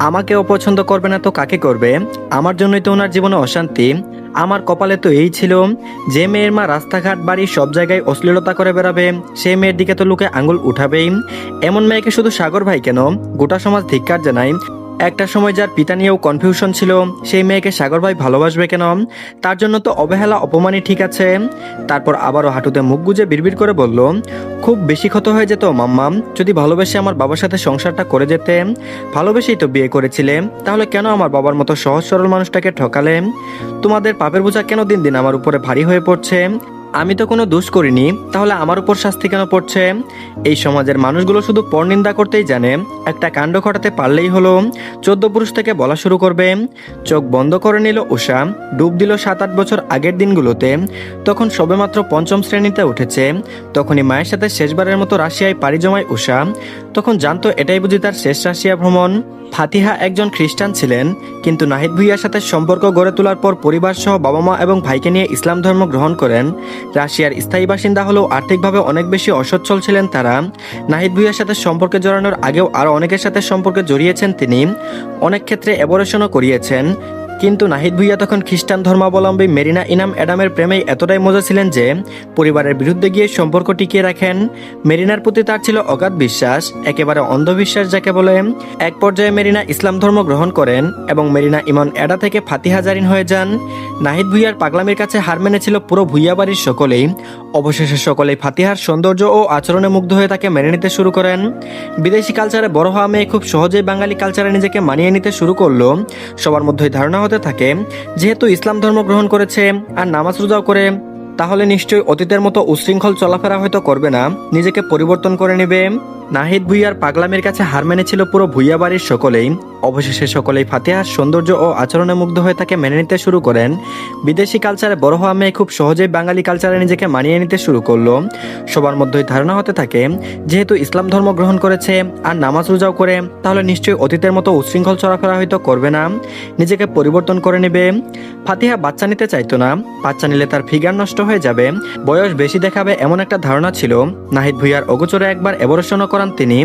আমাকে অপছন্দ করবে না তো কাকে করবে? আমার জন্যই তো ওনার জীবনে অশান্তি। আমার কপালে তো এই ছিল, যে মেয়ের মা রাস্তাঘাট বাড়ি সব জায়গায় অশ্লীলতা করে বেড়াবে, সেই মেয়ের দিকে তো লোকে আঙুল উঠাবেই। এমন মেয়েকে শুধু সাগর ভাই কেন, গোটা সমাজ ধিক্কার জানায়। একটা সময় যার পিতা নিয়েও কনফিউশন ছিল, সেই মেয়েকে সাগর ভাই ভালোবাসবে কেন? তার জন্য তো অবহেলা অপমানই ঠিক আছে। তারপর আবারও হাঁটুতে মুখ গুজে বিড়বিড় করে বলল, খুব বেশি ক্ষত হয়ে যেত মাম্মা যদি ভালোবেসে আমার বাবার সাথে সংসারটা করে যেতে। ভালোবেসেই তো বিয়ে করেছিলে, তাহলে কেন আমার বাবার মতো সহজ সরল মানুষটাকে ঠকালে? তোমাদের পাপের বোঝা কেন দিন দিন আমার উপরে ভারী হয়ে পড়ছে? আমি তো কোনো দোষ করিনি, তাহলে আমার উপর শাস্তি কেন পড়ছে? এই সমাজের মানুষগুলো শুধু পরনিন্দা করতেই জানে, একটা কাণ্ড ঘটাতে পারলেই হলো 14 পুরুষ থেকে বলা শুরু করবে। চোখ বন্ধ করে নিল উষা, ডুব দিল 7-8 বছর আগের দিনগুলোতে। তখন সবেমাত্র পঞ্চম শ্রেণীতে উঠেছে। তখনই মায়ের সাথে শেষবারের মতো রাশিয়ায় পাড়ি জমায় উষা। তখন জানতো এটাই বুঝি তার শেষ রাশিয়া ভ্রমণ। ফাতিহা একজন খ্রিস্টান ছিলেন, কিন্তু নাহিদ ভুঁইয়ার সাথে সম্পর্ক গড়ে তোলার পর পরিবার সহ বাবা মা এবং ভাইকে নিয়ে ইসলাম ধর্ম গ্রহণ করেন। রাশিয়ার স্থায়ী বাসিন্দা হলেও আর্থিকভাবে অনেক বেশি অসচ্ছল ছিলেন তারা। নাহিদ ভুঁইয়ার সাথে সম্পর্কে জড়ানোর আগেও আরও অনেকের সাথে সম্পর্কে জড়িয়েছেন তিনি। অনেক ক্ষেত্রে অ্যাবর্শনও করিয়েছেন। কিন্তু নাহিদ ভুঁইয়া তখন খ্রিস্টান ধর্মাবলম্বী মেরিনা ইনাম অ্যাডামের প্রেমেই এতটাই মজা ছিলেন যে পরিবারের বিরুদ্ধে গিয়ে সম্পর্ক টিকিয়ে রাখেন। মেরিনার প্রতি তার ছিল অগাধ বিশ্বাস, একেবারে অন্ধবিশ্বাস যাকে বলে। এক পর্যায়ে মেরিনা ইসলাম ধর্ম গ্রহণ করেন এবং মেরিনা ইমন অ্যাডা থেকে ফাতিহা জারিন হয়ে যান। নাহিদ ভুঁইয়ার পাগলামির কাছে হার মেনেছিল পুরো ভুঁইয়া বাড়ির সকলেই। অবশেষে সকলেই ফাতিহার সৌন্দর্য ও আচরণে মুগ্ধ হয়ে তাকে মেনে নিতে শুরু করেন। বিদেশি কালচারে বড় হওয়া মেয়ে খুব সহজেই বাঙালি কালচারে নিজেকে মানিয়ে নিতে শুরু করলো। সবার মধ্যেই ধারণা হতে থাকে, যেহেতু ইসলাম ধর্ম গ্রহণ করেছে আর নামাজ রোজাও করে, তাহলে নিশ্চয়ই অতীতের মতো উচ্ছৃঙ্খল চলাফেরা হয়তো করবে না, নিজেকে পরিবর্তন করে নেবে। নাহিদ ভুঁইয়ার পাগলামির কাছে হার মেনেছিল পুরো ভুঁইয়া বাড়ির সকলেই। অবশেষে সকলেই ফাতিহার সৌন্দর্য ও আচরণে মুগ্ধ হয়ে তাকে মেনে নিতে শুরু করেন। বিদেশি কালচারে বড় হওয়া মেয়ে খুব সহজেই বাঙালি কালচারে নিজেকে মানিয়ে নিতে শুরু করলো। সবার মধ্যেই ধারণা হতে থাকে, যেহেতু ইসলাম ধর্ম গ্রহণ করেছে আর নামাজ রোজাও করে, তাহলে নিশ্চয়ই অতীতের মতো উচ্ছৃঙ্খল চলাফেরা হয়তো করবে না, নিজেকে পরিবর্তন করে নেবে। ফাতিহা বাচ্চা নিতে চাইতো না, বাচ্চা নিলে তার ফিগার নষ্ট হয়ে যাবে, বয়স বেশি দেখাবে, এমন একটা ধারণা ছিল। নাহিদ ভুঁইয়ার অগোচরে একবার অ্যাবর্শনও করান তিনি।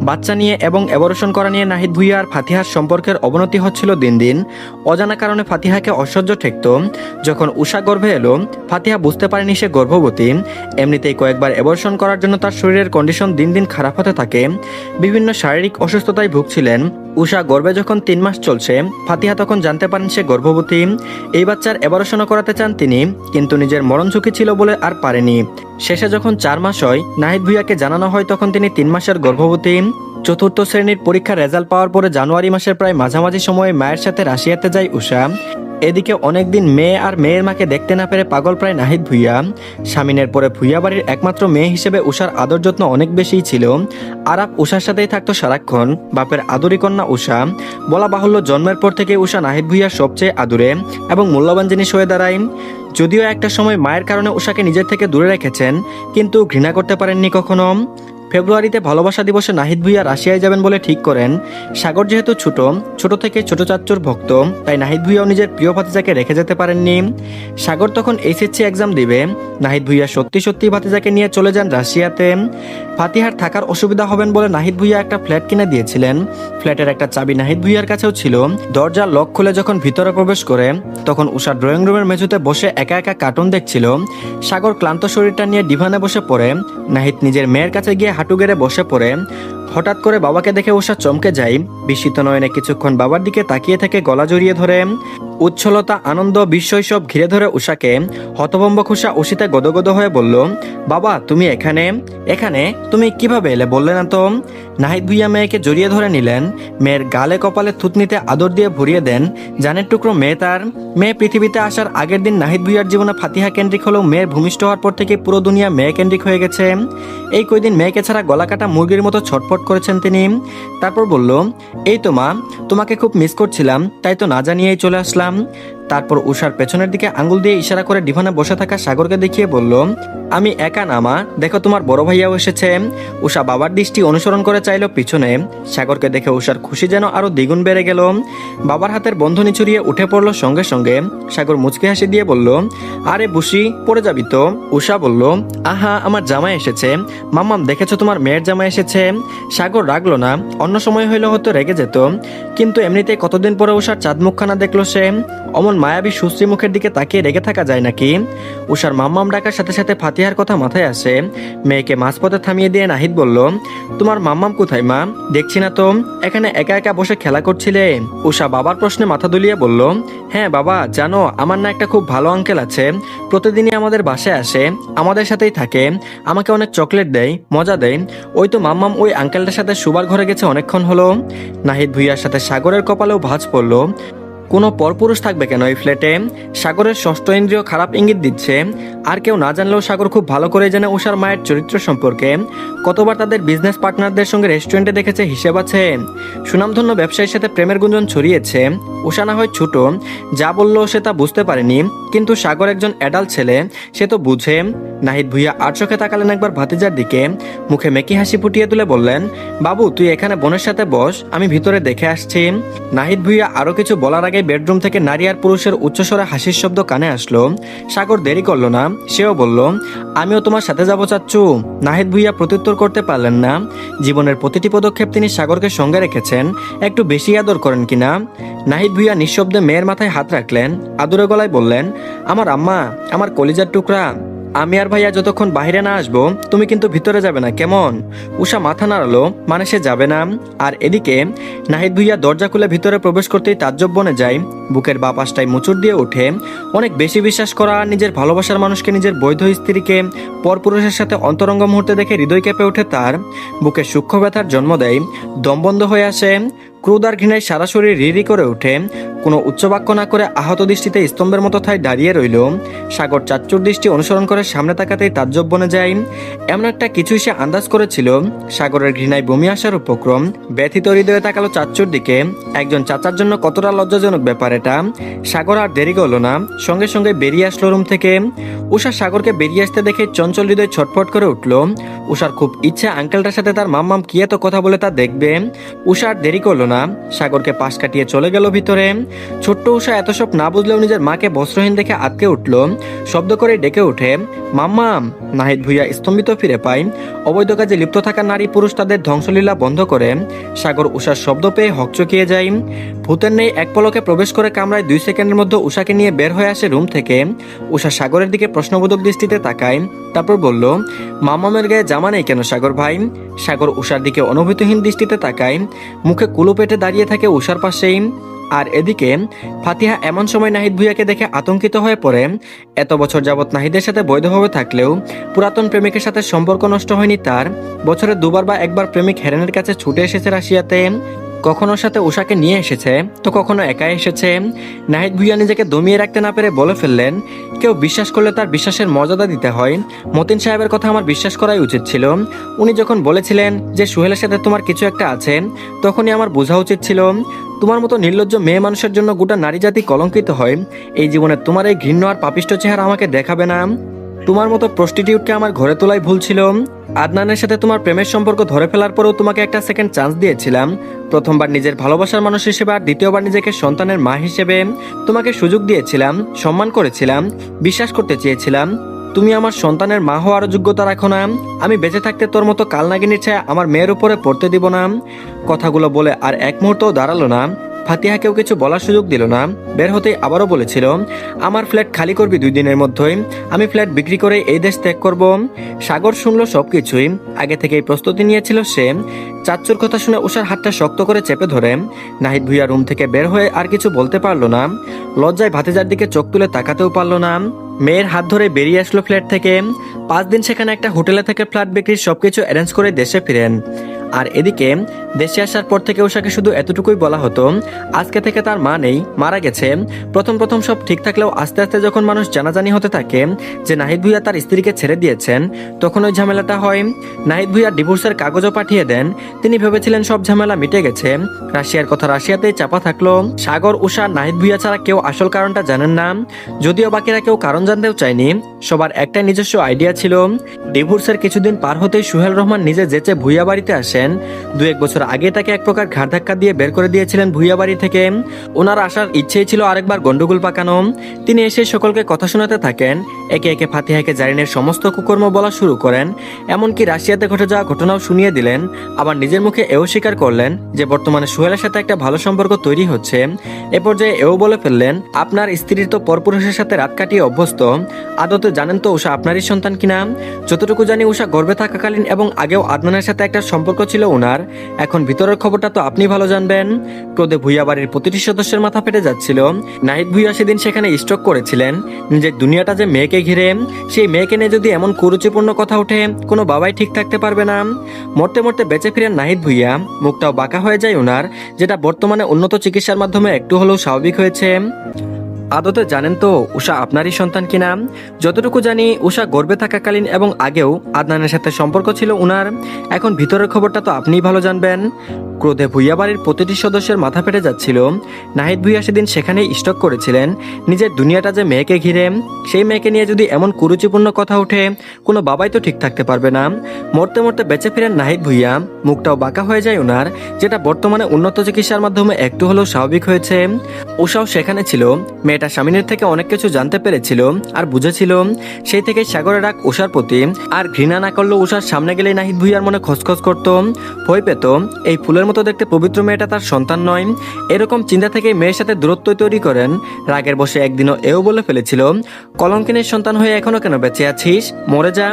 বাচ্চা নিয়ে এবং অ্যাবর্শন করা নিয়ে নাহিদ ভুঁইয়া আর ফাতিহার সম্পর্কের অবনতি হচ্ছিল দিন দিন। অজানা কারণে ফাতিহাকে অসহ্য ঠেকত। যখন উষা গর্ভে এলো, ফাতিহা বুঝতে পারেনি সে গর্ভবতী। এমনিতেই কয়েকবার অ্যাবর্শন করার জন্য তার শরীরের কন্ডিশন দিন দিন খারাপ হতে থাকে। বিভিন্ন শারীরিক অসুস্থতায় ভুগছিলেন। উষা গর্ভে যখন 3 মাস চলছে, ফাতিহা তখন জানতে পারেন সে গর্ভবতী। এই বাচ্চার অ্যাবর্শনও করাতে চান তিনি, কিন্তু নিজের মরণ ঝুঁকি ছিল বলে আর পারেনি। শেষে যখন 4 মাস হয়, নাহিদ ভুঁইয়াকে জানানো হয় তখন তিনি 3 মাসের গর্ভবতী। চতুর্থ শ্রেণীর পরীক্ষার রেজাল্ট পাওয়ার পরে জানুয়ারি মাসের প্রায় মাঝামাঝি সময়ে মায়ের সাথে রাশিয়াতে যায় উষা। এদিকে অনেকদিন মেয়ে আর মেয়ের মাকে দেখতে না পেরে পাগল প্রায় নাহিদ ভুঁইয়া। স্বামীনের পরে ভুঁইয়া বাড়ির একমাত্র মেয়ে হিসেবে উষার আদর যত্ন অনেক বেশিই ছিল। আরাপ উষার সাথেই থাকতো সারাক্ষণ। বাপের আদরি কন্যা উষা। বলা বাহুল্য, জন্মের পর থেকে উষা নাহিদ ভুঁইয়ার সবচেয়ে আদুরে এবং মূল্যবান জিনিস হয়ে দাঁড়ায়। যদিও একটা সময় মায়ের কারণে উষাকে নিজের থেকে দূরে রেখেছেন, কিন্তু ঘৃণা করতে পারেননি কখনো। ফেব্রুয়ারিতে ভালোবাসা দিবসে নাহিদ ভুঁইয়া রাশিয়ায় যাবেন বলে ঠিক করেন। সাগর যেহেতু ছোট থেকে ছোট চাচ্চুর ভক্ত, তাই নাহিদ ভুঁইয়াও নিজের প্রিয় ভাতিজাকে রেখে যেতে পারেননি। সাগর তখন এইচএসসি এক্সাম দিবে। নাহিদ ভুঁইয়া সত্যি সত্যি ভাতিজাকে নিয়ে চলে যান রাশিয়াতে। ফাতিহার থাকার অসুবিধা হবেন বলে নাহিদ ভুঁইয়া একটা ফ্ল্যাট কিনে দিয়েছিলেন। ফ্ল্যাটের একটা চাবি নাহিদ ভুঁইয়ার কাছেও ছিল। দরজার লক খুলে যখন ভিতরে প্রবেশ করে, তখন উষা ড্রয়িং রুমের মেঝেতে বসে একা একা কার্টুন দেখছিল। সাগর ক্লান্ত শরীরটা নিয়ে ডিভানে বসে পড়ে। নাহিদ নিজের মেয়ের কাছে গিয়ে হাঁটু গেড়ে বসে পড়ে। হঠাৎ করে বাবাকে দেখে উষা চমকে যায়। বিস্মিত নয়নে কিছুক্ষণ বাবার দিকে তাকিয়ে থেকে গলা জড়িয়ে ধরে। উচ্ছলতা, আনন্দ, বিস্ময় সব ঘিরে ধরে উষাকে। হতভম্ব উষা উশিতে গদগদ হয়ে বলল, বাবা তুমি এখানে? এখানে তুমি কিভাবে এলে বললে না তো? নাহিদ ভুঁইয়া মেয়েকে জড়িয়ে ধরে নিলেন। মেয়ের গালে কপালে থুতনিতে আদর দিয়ে ভরিয়ে দেন। জানের টুকরো মেয়ে তার। মেয়ে পৃথিবীতে আসার আগের দিন নাহিদ ভুঁইয়ার জীবনে ফাতিহা কেন্দ্রিক হলেও মেয়ের ভূমিষ্ঠ হওয়ার পর থেকে পুরো দুনিয়া মেয়ে কেন্দ্রিক হয়ে গেছে। এই কয়দিন মেয়েকে ছাড়া গলা কাটা মুরগির মতো ছটফট করেছেন তিনি। তারপর বলল, এই তো মা, তোমাকে খুব মিস করছিলাম, তাই তো না জানিয়েই চলে আসলাম। তারপর উষার পেছনের দিকে আঙ্গুল দিয়ে ইশারা করে ডিভানে বসে থাকা সাগরকে দেখিয়ে বলল, আমি একা না মা, দেখো তোমার বড় ভাইয়াও এসেছে। উষা বাবার দৃষ্টি অনুসরণ করে চাইল পিছনে। সাগরকে দেখে উষার খুশি যেন আরো দ্বিগুণ বেড়ে গেল। বাবার হাতের বন্ধনী ছড়িয়ে উঠে পড়লো সঙ্গে সঙ্গে। সাগর মুচকি হাসি দিয়ে বলল, আরে বুসি, পড়ে যাবি তো। উষা বলল, আহা আমার জামাই এসেছে। মাম্মাম দেখেছো তোমার মেয়ের জামাই এসেছে। সাগর রাগলো না, অন্য সময় হইলে হয়তো রেগে যেত, কিন্তু এমনিতেই কতদিন পরে উষার চাঁদ মুখখানা দেখলো সে। অমন মায়াবী সুশ্রী মুখের দিকে তাকিয়ে রেগে থাকা যায় নাকি? উষার মাম্মাম ডাকার সাথে সাথে ফাতিহার কথা মাথায় আসে। মেয়েকে মাঝপথে থামিয়ে দিয়ে নাহিদ বলল, তোমার মাম্মাম কোথায় মা? দেখছি না তো, এখানে একা একা বসে খেলা করছিলে। উষা বাবার প্রশ্নে মাথা দুলিয়ে বলল, হ্যাঁ বাবা, জানো আমার না একটা খুব ভালো আঙ্কেল আছে, প্রতিদিনই আমাদের বাসায় আসে, আমাদের সাথেই থাকে, আমাকে অনেক চকলেট দেয়, মজা দেয়। ওই তো মাম্মাম ওই আঙ্কেলটার সাথে শুবার ঘরে গেছে অনেকক্ষণ হলো। নাহিদ ভুইয়ার সাথে সাগরের কপালেও ভাঁজ পড়ল। কোনো পরপুরুষ থাকবে কেন এই ফ্ল্যাটে? সাগরের ষষ্ঠ ইন্দ্রিয় খারাপ ইঙ্গিত দিচ্ছে। আর কেউ না জানলেও সাগর খুব ভালো করে জানে উষার মায়ের চরিত্র সম্পর্কে। কতবার তাদের বিজনেস পার্টনারদের সঙ্গে রেস্টুরেন্টে দেখেছে, হিসেব আছে। সুনামধন্য ব্যবসায়ীর সাথে প্রেমের গুঞ্জন ছড়িয়েছে। উষা না হয় ছোট, যা বললো সে তা বুঝতে পারেনি, কিন্তু সাগর একজন অ্যাডাল্ট ছেলে, সে তো বুঝে। নাহিদ ভুইয়া আর চোখে তাকালেন একবার ভাতিজার দিকে, মুখে মেকি হাসি ফুটিয়ে তুলে বললেন, বাবু তুই এখানে বোনের সাথে বস, আমি ভিতরে দেখে আসছি। নাহিদ ভুইয়া আরো কিছু বলার আগে বেডরুম থেকে নারী আর পুরুষের উচ্চস্বরে হাসির শব্দ কানে আসলো। সাগর দেরি করলো না, সেও বলল, আমিও তোমার সাথে যাবো চাচ্চু। নাহিদ ভুইয়া প্রত্যুত্তর করতে পারলেন না। জীবনের প্রতিটি পদক্ষেপ তিনি সাগরকে সঙ্গে রেখেছেন, একটু বেশি আদর করেন কিনা। নাহিদ ভুইয়া নিঃশব্দে মেয়ের মাথায় হাত রাখলেন, আদুরে গলায় বললেন, আমার আম্মা, আমার কলিজার টুকরা, আমি আর ভাইয়া যতক্ষণ বাইরে না আসবো তুমি কিন্তু ভিতরে যাবে না, কেমন? উষা মাথা নাড়ালো, মানে সে যাবে না। আর এদিকে নাহিদ ভুইয়া দরজা খুলে ভিতরে প্রবেশ করতেই তাজ্জব বনে যায়। বুকের বা পাশটায় মুচুর দিয়ে ওঠে। অনেক বেশি বিশ্বাস করা নিজের ভালোবাসার মানুষকে, নিজের বৈধ স্ত্রীকে পরপুরুষের সাথে অন্তরঙ্গ মুহূর্তে দেখে হৃদয় কেঁপে ওঠে তার। বুকে সূক্ষ্ম ব্যথার জন্ম দেয়, দম বন্ধ হয়ে আসে। ক্রোধ আর ঘৃণায় সারা শরীর রিরি করে ওঠে। কোনো উচ্চবাক্য না করে আহত দৃষ্টিতে স্তম্ভের মতো ঠায় দাঁড়িয়ে রইল। সাগর চাচ্চুর দৃষ্টি অনুসরণ করে সামনে তাকাতেই তাজ্জব বনে যায়। এমন একটা কিছুই সে আন্দাজ করেছিল। সাগরের ঘৃণায় বমি আসার উপক্রম। ব্যথিত হৃদয়ে তাকালো চাচ্চুর দিকে। একজন চাচার জন্য কতটা লজ্জাজনক ব্যাপার এটা। সাগর আর দেরি করলো না, সঙ্গে সঙ্গে বেরিয়ে আসলো রুম থেকে। উষা সাগরকে বেরিয়ে আসতে দেখে চঞ্চল হৃদয় ছটফট করে উঠল। উষার খুব ইচ্ছে আঙ্কেলটার সাথে তার মাম্মাম কি এত কথা বলে তা দেখবে। উষা আর দেরি করলো না, সাগরকে পাশ কাটিয়ে চলে গেল ভিতরে। ছোট্ট উষা এত সব না বুঝলেও নিজের মাকে বস্ত্রহীন দেখে আটকে উঠল। শব্দ করে ডেকে ওঠে, মাম্মাম। নাহিদ ভুইয়া স্তম্ভিত ফিরে পায়। অবৈধ কাজে লিপ্ত থাকা নারী পুরুষ তাদের ধ্বংসলীলা বন্ধ করে। সাগর উষার শব্দ পেয়ে হকচকিয়ে যায়। ভূতের নেই এক পলকে প্রবেশ করে কামরায় 2 সেকেন্ডের মধ্যে উষাকে নিয়ে বের হয়ে আসে রুম থেকে। উষা সাগরের দিকে প্রশ্নবোধক দৃষ্টিতে তাকায়, তারপর বলল, মাম্মামের গায়ে জামা নেই কেন সাগর ভাই? সাগর উষার দিকে অনুভূতিহীন দৃষ্টিতে তাকায়। মুখে কুলো পেটে দাঁড়িয়ে থাকে উষার পাশেই। আর এদিকে ফাতিহা এমন সময় নাহিদ ভুইয়াকে দেখে আতঙ্কিত হয়ে পড়ে। এত বছর যাবৎ নাহিদের সাথে বৈধভাবে থাকলেও পুরাতন প্রেমিকের সাথে সম্পর্ক নষ্ট হয়নি তার। বছরে 2 বার বা 1 বার প্রেমিক হেরেনের কাছে ছুটে এসেছে রাশিয়াতে। কখনো সাথে উষাকে নিয়ে এসেছে, তো কখনো একা এসেছে। নাহিদ ভুইয়া নিজেকে দমিয়ে রাখতে না পেরে বলে ফেললেন, কেউ বিশ্বাস করলে তার বিশ্বাসের মর্যাদা দিতে হয়। মতিন সাহেবের কথা আমার বিশ্বাস করাই উচিত ছিল। উনি যখন বলেছিলেন যে সোহেলের সাথে তোমার কিছু একটা আছে, তখনই আমার বোঝা উচিত ছিল। তোমার মতো নির্লজ্জ মেয়ে মানুষের জন্য গোটা নারী জাতি কলঙ্কিত হয়। এই জীবনে তোমার এই ঘৃণ্য আর পাপিষ্ঠ চেহারা আমাকে দেখাবে না। তোমার মতো প্রস্টিটিউটকে আমার ঘরে তোলাই ভুল ছিল। আদনানের সাথে তোমার প্রেমের সম্পর্ক ধরে ফেলার পরেও তোমাকে একটা সেকেন্ড চান্স দিয়েছিলাম। প্রথমবার নিজের ভালোবাসার মানুষ হিসেবে, আর দ্বিতীয়বার নিজেকে সন্তানের মা হিসেবে তোমাকে সুযোগ দিয়েছিলাম, সম্মান করেছিলাম, বিশ্বাস করতে চেয়েছিলাম। তুমি আমার সন্তানের মা হওয়ার যোগ্যতা রাখো না। আমি বেঁচে থাকতে তোর মতো কালনাগিনীর ছায়া আমার মেয়ের উপরে পড়তে দিব না। কথাগুলো বলে আর এক মুহূর্তও দাঁড়ালো না। ফাতিহাকেও কিছু বলার সুযোগ দিল না। বের হতেই আবারও বলেছিল, আমার ফ্ল্যাট খালি করবি 2 দিনের মধ্যেই। আমি ফ্ল্যাট বিক্রি করে এই দেশ ত্যাগ করব। সাগর শুনল সবকিছুই। আগে থেকেই প্রস্তুতি নিয়েছিল সে। চাচ্চুর কথা শুনে উষার হাতটা শক্ত করে চেপে ধরে। নাহিদ ভুইয়া রুম থেকে বের হয়ে আর কিছু বলতে পারলো না। লজ্জায় ভাতিজার দিকে চোখ তুলে তাকাতেও পারলো না। মেয়ের হাত ধরে বেরিয়ে আসলো ফ্ল্যাট থেকে। 5 দিন সেখানে একটা হোটেলে থেকে ফ্ল্যাট বিক্রির সবকিছু অ্যারেঞ্জ করে দেশে ফিরেন। আর এদিকে দেশে আসার পর থেকে উষাকে শুধু এতটুকুই বলা হতো আজকে থেকে তার মা নেই, মারা গেছে। প্রথম প্রথম সব ঠিক থাকলেও আস্তে আস্তে যখন মানুষ জানাজানি হতে থাকে যে নাহিদ ভুঁইয়া তার স্ত্রীকে ছেড়ে দিয়েছেন, তখন ওই ঝামেলাটা হয়। নাহিদ ভুঁইয়া ডিভোর্সের কাগজও পাঠিয়ে দেন। তিনি ভেবেছিলেন সব ঝামেলা মিটে গেছে, রাশিয়ার কথা রাশিয়াতেই চাপা থাকলো। সাগর, উষা, নাহিদ ভুঁইয়া ছাড়া কেউ আসল কারণটা জানেন না, যদিও বাকিরা কেউ কারণ জানতেও চায়নি। সবার একটা নিজস্ব আইডিয়া ছিল। ডিভোর্সের কিছুদিন পার হতেই সোহেল রহমান নিজে যেচে ভুঁইয়া বাড়িতে আসেন। 2-1 বছর আগে তাকে এক প্রকার ঘাড় ধাক্কা দিয়ে বের করে দিয়েছিলেন ভুঁইয়া বাড়ি থেকে। ওনার আসার ইচ্ছেই ছিল আরেকবার গন্ডগোল পাকানো। তিনি এসে সকলকে কথা শোনাতে থাকেন, একে একে ফাতিহাকে জারিনের সমস্ত কুকর্ম বলা শুরু করেন। এমনকি রাশিয়াতে ঘটে যাওয়া ঘটনাও শুনিয়ে দিলেন। আবার নিজের মুখে এও স্বীকার করলেন যে বর্তমানে সোহেলের সাথে একটা ভালো সম্পর্ক তৈরি হচ্ছে। এ পর্যায়ে এও বলে ফেললেন, আপনার স্ত্রীর তো পরপুরুষের সাথে রাত কাটিয়ে অভ্যস্ত, আদতে জানেন তো উষা আপনারই সন্তান কিনা? যতটুকু জানি উষা গর্ভে থাকাকালীন এবং আগেও আদনানের সাথে একটা সম্পর্ক ছিল ওনার। এখন ভিতরের খবরটা তো আপনি ভালো জানবেন। ক্রোধে ভুঁইয়া বাড়ির প্রতিটি সদস্যের মাথা ফেটে যাচ্ছিল। নাহিদ ভুঁইয়া সেদিন সেখানে স্ট্রোক করেছিলেন। নিজের দুনিয়াটা যে মেয়েকে ঘিরে, সেই মেয়েকে নিয়ে যদি এমন কুরুচিপূর্ণ কথা ওঠে, কোনো বাবাই ঠিক থাকতে পারবে না। মরতে মরতে বেঁচে ফিরেন নাহিদ ভুঁইয়া, মুখটাও বাঁকা হয়ে যায় ওনার, যেটা বর্তমানে উন্নত চিকিৎসার মাধ্যমে একটু হলেও স্বাভাবিক হয়েছে। আদতে জানেন তো উষা আপনারই সন্তান কিনা? যতটুকু জানি উষা গর্ভে থাকাকালীন এবং আগেও আদনানের সাথে সম্পর্ক ছিল উনার। এখন ভিতরের খবরটা তো আপনিই ভালো জানবেন। ক্রোধে ভুঁইয়া বাড়ির প্রতিটি সদস্যের মাথা ফেটে যাচ্ছিল। নাহিদ ভুঁইয়া সেদিন সেখানেই স্টক করেছিলেন। নিজের দুনিয়াটা যে মেয়েকে ঘিরে, সেই মেয়েকে নিয়ে যদি এমন কুরুচিপূর্ণ কথা ওঠে, কোনো বাবাই তো ঠিক থাকতে পারবে না। মরতে মরতে বেঁচে ফিরেন নাহিদ ভুঁইয়া, মুখটাও বাঁকা হয়ে যায় ওনার, যেটা বর্তমানে উন্নত চিকিৎসার মাধ্যমে একটু হলেও স্বাভাবিক হয়েছে। উষাও সেখানে ছিল। মেয়েটা স্বামীনের থেকে অনেক কিছু জানতে পেরেছিল আর বুঝেছিল। সেই থেকে সাগরের রাগ উষার প্রতি। আর ঘৃণা না করলেও উষার সামনে গেলে নাহিদ ভুঁইয়ার মনে খসখস করত, ভয় পেত এই ফুলের মতো দেখতে পবিত্র মেয়েটা তার সন্তান নয়। এরকম চিন্তা থেকে মেয়ের সাথে দূরত্ব তৈরি করেন। রাগের বসে একদিনও এও বলে ফেলেছিল, কলঙ্কিনীর সন্তান হয়ে এখনো কেন বেঁচে আছিস, মরে যা।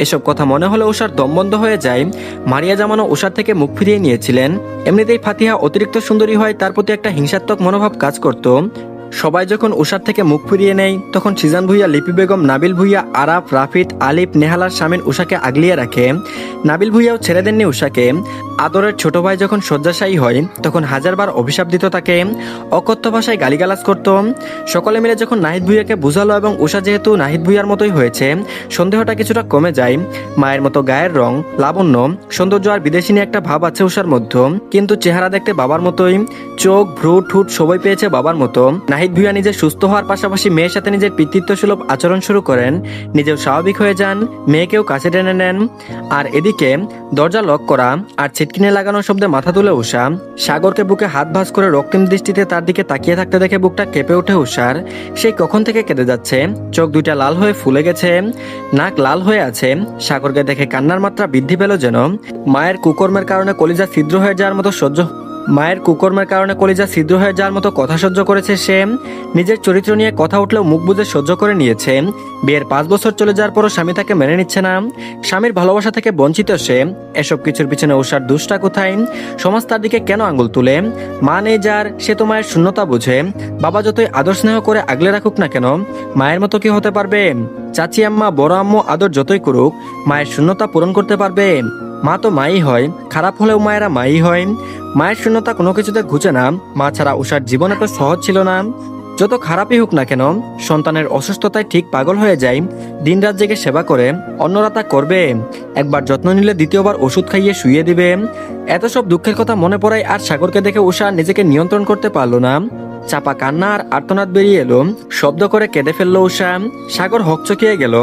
এসব কথা মনে হলে উষার দম বন্ধ হয়ে যায়। মারিয়া জামানও উষার থেকে মুখ ফিরিয়ে নিয়েছিলেন। এমনিতেই ফাতিহা অতিরিক্ত সুন্দরী হয়, তার প্রতি একটা হিংসাত্মক মনোভাব কাজ করত। সবাই যখন উষার থেকে মুখ ফিরিয়ে নেয়, তখন সিজান ভুঁইয়া, লিপি বেগম, নাবিল ভুঁইয়া, আরাফ, রাফিদ, আলিফ, নেহালার স্বামীন উষাকে আগলিয়ে রাখে। নাবিল ভুঁইয়াও ছেড়ে দেননি উষাকে। আদরের ছোট ভাই যখন শয্যাশায়ী হয়, তখন হাজারবার অভিশাপ দিত তাকে, অকথ্য ভাষায় গালিগালাজ করত। সকলে মিলে যখন নাহিদ ভুঁইয়াকে বুঝালো এবং উষা যেহেতু নাহিদ ভুঁইয়ার মতোই হয়েছে, সন্দেহটা কিছুটা কমে যায়। মায়ের মতো গায়ের রং, লাবণ্য, সৌন্দর্য আর বিদেশিনী একটা ভাব আছে উষার মধ্যে, কিন্তু চেহারা দেখতে বাবার মতোই। চোখ, ভ্রু, ঠোঁট সবই পেয়েছে বাবার মতো। নাহিদ ভুঁইয়া নিজে সুস্থ হওয়ার পাশাপাশি মেয়ের সাথে নিজের পিতৃত্বসুলভ আচরণ শুরু করেন, নিজেও স্বাভাবিক হয়ে যান, মেয়েকেও কাছে টেনে নেন। আর এদিকে দরজা লক করা আর ছিটকিনে লাগানো শব্দে মাথা তুলে উষা। সাগরকে বুকে হাত ভাঁজ করে রক্তিম দৃষ্টিতে তার দিকে তাকিয়ে থাকতে দেখে বুকটা কেঁপে ওঠে উষার। সেই কখন থেকে কেঁদে যাচ্ছে, চোখ দুইটা লাল হয়ে ফুলে গেছে, নাক লাল হয়ে আছে। সাগরকে দেখে কান্নার মাত্রা বৃদ্ধি পেল যেন। মায়ের কুকর্মের কারণে কলিজা ছিদ্র হয়ে যাওয়ার মতো কথা সহ্য করেছে সে। নিজের চরিত্র নিয়ে কথা উঠলেও মুখ বুজে সহ্য করে নিয়েছে। বিয়ের 5 বছর চলে যাওয়ার পরও স্বামী তাকে মেনে নিচ্ছে না, স্বামীর ভালোবাসা থেকে বঞ্চিত সে। এসব কিছুর পিছনে উষার দুষ্টা কোথায়? সমাজ তার দিকে কেন আঙুল তুলে? মা নেই যার, সে তো মায়ের শূন্যতা বুঝে। বাবা যতই আদর স্নেহ করে আগলে রাখুক না কেন, মায়ের মতো কি হতে পারবে? চাচি আম্মা, বড় আম্মু আদর যতই করুক, মায়ের শূন্যতা পূরণ করতে পারবে? মা তো মাই হয়, খারাপ হলেও মায়েরা মাই হয়। মায়ের শূন্যতা কোনো কিছুতে ঘুচে না। মা ছাড়া উষার জীবন এত সহজ ছিল না। যত খারাপই হোক না কেন, সন্তানের অসুস্থতায় ঠিক পাগল হয়ে যায়। দিনরাত জেগে সেবা করে, অন্যরা তা করবে। একবার যত্ন নিলে দ্বিতীয়বার ওষুধ খাইয়ে শুইয়ে দিবে। এত সব দুঃখের কথা মনে পড়ায় আর সাগরকে দেখে উষা নিজেকে নিয়ন্ত্রণ করতে পারল না। চাপা কান্না আর আর্তনাদ বেরিয়ে এলো, শব্দ করে কেঁদে ফেললো উষা। সাগর হকচকিয়ে গেল।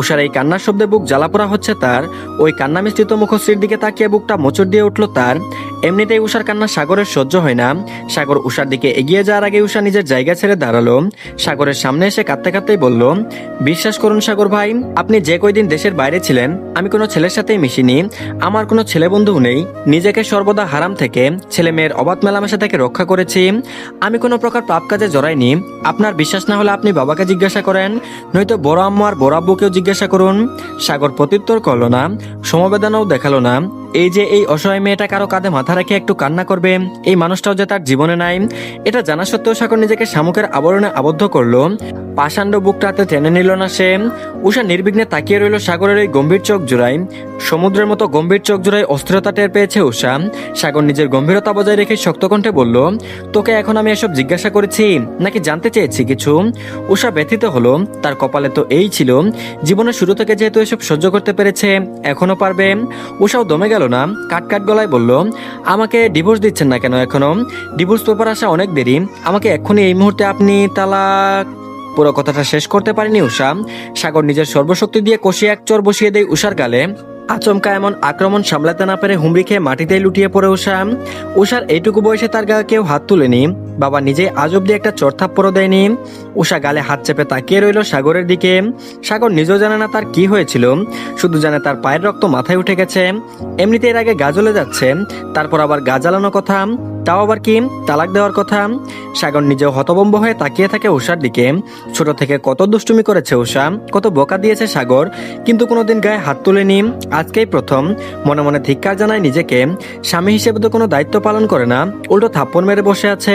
উষার এই কান্নার শব্দে বুক জ্বালাপোড়া হচ্ছে তার। ওই কান্না মিশ্রিত মুখশ্রীর দিকে তাকিয়ে বুকটা মোচড় দিয়ে উঠল তার। এমনিতেই উষার কান্না সাগরের সহ্য হয় না। সাগর উষার দিকে এগিয়ে যাওয়ার আগে উষা নিজের জায়গা ছেড়ে দাঁড়ালো। সাগরের সামনে এসে কাঁদতে কাঁদতেই বলল, বিশ্বাস করুন সাগর ভাই, আপনি যে কয়দিন দেশের বাইরে ছিলেন, আমি কোনো ছেলের সাথেই মিশিনি। আমার কোনো ছেলে বন্ধু নেই। নিজেকে সর্বদা হারাম থেকে, ছেলে মেয়ের অবাধ মেলামেশা থেকে রক্ষা করেছি। আমি কোনো প্রকার পাপ কাজে জড়াইনি। আপনার বিশ্বাস না হলে আপনি বাবাকে জিজ্ঞাসা করেন, নয়তো বড় আম্মু আর বড় আব্বুকেও জিজ্ঞাসা করুন। সাগর প্রত্যুত্তর করলো না, সমবেদনাও দেখালো না। এই যে এই অসহায় মেয়েটা কারো কাঁধে মাথা রেখে একটু কান্না করবে, এই মানুষটাও যে তার জীবনে নাই, এটা জানা সত্ত্বেও সাগর নিজেকে শামুকের আবরণে আবদ্ধ করলো। পাষাণ্ড বুকটাতে টেনে নিল না সে। উষা নির্বিঘ্নে তাকিয়ে রইল সাগরের এই গম্ভীর চোখ জোড়ায়। সমুদ্রের মতো গম্ভীর চোখ জোড়ায় অস্থিরতা টের পেয়েছে উষা। সাগর নিজের গম্ভীরতা বজায় রেখে শক্ত কণ্ঠে বলল, তোকে এখন আমি এসব জিজ্ঞাসা করেছি নাকি জানতে চেয়েছি কিছু? উষা ব্যথিত হলো, তার কপালে তো এই ছিল, জীবনের শুরু থেকে যেহেতু এসব সহ্য করতে পেরেছে এখনো পারবে। উষাও দমে গেল না, কাট কাট গলায় বলল, আমাকে ডিভোর্স দিচ্ছেন না কেন এখনো? ডিভোর্স পেপার আসা অনেক দেরি, আমাকে এক্ষুনি এই মুহূর্তে আপনি তালাক। পুরো কথাটা শেষ করতে পারেনি উষা। সাগর নিজের সর্বশক্তি দিয়ে কষিয়ে এক চর বসিয়ে দেয় উষার গালে। আচমকা এমন আক্রমণ সামলাতে না পেরে হুমড়ি খেয়ে মাটিতেই লুটিয়ে পড়ে উষা। উষার এইটুকু বয়সে তার গায়ে কেউ হাত তুলেনি, বাবা নিজেই আজ অব্দি একটা চড়থাপ্পড়ও দেয়নি। উষা গালে হাত চেপে তাকিয়ে রইল সাগরের দিকে। সাগর নিজেও জানে না তার কি হয়েছিল, শুধু জানে তার পায়ের রক্ত মাথায় উঠে গেছে। এমনিতে এর আগে গা জ্বলে যাচ্ছে, তারপর আবার গা জ্বালানোর কথা, তাও আবার কি তালাক দেওয়ার কথা। সাগর নিজেও হতভম্ব হয়ে তাকিয়ে থাকে উষার দিকে। ছোট থেকে কত দুষ্টুমি করেছে উষা, কত বকা দিয়েছে সাগর, কিন্তু কোনোদিন গায়ে হাত তুলেনি। আজকেই প্রথম মনে মনে ধিক্কার জানায় নিজেকে। স্বামী হিসেবে তো কোনো দায়িত্ব পালন করে না, উল্টো থাপ্পড় মেরে বসে আছে।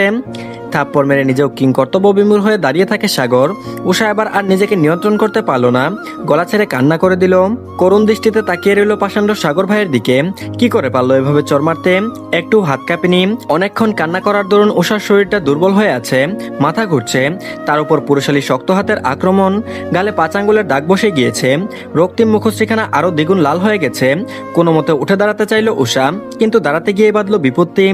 থাপ্পড় মেরে নিজেও কিংকর্তব্য বিমূঢ় হয়ে দাঁড়িয়ে থাকে সাগর। উষা এবার আর নিজেকে নিয়ন্ত্রণ করতে পারলো না, গলা ছেড়ে কান্না করে দিল। করুণ দৃষ্টিতে তাকিয়ে রইল পাষাণ্ড সাগর ভাইয়ের দিকে। কি করে পারলো এভাবে চর মারতে? একটু হাত কাঁপেনি। অনেকক্ষণ কান্না করার দরুন উষার শরীরটা দুর্বল হয়ে আছে, মাথা ঘুরছে, তার উপর পুরুষালী শক্ত হাতের আক্রমণ। গালে 5 আঙ্গুলের দাগ বসে গিয়েছে, রক্তিম মুখশ্রীখানা আরো দ্বিগুণ লাল হয়ে গেছে। কোনো মতে উঠে দাঁড়াতে চাইল উষা, কিন্তু দাঁড়াতে গিয়ে বাঁধলো বিপত্তি।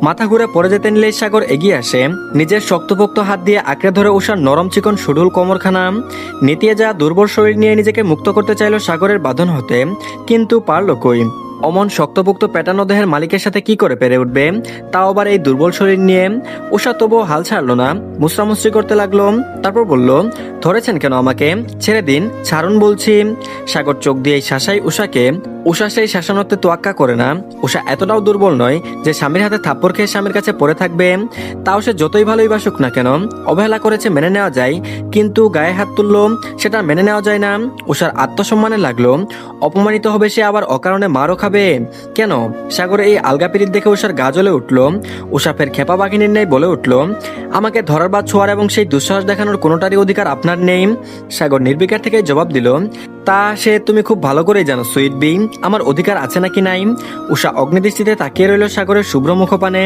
মাথা ঘুরে পড়ে যেতে নিলেই সাগর এগিয়ে আসে, নিজের শক্তপোক্ত হাত দিয়ে আঁকড়ে ধরে উষার নরম চিকন সুডুল কোমরখানা। নেতিয়ে যা দুর্বল শরীর নিয়ে নিজেকে মুক্ত করতে চাইল সাগরের বাঁধন হতে, কিন্তু পারল কই? অমন শক্তপোক্ত পেটানো দেহের মালিকের সাথে কি করে পেরে উঠবে, তাও আবার এই দুর্বল শরীর নিয়ে? উষা তবুও হাল ছাড়লো না, মুসরামুসরি করতে লাগলো। তারপর বলল, ধরেছেন কেন আমাকে? ছেড়ে দিন, ছাড়ুন বলছি। সাগর চোখ দিয়ে শাসাই উষাকে। উষা সেই শাসানোতে তোয়াক্কা করে না। উষা এতটাও দুর্বল নয় যে স্বামীর হাতে থাপ্পড় খেয়ে স্বামীর কাছে পড়ে থাকবে। তাও সে যতই ভালোই বাসুক না কেন, অবহেলা করেছে মেনে নেওয়া যায়, কিন্তু গায়ে হাত তুললো সেটা মেনে নেওয়া যায় না। উষার আত্মসম্মানে লাগলো, অপমানিত হবে সে, আবার অকারণে মারও খাবে। কেন? সাগরে এই আলগাপিরিত দেখে উষার গা জ্বলে উঠল। উষা ফের খেপা বাঘিনীর ন্যায় বলে উঠল, আমাকে ধরার বা ছোঁয়ার এবং সেই দুঃসাহস দেখানোর কোনোটারই অধিকার আপনার নেই। সাগর নির্বিকার থেকে জবাব দিল, তা সে তুমি খুব ভালো করেই জানো সুইট বি, আমার অধিকার আছে নাকি নাই। উষা অগ্নিদৃষ্টিতে তাকিয়ে রইল সাগরের শুভ্র মুখপানে।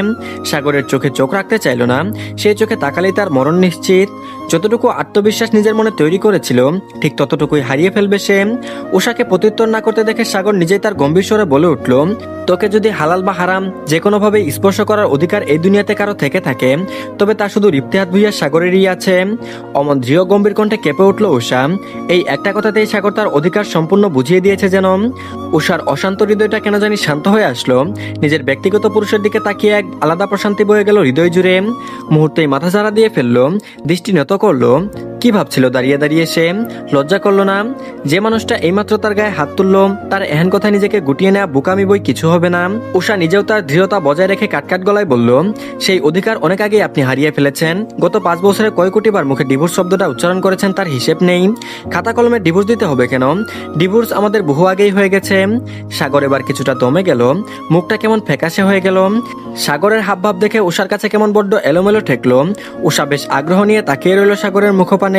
সাগরের চোখে চোখ রাখতে চাইল না, সেই চোখে তাকালেই তার মরণ নিশ্চিত। যতটুকু আত্মবিশ্বাস নিজের মনে তৈরি করেছিল ঠিক ততটুকুই হারিয়ে ফেলবে সে। উষাকে প্রত্যুত্তর না করতে দেখে সাগর নিজেই তার গম্ভীর স্বরে বলে উঠল, তোকে যদি হালাল বা হারাম যে কোনোভাবে স্পর্শ করার অধিকার এই দুনিয়াতে কারো থেকে থাকে, তবে তা শুধু রিপ্তেহাত ভুইয়া সাগরেরই আছে। অমন দৃঢ় গম্ভীর কণ্ঠে কেঁপে উঠল উষা। এই একটা কথাতেই সাগর তার অধিকার সম্পূর্ণ বুঝিয়ে দিয়েছে যেন। উষার অশান্ত হৃদয়টা কেন জানি শান্ত হয়ে আসলো। নিজের ব্যক্তিগত পুরুষের দিকে তাকিয়ে এক আলাদা প্রশান্তি বয়ে গেল হৃদয় জুড়ে। মুহূর্তেই মাথা ঝাড়া দিয়ে ফেললো, দৃষ্টি নত করলো। কি ভাবছিল দাঁড়িয়ে দাঁড়িয়ে সে? লজ্জা করলো না? যে মানুষটা এইমাত্র তার গায়ে হাত তুললো, তার এহেন কথা নিজেকে গুটিয়ে নেওয়া বোকামি বই কিছু হবে না। উষা নিজেও তার দৃঢ়তা বজায় রেখে কাটকাট গলায় বলল, সেই অধিকার অনেক আগেই আপনি হারিয়ে ফেলেছেন। গত 5 বছরে কয় কোটি বার মুখে ডিভোর্স শব্দটা উচ্চারণ করেছেন তার হিসেব নেই। খাতা কলমে ডিভোর্স দিতে হবে কেন? ডিভোর্স আমাদের বহু আগেই হয়ে গেছে। সাগর এবার কিছুটা দমে গেল, মুখটা কেমন ফ্যাকাশে হয়ে গেল। সাগরের হাবভাব দেখে উষার কাছে কেমন বড্ড এলোমেলো ঠেকলো। উষা বেশ আগ্রহ নিয়ে তাকিয়ে রইল সাগরের মুখপানে।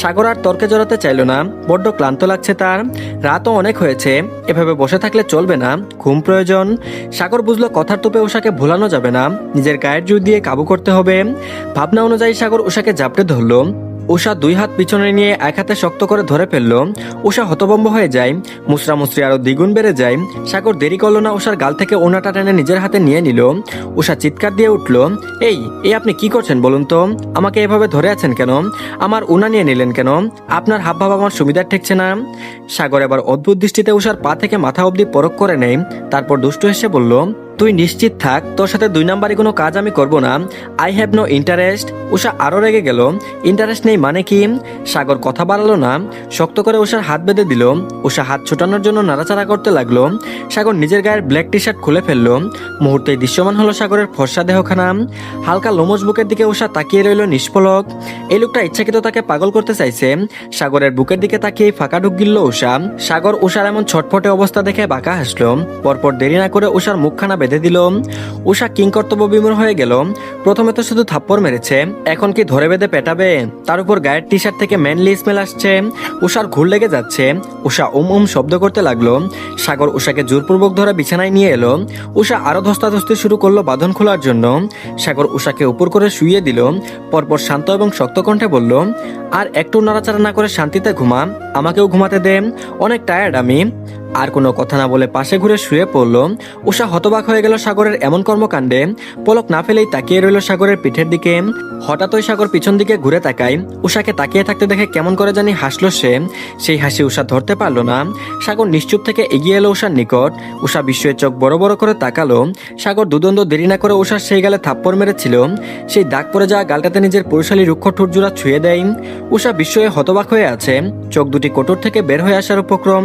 সাগর আর তর্কে জড়াতে চাইল না, বড্ড ক্লান্ত লাগছে তার। রাতও অনেক হয়েছে, এভাবে বসে থাকলে চলবে না, ঘুম প্রয়োজন। সাগর বুঝলো কথার তোপে উষাকে ভোলানো যাবে না, নিজের গায়ের জোর দিয়ে কাবু করতে হবে। ভাবনা অনুযায়ী সাগর উষাকে জাপটে ধরলো। উষা 2 হাত পিছনে নিয়ে এক হাতে শক্ত করে ধরে ফেললো। উষা হতভম্ব হয়ে যায়, মুসরামুসরি আরো দ্বিগুণ বেড়ে যায়। সাগর দেরি করলো না, উষার গাল থেকে ওনাটা টেনে নিজের হাতে নিয়ে নিল। উষা চিৎকার দিয়ে উঠল, এই আপনি কি করছেন বলুন তো? আমাকে এভাবে ধরে আছেন কেন? আমার উনা নিয়ে নিলেন কেন? আপনার হাবভাব আমার সুবিধার ঠেকছে না। সাগর এবার অদ্ভুত দৃষ্টিতে উষার পা থেকে মাথা অবধি পরখ করে নেয়, তারপর দুষ্টু হেসে বলল, তুই নিশ্চিত থাক, তোর সাথে 2 নাম্বারি কোনো কাজ আমি করব না। I have no interest. Usha আরো রেগে গেল। ইন্টারেস্ট নেই মানে কি? সাগর কথা বাড়ালো না, শক্ত করে উষার হাত বেঁধে দিল। উষা হাত ছোটানোর জন্য নাড়াচাড়া করতে লাগলো। সাগর নিজের গায়ের ব্ল্যাক টি শার্ট খুলে ফেললো। মুহূর্তেই দৃশ্যমান হলো সাগরের ফর্সা দেহখানা। হালকা লোমজ বুকের দিকে উষা তাকিয়ে রইল নিষ্পলক। এই লোকটা ইচ্ছাকৃত তাকে পাগল করতে চাইছে। সাগরের বুকের দিকে তাকিয়ে ফাঁকা ঢুক গিলল উষা। সাগর উষার এমন ছটফটে অবস্থা দেখে বাঁকা হাসলো। পরপর দেরি না করে উষার মুখখানা বেঁধে দিল। উষা কিংকর্তব্য বিমূঢ় হয়ে গেল। প্রথমে তো শুধু থাপ্পড় মেরেছে, এখন কি ধরে বেঁধে পেটাবে? তার উপর গায়ের টি শার্ট থেকে ম্যানলি স্মেল আসছে। উষার ঘুর লেগে যাচ্ছে। উষা শব্দ করতে লাগলো। সাগর উষাকে জোরপূর্বক ধরে বিছানায় নিয়ে এলো। উষা আরো ধস্তাধস্তি শুরু করলো বাঁধন খোলার জন্য। সাগর উষাকে উপর করে শুইয়ে দিল। পরপর শান্ত এবং শক্ত কণ্ঠে বলল, আর একটু নড়াচড়া না করে শান্তিতে ঘুমা, আমাকেও ঘুমাতে দে, অনেক টায়ার্ড আমি। আর কোনো কথা না বলে পাশে ঘুরে শুয়ে পড়ল। উষা হতবাক হয়ে গেল সাগরের এমন কর্মকাণ্ডে। পলক না ফেলেই তাকিয়ে রইল সাগরের পিঠের দিকে। হঠাৎই সাগর পিছন দিকে ঘুরে তাকায়। উষাকে তাকিয়ে থাকতে দেখে কেমন করে জানি হাসলো সে। সেই হাসি উষা ধরতে পারলো না। সাগর নিশ্চুপ থেকে এগিয়ে এলো উষার নিকট। উষা বিস্ময়ে চোখ বড় বড় করে তাকালো। সাগর দুদণ্ড দেরি না করে উষার সেই গালে থাপ্পড় মেরেছিল। সেই দাগ পড়ে যাওয়া গালটাতে নিজের পুরুষালী রুক্ষ ঠোঁট জোড়া ছুঁয়ে দেয়। উষা বিস্ময়ে হতবাক হয়ে আছে। চোখ দুটি কোটর থেকে বের হয়ে আসার উপক্রম।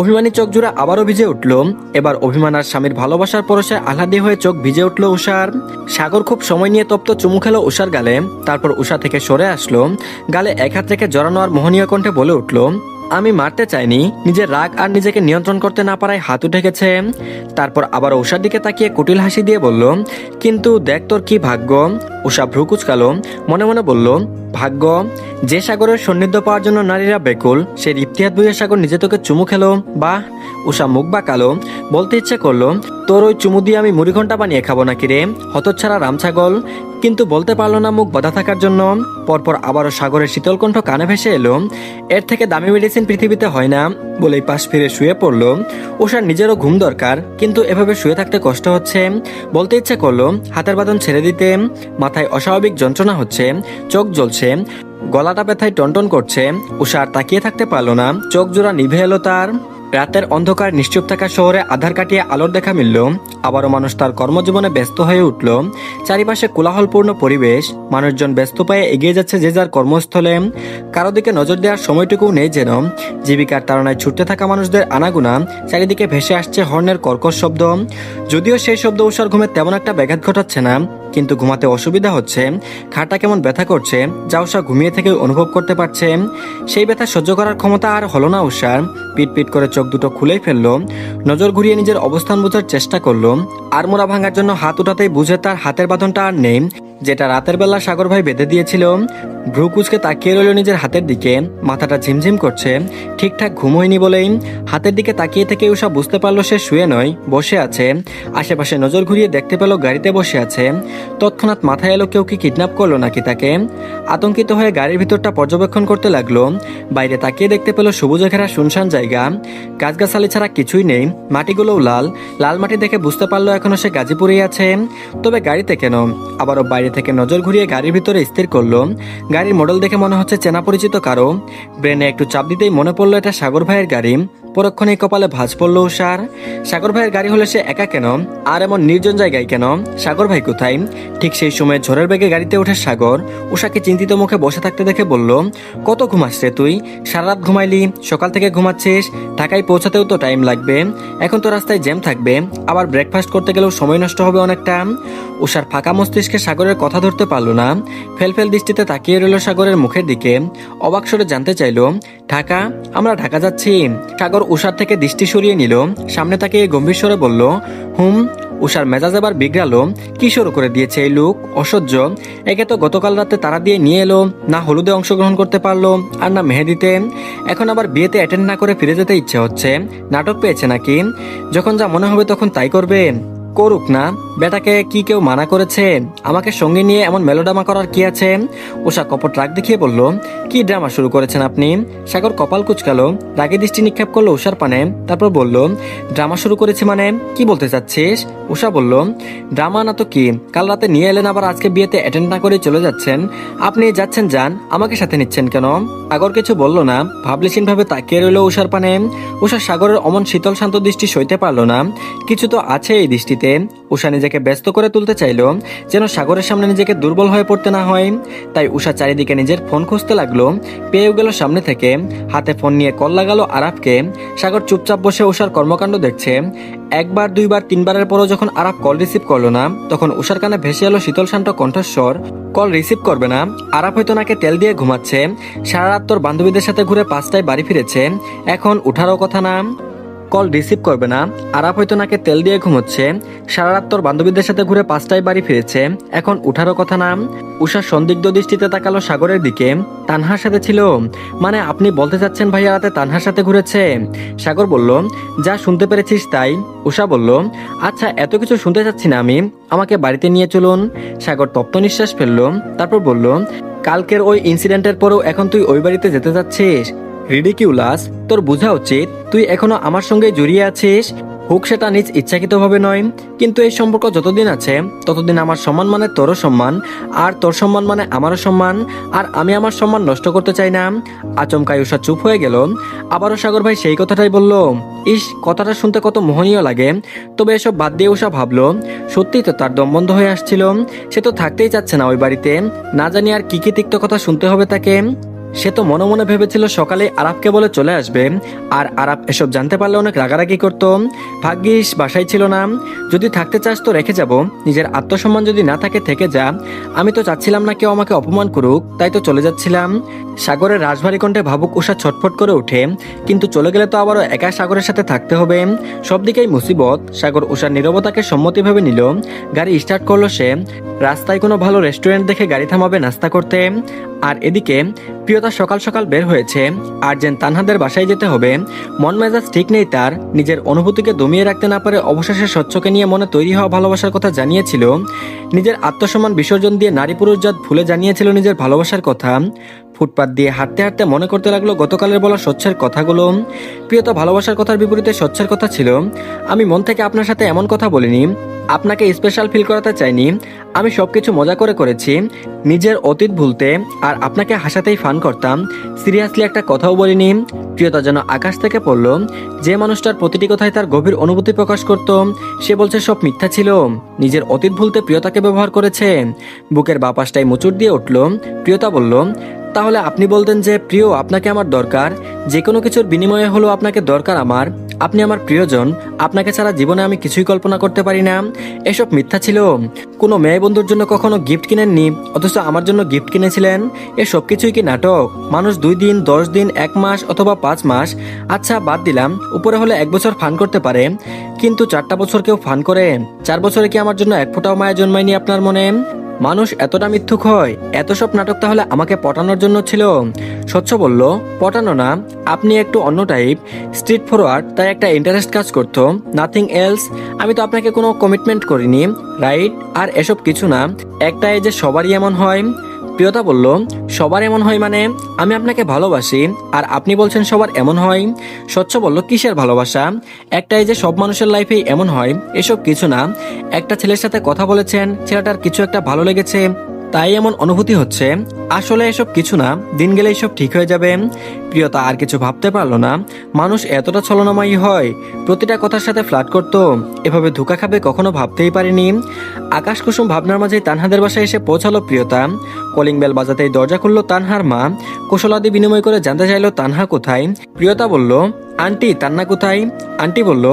অভিমানী চোখ জোড়া আবারও ভিজে উঠল। এবার অভিমান আর স্বামীর ভালোবাসার পরশে আহ্লাদী হয়ে চোখ ভিজে উঠল উষার। সাগর খুব সময় নিয়ে তপ্ত চুমু খেলো উষার গালে। তারপর উষা থেকে সরে আসলো। গালে এক হাত রেখে জড়ানো আর মোহনীয় কণ্ঠে বলে উঠল, আমি মারতে চাইনি, নিজের রাগ আর নিজেকে নিয়ন্ত্রণ করতে না পারায় হাত উঠে গেছে। তারপর আবার উষার দিকে তাকিয়ে কুটিল হাসি দিয়ে বলল, কিন্তু দেখ তোর কি ভাগ্য। উষা ভ্রু কুচকালো, মনে মনে বলল, ভাগ্য? যে সাগরের সান্নিধ্য পাওয়ার জন্য নারীরা বেকুল, সে ইফতিহাত বইয়ে সাগর নিজে তোকে চুমু খেলো। বাহ! উষা মুখ বাঁকালো। বলতে ইচ্ছে করলো, তোর ওই চুমু দিয়ে আমি মুড়িঘণ্টা বানিয়ে খাবো নাকি রে, হতচ্ছাড়া রামছাগল। কিন্তু বলতে পারলো না মুখ বাধা থাকার জন্য। পরপর আবারও সাগরের শীতল কণ্ঠ কানে ভেসে এলো, এর থেকে দামি মেডিসিন পৃথিবীতে হয় না। বলেই পাশ ফিরে শুয়ে পড়লো। উষার নিজেরও ঘুম দরকার, কিন্তু এভাবে শুয়ে থাকতে কষ্ট হচ্ছে। বলতে ইচ্ছে করলো হাতের বাঁধন ছেড়ে দিতে। মাথায় অস্বাভাবিক যন্ত্রণা হচ্ছে, চোখ জ্বলছে, গলাটা ব্যথায় টনটন করছে। উষা আর তাকিয়ে থাকতে পারলো না, চোখ জোড়া নিভে এলো তার। রাতের অন্ধকার নিশ্চুপ থাকা শহরে আধার কাটিয়ে আলোর দেখা মিলল। আবারও মানুষ তার কর্মজীবনে ব্যস্ত হয়ে উঠল। চারিপাশে কোলাহলপূর্ণ পরিবেশ, মানুষজন ব্যস্ত পায়ে এগিয়ে যাচ্ছে যে যার কর্মস্থলে। কারো দিকে নজর দেওয়ার সময়টুকু নেই যেন। জীবিকার তাড়নায় ছুটতে থাকা মানুষদের আনাগোনা, চারিদিকে ভেসে আসছে হর্নের কর্কশ শব্দ। যদিও সেই শব্দ উষার ঘুমে তেমন একটা ব্যাঘাত ঘটাচ্ছে না, কিন্তু ঘুমাতে অসুবিধা হচ্ছে। খাটটা কেমন ব্যথা করছে, যা উষা ঘুমিয়ে থেকে অনুভব করতে পারছে। সেই ব্যথা সহ্য করার ক্ষমতা আর হলো না উষার। পিট পিট করে চোখ দুটো খুলেই ফেললো। নজর ঘুরিয়ে নিজের অবস্থান বোঝার চেষ্টা করলো। আড়মোড়া ভাঙার জন্য হাত উঠাতেই বুঝে তার হাতের বাঁধনটা আর নেই, যেটা রাতের বেলা সাগর ভাই বেঁধে দিয়েছিল। ভ্রু কুচকে তাকিয়ে রইল নিজের হাতের দিকে। মাথাটা ঝিমঝিম করছে, ঠিকঠাক ঘুম হয়নি বলেই। হাতের দিকে তাকিয়ে থেকে উষা বুঝতে পারলো সে শুয়ে নয়, বসে আছে। আশেপাশে নজর ঘুরিয়ে দেখতে পেল গাড়িতে বসে আছে। তৎক্ষণাৎ মাথায় এলো কেউ কি কিডন্যাপ করলো নাকি তাকে। আতঙ্কিত হয়ে গাড়ির ভিতরটা পর্যবেক্ষণ করতে লাগলো। বাইরে তাকিয়ে দেখতে পেল সবুজে ঘেরা শুনশান জায়গা, গাছগাছালি ছাড়া কিছুই নেই। মাটিগুলোও লাল। লাল মাটি দেখে বুঝতে পারলো এখনো সে গাজীপুরেই আছে। তবে গাড়িতে কেন? আবারও বাইরে থেকে নজর ঘুরিয়ে গাড়ির ভিতরে স্থির করলো। গাড়ির মডেল দেখে মনে হচ্ছে চেনা পরিচিত কারো। ব্রেনে একটু চাপ দিতেই মনে পড়লো এটা সাগর ভাইয়ের গাড়ি। পরক্ষণেই কপালে ভাঁজ পড়লো উষার। সাগর ভাইয়ের গাড়ি হলে সে একা কেন, আর এমন নির্জন জায়গায় কেন? সাগর ভাই কোথায়? ঠিক সেই সময় ঝড়ের বেগে গাড়িতে ওঠে সাগর। উষাকে চিন্তিত মুখে বসে থাকতে দেখে বলল, কত ঘুমাস রে তুই? সারা রাত ঘুমাইলি, সকাল থেকে ঘুমাচ্ছিস। ঢাকায় পৌঁছাতেও তো টাইম লাগবে। এখন তো রাস্তায় জ্যাম থাকবে, আবার ব্রেকফাস্ট করতে গেলেও সময় নষ্ট হবে অনেকটা। উষার ফাঁকা মস্তিষ্কে সাগরের কথা ধরতে পারলো না। ফেলফেল দৃষ্টিতে তাকিয়ে রইল সাগরের মুখের দিকে। অবাক স্বরে জানতে চাইলো, ঢাকা? আমরা ঢাকা যাচ্ছি? সাগর উষার থেকে দৃষ্টি সরিয়ে নিল। সামনে তাকিয়ে গম্ভীর স্বরে বলল, হুম। উষার মেজাজ আবার বিগড়ালো। কি শুরু করে দিয়েছে এই লোক, অসহ্য। একে তো গতকাল রাতে তারা দিয়ে নিয়ে এলো, না হলুদে অংশগ্রহণ করতে পারলো, আর না মেহেদিতে। এখন আবার বিয়েতে অ্যাটেন্ড না করে ফিরে যেতে ইচ্ছে হচ্ছে। নাটক পেয়েছে নাকি? যখন যা মনে হবে তখন তাই করবে। করুক না, বেটাকে কি কেউ মানা করেছে? আমাকে সঙ্গে নিয়ে এমন মেলোড্রামা করার কি আছে? উষা কপট রাগ দেখিয়ে বলল, কি ড্রামা শুরু করেছেন আপনি? সাগর কপাল কুচকালো, রাগে দৃষ্টি নিক্ষেপ করলো উষার পানে। তারপর বলল, ড্রামা শুরু করেছি মানে কি বলতে চাচ্ছিস? উষা বলল, ড্রামা না তো কি, কাল রাতে নিয়ে এলেন, আবার আজকে বিয়েতে অ্যাটেন্ড না করে চলে যাচ্ছেন। আপনি যাচ্ছেন যান, আমাকে সাথে নিচ্ছেন কেন? সাগর কিছু বলল না, ভাবলেশীন ভাবে তাকিয়ে রইল উষার পানে। উষা সাগরের অমন শীতল শান্ত দৃষ্টি সইতে পারলো না। কিছু তো আছে এই দৃষ্টিতে। হাসিতে উষা নিজেকে ব্যস্ত করে তুলতে চাইল, যেন সাগরের সামনে নিজেকে দুর্বল হয়ে পড়তে না হয়। তাই উষা চারিদিকে নিজের ফোন খুঁজতে লাগলো। পেয়েও গেল সামনে থেকে, হাতে ফোন নিয়ে কল লাগালো আরাফকে। সাগর চুপচাপ বসে উষার কর্মকাণ্ড দেখছে। একবার, দুইবার, তিনবারের পরও যখন আরাফ কল রিসিভ করলো না, তখন উষার কানে ভেসে এলো শীতল শান্ত কণ্ঠস্বর, কল রিসিভ করবে না? আরাফ হয়তো নাকে তেল দিয়ে ঘুমাচ্ছে। সারা রাত তোর বান্ধবীদের সাথে ঘুরে 5টায় বাড়ি ফিরেছে, এখন উঠারও কথা না। কল রিসিভ করবে না? আরাফ হয়তো নাকে তেল দিয়ে ঘুমোচ্ছে, সারা রাত তোর বান্ধবীদের সাথে ঘুরে 5টায় বাড়ি ফিরেছে, এখন উঠারও কথা না। উষা সন্দিগ্ধ দৃষ্টিতে তাকালো সাগরের দিকে। তানহার সাথে ছিল? মানে আপনি বলতে চাচ্ছেন ভাইয়া রাতে তানহার সাথে ঘুরেছে? সাগর বলল, যা শুনতে পেরেছিস তাই। উষা বলল, আচ্ছা এত কিছু শুনতে চাচ্ছি না আমি, আমাকে বাড়িতে নিয়ে চলুন। সাগর তপ্ত নিঃশ্বাস ফেললো, তারপর বলল, কালকের ওই ইনসিডেন্টের পরেও এখন তুই ওই বাড়িতে যেতে যাচ্ছিস? রিডিকিউলাস, তোর বোঝা উচিত তুই এখনো আমার সঙ্গে জড়িয়ে আছিস, হোক সেটা নিজ ইচ্ছাকৃতভাবে নয়। কিন্তু এই সম্পর্ক যতদিন আছে ততদিন আমার সম্মান মানে তোরও সম্মান, আর তোর সম্মান মানে আমারও সম্মান, আর আমি আমার সম্মান নষ্ট করতে চাই না। আচমকাই উষা চুপ হয়ে গেল। আবারও সাগর ভাই সেই কথাটাই বলল। ইস, কথাটা শুনতে কত মোহনীয় লাগে। তবে এসব বাদ দিয়ে উষা ভাবলো, সত্যিই তো তার দম বন্ধ হয়ে আসছিল। সে তো থাকতেই চাচ্ছে না ওই বাড়িতে, না জানি আর কি কি তিক্ত কথা শুনতে হবে তাকে। সে তো মনে মনে ভেবেছিল সকালে আরাফকে বলে চলে আসবে, আর আরাফ এসব জানতে পারলে অনেক রাগারাগি করত। ভাগ্যিস বাসায় ছিল না। যদি থাকতে চাস তো রেখে যাব, নিজের আত্মসম্মান যদি না থাকে থেকে যা। আমি তো চাচ্ছিলাম না কেউ আমাকে অপমান করুক, তাই তো চলে যাচ্ছিলাম। সাগরের রাজভারী কণ্ঠে ভাবুক উষা ছটফট করে ওঠে। কিন্তু চলে গেলে তো আবারও একা সাগরের সাথে থাকতে হবে, সব দিকেই মুসিবত। সাগর উষার নীরবতাকে সম্মতি ভেবে নিল। গাড়ি স্টার্ট করলো সে। রাস্তায় কোনো ভালো রেস্টুরেন্ট দেখে গাড়ি থামাবে নাস্তা করতে। আর এদিকে প্রিয়তা সকাল সকাল বের হয়েছে, আর্জেন্ট তানহাদের বাসায় যেতে হবে। মন মেজাজ ঠিক নেই তার, নিজের অনুভূতিকে দমিয়ে রাখতে না পারে অবশেষে স্বচ্ছকে নিয়ে মনে তৈরি হওয়া ভালোবাসার কথা জানিয়েছিল। নিজের আত্মসম্মান বিসর্জন দিয়ে নারী পুরুষ জাত ভুলে জানিয়েছিল নিজের ভালোবাসার কথা। ফুটপাত দিয়ে হাঁটতে হাঁটতে মনে করতে লাগলো গতকালের বলা স্বচ্ছের কথাগুলো। প্রিয়তা ভালোবাসার কথার বিপরীতে স্বচ্ছের কথা ছিল, আমি মন থেকে আপনার সাথে এমন কথা বলিনি, আপনাকে স্পেশাল ফিল করাতে চাইনি, আমি সবকিছু মজা করে করেছি, নিজের অতীত ভুলতে আর আপনাকে হাসাতেই ফান করতাম, সিরিয়াসলি একটা কথাও বলিনি। প্রিয়তা যেন আকাশ থেকে পড়ল। যে মানুষটার প্রতিটি কথায় তার গভীর অনুভূতি প্রকাশ করত, সে বলছে সব মিথ্যা ছিল, নিজের অতীত ভুলতে প্রিয়তাকে ব্যবহার করেছে। বুকের বাপাসটাই মুচুর দিয়ে উঠল। প্রিয়তা বলল, তাহলে আপনি বলতেন যে প্রিয় আপনাকে আমার দরকার, যে কোনো কিছুর বিনিময়ে হলো আপনাকে দরকার আমার, আপনি আমার প্রিয়জন, আপনাকে ছাড়া জীবনে আমি কিছুই কল্পনা করতে পারি না। এসব মিথ্যা ছিল। কোনো মেয়ে বন্ধুর জন্য কখনো গিফট কিনেননি, অথচ আমার জন্য গিফট কিনেছিলেন। এসব কিছুই কি নাটক? মানুষ 2 দিন, 10 দিন, 1 মাস অথবা 5 মাস, আচ্ছা বাদ দিলাম, উপরে হলে 1 বছর ফান করতে পারে, কিন্তু 4টা বছর কেউ ফান করে? 4 বছরে কি আমার জন্য এক ফোঁটাও মায়া জন্মায়নি আপনার মনে? মানুষ এতটা মিথ্যুক হয়? এত সব নাটক তাহলে আমাকে পটানোর জন্য ছিল? স্বচ্ছ বলল, পটানো না, আপনি একটু অন্য টাইপ, স্ট্রিট ফরওয়ার্ড, তাই একটা ইন্টারেস্ট কাজ করতো, নাথিং এলস। আমি তো আপনাকে কোনো কমিটমেন্ট করিনি, রাইট? আর এসব কিছু না, একটা যে সবারই এমন হয়। প্রিয়তা বলল, সবার এমন হয় মানে? আমি আপনাকে ভালোবাসি আর আপনি বলছেন সবার এমন হয়। স্বচ্ছ বলল, কিসের ভালোবাসা? একটাই যে সব মানুষের লাইফেই এমন হয়, এসব কিছু না। একটা ছেলের সাথে কথা বলেছেন, ছেলেটার কিছু একটা ভালো লেগেছে, তাই এমন অনুভূতি হচ্ছে। আসলে এসব কিছু না, দিন গেলেই সব ঠিক হয়ে যাবে। প্রিয়তা আর কিছু ভাবতে পারলো না। মানুষ এতটা ছলনাময়ী হয়? প্রতিটা কথার সাথে ফ্লার্ট করত, এভাবে ধোঁকা খাবে কখনো ভাবতেই পারিনি। আকাশ কুসুম ভাবনার মাঝেই তানহাদের বাসায় এসে পৌঁছালো প্রিয়তা। কলিং বেল বাজাতেই দরজা খুললো তানহার মা। কুশলাদি বিনিময় করে জানতে চাইলো তানহা কোথায়। প্রিয়তা বলল, আন্টি তান্না কোথায়? আন্টি বলল,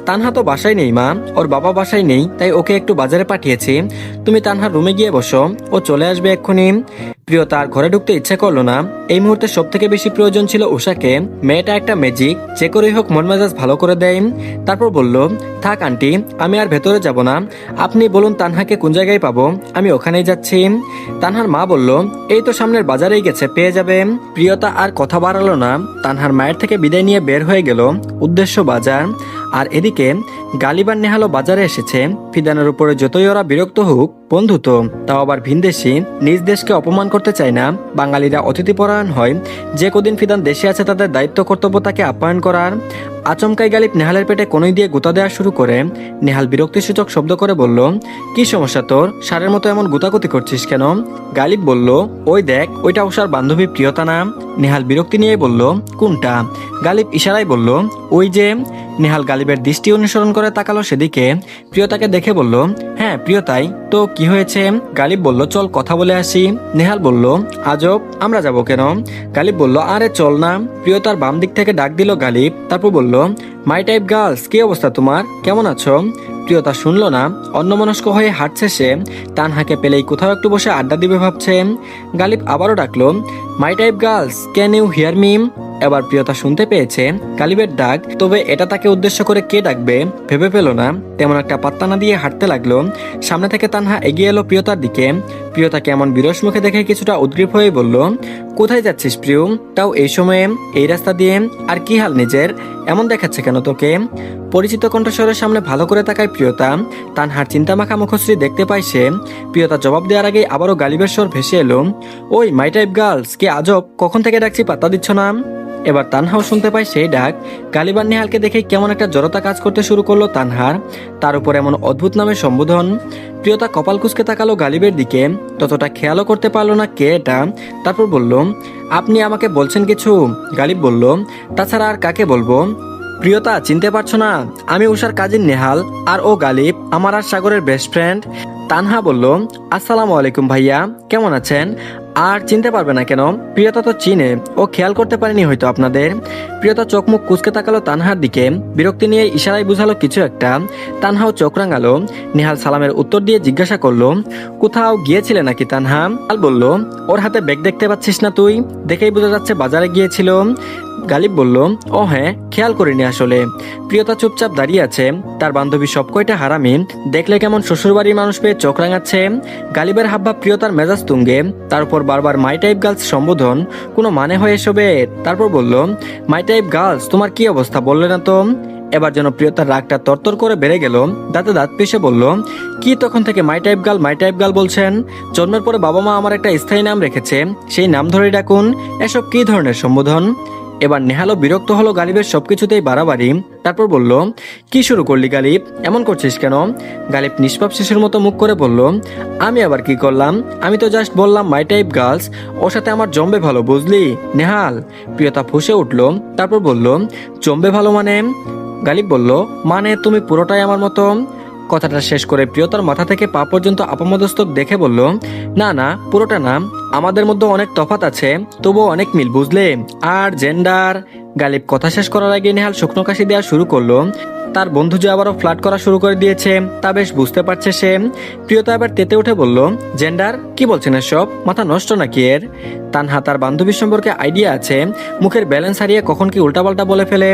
তানহা তো বাসায় নেই মা, ওর বাবা বাসায় নেই, তাই ওকে একটু বাজারে পাঠিয়েছি, তুমি তানহার রুমে গিয়ে বসো, ও চলে আসবে এক্ষুনি। প্রিয়তা আর ঘরে ঢুকতে ইচ্ছে করলো না। এই মুহূর্তে সব থেকে বেশি প্রয়োজন ছিল উষাকে। মেয়েটা একটা ম্যাজিক, যে করেই হোক মন মেজাজ ভালো করে দেয়। তারপর বলল, থাক আন্টি, আমি আর ভেতরে যাব না, আপনি বলুন তানহাকে কোন জায়গায় পাবো, আমি ওখানেই যাচ্ছি। তানহার মা বলল, এই তো সামনের বাজারেই গেছে, পেয়ে যাবে। প্রিয়তা আর কথা বাড়ালো না, তানহার মায়ের থেকে বিদায় নিয়ে বের হয়ে গেল, উদ্দেশ্য বাজার। আর এদিকে গালিবার নেহালো বাজারে এসেছে। ফিদানের উপরে যতই ওরা বিরক্ত হোক, বন্ধু তো, তাও আবার ভিনদেশি, নিজ দেশকে অপমান করতে চায় না। বাঙালিরা অতিথিপরায়ণ হয়, যে কদিন ফিদান দেশে আছে তাদের দায়িত্ব কর্তব্য তাকে আপ্যায়ন করার। আচমকাই গালিব নেহালের পেটে কনুই দিয়ে গুঁতা দেওয়া শুরু করে। নেহাল বিরক্তিসূচক শব্দ করে বলল, কি সমস্যা তোর? ষাঁড়ের মতো এমন গুতাগুতি করছিস কেন? গালিব বলল, ওই দেখ, ওইটা উষার বান্ধবী প্রিয়তা না? নেহাল বিরক্তি নিয়ে বলল, কোনটা? গালিব ইশারায় বলল, ওই যে। নেহাল গালিবের দৃষ্টি অনুসরণ করে তাকালো সেদিকে। প্রিয়তাকে দেখে বলল, হ্যাঁ প্রিয়তাই তো, কি হয়েছে? গালিব বলল, চল কথা বলে আসি। নেহাল বলল, আজব, আমরা যাব কেন? গালিব বলল, আরে চল না। প্রিয়তার বাম দিক থেকে ডাক দিল গালিব, তারপর বলল, মাই টাইপ গার্লস, কি অবস্থা তোমার? কেমন আছো? প্রিয়তা শুনলো না, অন্যমনস্ক হয়ে হাঁটছে সে। তানহাকে পেলেই কোথাও একটু বসে আড্ডা দিবে ভাবছে। গালিব আবারও ডাকলো, my type girls, can you hear me? এবার প্রিয়তা শুনতে পেয়েছে গালিবের ডাক, তবে এটা তাকে উদ্দেশ্য করে কে ডাকবে ভেবে পেল না। তেমন একটা পাত্তা না দিয়ে হাঁটতে লাগলো। সামনে থেকে তানহা এগিয়ে এলো প্রিয়তার দিকে। প্রিয়তাকে এমন বিরস মুখে দেখে কিছুটা উদ্গ্রীব হয়ে বলল, কোথায় যাচ্ছিস প্রিয়? তাও এই সময়ে, এই রাস্তা দিয়ে? আর কি হাল নিজের? এমন দেখাচ্ছে কেন তোকে? পরিচিত কণ্ঠস্বরের সামনে ভালো করে তাকায় প্রিয়তা। তানহার চিন্তামাখা মুখশ্রী দেখতে পায় সে। প্রিয়তা জবাব দেওয়ার আগেই আবারও গালিবের স্বর ভেসে এলো, ওই মাই টাইপ গার্লস, কি আজব, কখন থেকে ডাকছি পাত্তা দিচ্ছ না? এবার তানহাও শুনতে পায় সেই ডাক। গালিব আর নেহালকে দেখে কেমন একটা জড়তা কাজ করতে শুরু করলো তানহার। তার উপর এমন অদ্ভুত নামে সম্বোধন। প্রিয়তা কপাল কুঁচকে তাকালো গালিবের দিকে, ততটা খেয়ালও করতে পারলো না কে এটা। তারপর বলল, আপনি আমাকে বলছেন কিছু? গালিব বলল, তাছাড়া আর কাকে বলবো? প্রিয়তা, চিনতে পারছো না? আমি উষার কাজিন নেহাল, আর ও গালিব, আমার আর সাগরের বেস্ট ফ্রেন্ড। তানহা বলল, আসসালামু আলাইকুম ভাইয়া, কেমন আছেন? আর চিনতে পারবে না কেন? প্রিয়তা তো চিনে, ও খেয়াল করতে পারেনি হয়তো আপনাদের। প্রিয়তা চোখ মুখ কুচকে তাকালো তানহার দিকে, বিরক্তি নিয়ে ইশারায় বুঝালো কিছু একটা। তানহাও চোখ রাঙালো। নেহাল সালামের উত্তর দিয়ে জিজ্ঞাসা করলো, কোথাও গিয়েছিলে নাকি তানহা? নেহাল বলল, ওর হাতে ব্যাগ দেখতে পাচ্ছিস না তুই? দেখেই বোঝা যাচ্ছে বাজারে গিয়েছিল। গালিব বলল, ও হ্যাঁ, খেয়াল করিনি আসলে। প্রিয়তা চুপচাপ দাঁড়িয়ে আছে। তার বান্ধবী সব কয়টা হারামি, দেখলে কেমন শ্বশুরবাড়ির মানুষ পেয়ে চোখ রাঙাচ্ছে। গালিবের হাবভাব প্রিয়তার মেজাজ তুঙ্গে, তার উপর বারবার মাই টাইপ গার্লস সম্বোধন, কোনো মানে হয় এসবের? তারপর বলল, মাই টাইপ গার্লস, তোমার কি অবস্থা বললে না তো? এবার যেন প্রিয়তার রাগটা তরতর করে বেড়ে গেল। দাঁতে দাঁত পিষে বলল, কি তখন থেকে মাই টাইপ গার্ল মাই টাইপ গার্ল বলছেন? জন্মের পরে বাবা মা আমার একটা স্থায়ী নাম রেখেছে, সেই নাম ধরেই ডাকুন। এসব কি ধরনের সম্বোধন? এবার নেহালও বিরক্ত হলো গালিবের সবকিছুতেই বাড়াবাড়ি। তারপর বলল, কি শুরু করলি গালিব, এমন করছিস কেন? গালিব নিষ্পাপ শিশুর মতো মুখ করে বলল, আমি আবার কি করলাম? আমি তো জাস্ট বললাম মাই টাইপ গার্লস, ওর সাথে আমার জমবে ভালো, বুঝলি নেহাল? প্রিয়তা ফুঁসে উঠল। তারপর বলল, জমবে ভালো মানে? গালিব বলল, মানে তুমি পুরোটাই আমার মতো। কথাটা শেষ করে প্রিয়তার মাথা থেকে পা পর্যন্ত আপামদস্তক দেখে বলল, না না, পুরোটা না, আমাদের মধ্যে অনেক তফাৎ আছে, তবুও অনেক মিল, বুঝলে? আর জেন্ডার। গালিব কথা শেষ করার আগে নেহাল শুকনো কাশি দেওয়া শুরু করলো। তার বন্ধু যে আবারও ফ্লার্ট করা শুরু করে দিয়েছে তা বেশ বুঝতে পারছে সে। প্রিয়তা এবার তেতে উঠে বলল, জেন্ডার কি বলছেন এসব? মাথা নষ্ট নাকি এর? তানহা তার বান্ধবীর সম্পর্কে আইডিয়া আছে, মুখের ব্যালেন্স হারিয়ে কখন কি উল্টাপাল্টা বলে ফেলে।